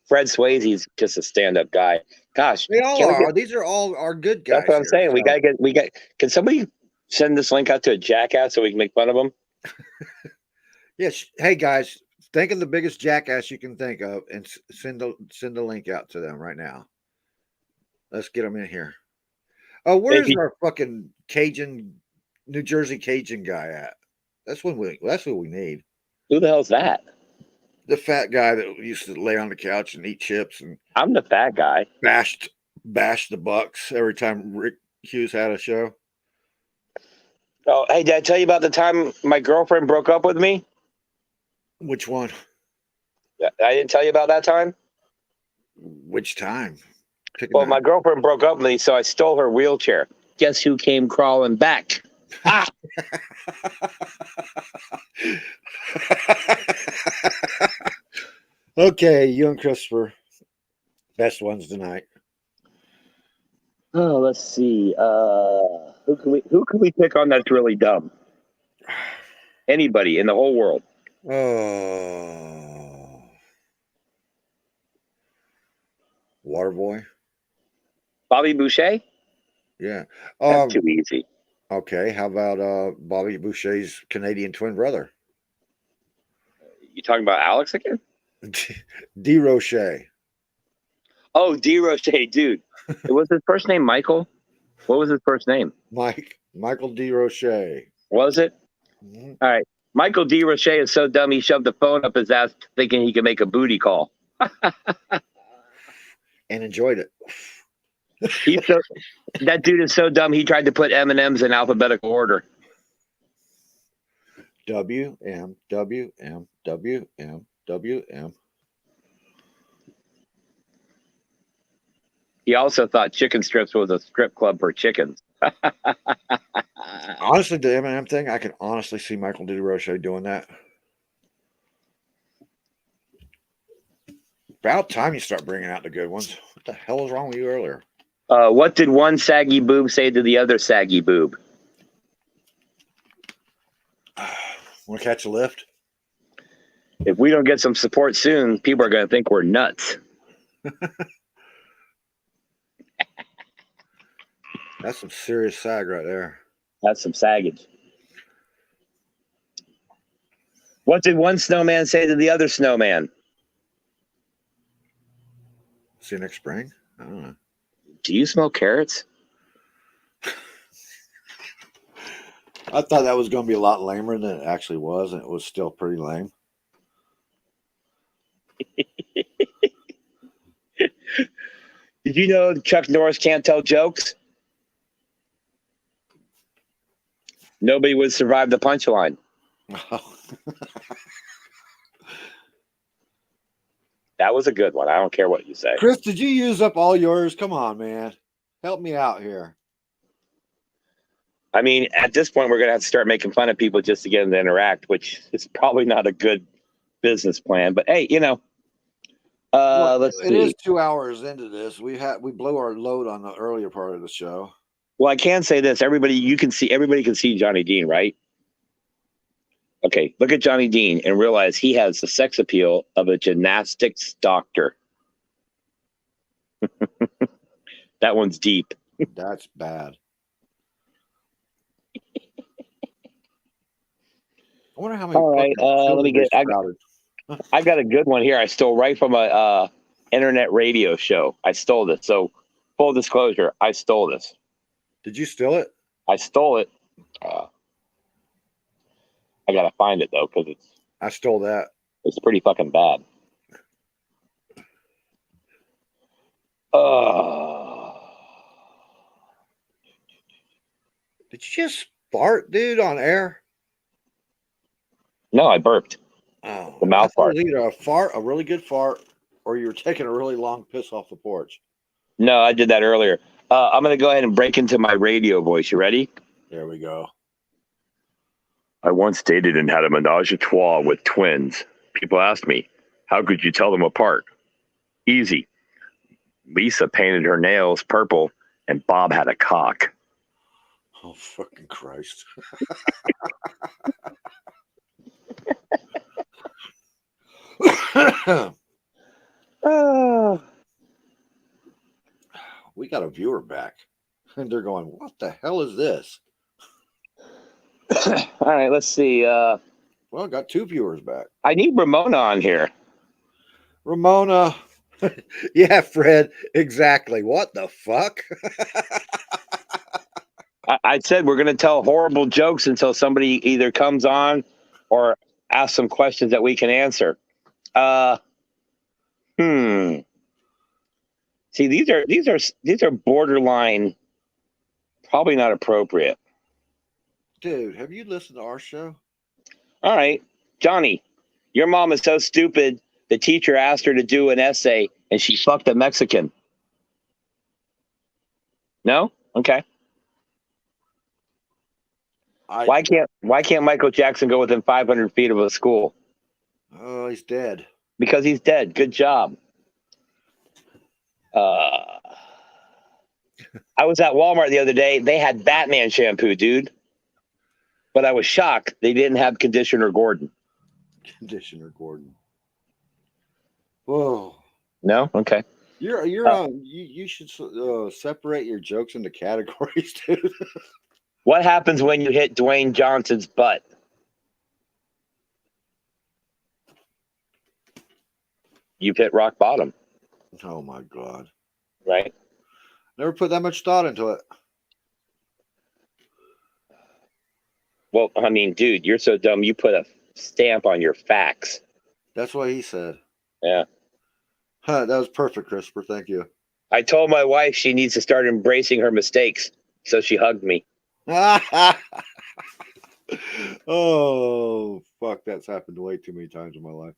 Fred Swayze's just a stand-up guy. Gosh, They all can we are. get- These are all our good guys. that's what I'm here, saying. so. We got. Can somebody send this link out to a jackass so we can make fun of him? Yes. Hey guys, think of the biggest jackass you can think of and send the link out to them right now. Let's get them in here. Oh, where's our fucking Cajun, New Jersey Cajun guy at? That's what we need. Who the hell's that? The fat guy that used to lay on the couch and eat chips and I'm the fat guy. bash the Bucs every time Rick Hughes had a show. Oh, hey, did I tell you about the time my girlfriend broke up with me? Which one? I didn't tell you about that time? Which time? Well, my girlfriend broke up with me, so I stole her wheelchair. Guess who came crawling back? Ah! Okay, you and Christopher, best ones tonight. Oh, let's see. Who can we pick on that's really dumb? Anybody in the whole world. Oh, Waterboy. Bobby Boucher? Yeah. That's too easy. Okay. How about Bobby Boucher's Canadian twin brother? You talking about Alex again? D. Roche. Oh, D. Roche, dude. Was his first name Michael? What was his first name? Michael D. Roche. Was it? Mhm. All right. Michael D. Roche is so dumb he shoved the phone up his ass thinking he could make a booty call. And enjoyed it. That dude is so dumb he tried to put M&Ms in alphabetical order. W M W M W M W M. He also thought chicken strips was a strip club for chickens. Honestly, the M&M thing, I can honestly see Michael D. Roche doing that. About time you start bringing out the good ones. What the hell was wrong with you earlier? What did one saggy boob say to the other saggy boob? Want to catch a lift? If we don't get some support soon, people are going to think we're nuts. That's some serious sag right there. That's some saggage. What did one snowman say to the other snowman? See you next spring? I don't know. Do you smell carrots? I thought that was going to be a lot lamer than it actually was, and it was still pretty lame. Did you know Chuck Norris can't tell jokes? Nobody would survive the punchline. That was a good one. I don't care what you say. Chris, did you use up all yours? Come on, man. Help me out here. I mean, at this point, we're going to have to start making fun of people just to get them to interact, which is probably not a good business plan. But hey, let's see. It is 2 hours into this. We blew our load on the earlier part of the show. Well, I can say this. Everybody can see Johnny Dean, right? Okay, look at Johnny Dean and realize he has the sex appeal of a gymnastics doctor. That one's deep. That's bad. I wonder how many. All right, let me get. I got a good one here. I stole right from a internet radio show. I stole this. So, full disclosure, I stole this. Did you steal it? I stole it. I gotta find it though, because I stole that. it's pretty fucking bad. Did you just fart, dude, on air? No, I burped. Oh, The mouth fart. Either a really good fart, or you were taking a really long piss off the porch. No, I did that earlier. I'm gonna go ahead and break into my radio voice. You ready? There we go. I once dated and had a menage a trois with twins. People asked me, how could you tell them apart? Easy. Lisa painted her nails purple and Bob had a cock. Oh, fucking Christ. We got a viewer back. And they're going, what the hell is this? All right, let's see. Well, got 2 viewers back. I need Ramona on here. Ramona. Yeah, Fred. Exactly. What the fuck? I said we're going to tell horrible jokes until somebody either comes on or asks some questions that we can answer. See, these are borderline, probably not appropriate. Dude, have you listened to our show? All right, Johnny, your mom is so stupid. The teacher asked her to do an essay, and she fucked a Mexican. No? Okay. Why can't Michael Jackson go within 500 feet of a school? Oh, he's dead. Because he's dead. Good job. I was at Walmart the other day. They had Batman shampoo, dude. But I was shocked they didn't have Conditioner Gordon. Conditioner Gordon. Whoa. No? Okay. You should separate your jokes into categories, dude. What happens when you hit Dwayne Johnson's butt? You've hit rock bottom. Oh my God. Right? Never put that much thought into it. Well, I mean, dude, you're so dumb. You put a stamp on your facts. That's what he said. Yeah. Huh, that was perfect, Christopher. Thank you. I told my wife she needs to start embracing her mistakes. So she hugged me. Oh, fuck. That's happened way too many times in my life.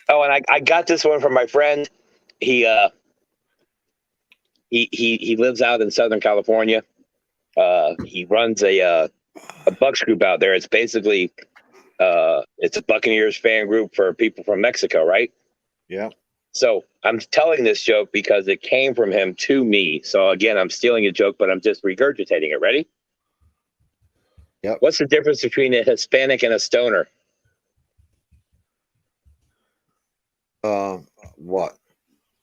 Oh, and I got this one from my friend. He lives out in Southern California. He runs a Bucs group out there. It's basically it's a Buccaneers fan group for people from Mexico, right? Yeah. So I'm telling this joke because it came from him to me. So again, I'm stealing a joke, but I'm just regurgitating it. Ready? Yep. What's the difference between a Hispanic and a stoner? What?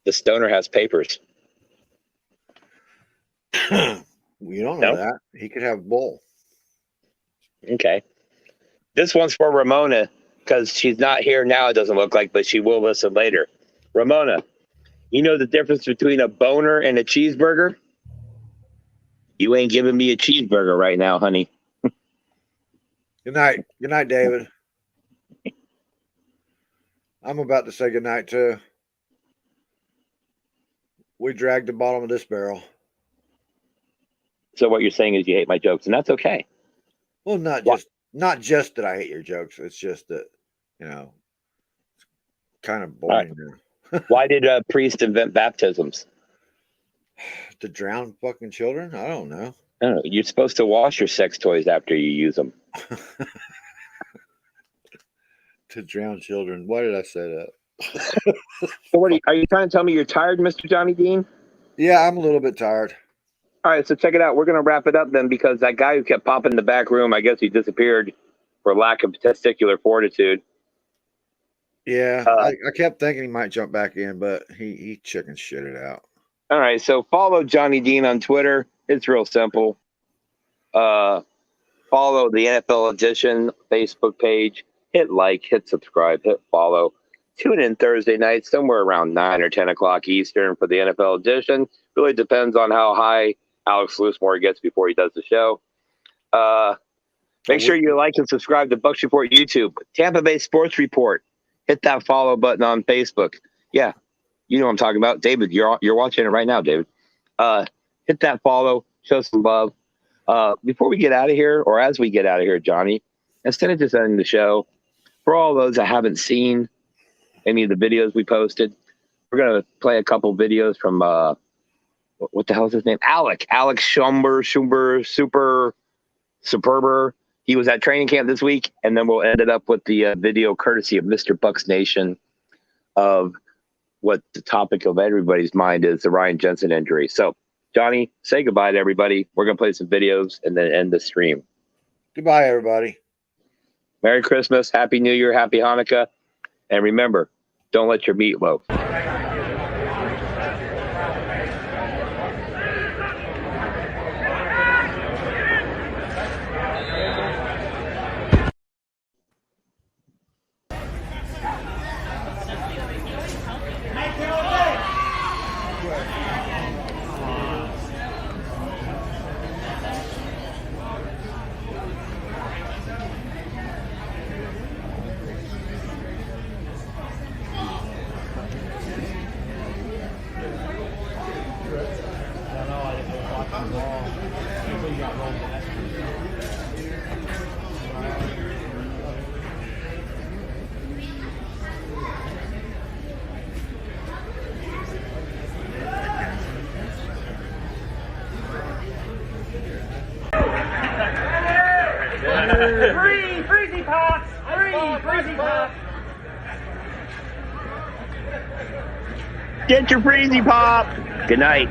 The stoner has papers. You don't know that. He could have bull. Okay. This one's for Ramona because she's not here now, it doesn't look like, but she will listen later. Ramona, you know the difference between a boner and a cheeseburger? You ain't giving me a cheeseburger right now, honey. Good night. Good night, David. I'm about to say good night, too. We dragged the bottom of this barrel. So what you're saying is you hate my jokes, and that's okay. Well, not just that I hate your jokes. It's just that, kind of boring now. Why did priests invent baptisms? To drown fucking children? I don't know. I don't know. You're supposed to wash your sex toys after you use them. To drown children. Why did I say that? So what are you trying to tell me you're tired, Mr. Johnny Dean? Yeah, I'm a little bit tired. All right, so check it out. We're going to wrap it up then because that guy who kept popping in the back room, I guess he disappeared for lack of testicular fortitude. Yeah, I kept thinking he might jump back in, but he chicken shit it out. All right, so follow Johnny Dean on Twitter. It's real simple. Follow the NFL Edition Facebook page. Hit like, hit subscribe, hit follow. Tune in Thursday night, somewhere around 9 or 10 o'clock Eastern for the NFL Edition. Really depends on how high Alex Loosemore gets before he does the show. Make sure you like and subscribe to Bucs Report YouTube. Tampa Bay Sports Report. Hit that follow button on Facebook. Yeah, you know what I'm talking about. David, you're watching it right now, David. Hit that follow. Show some love. Before we get out of here, or as we get out of here, Johnny, instead of just ending the show, for all those that haven't seen any of the videos we posted, we're going to play a couple videos from, what the hell is his name? Alex Schumber, Superber. He was at training camp this week, and then we'll end it up with the video courtesy of Mr. Bucs Nation of what the topic of everybody's mind is, the Ryan Jensen injury. So, Johnny, say goodbye to everybody. We're going to play some videos and then end the stream. Goodbye, everybody. Merry Christmas, Happy New Year, Happy Hanukkah. And remember, don't let your meat loaf. Three freezy pops! Three freezy pops! Get your freezy pop. Good night.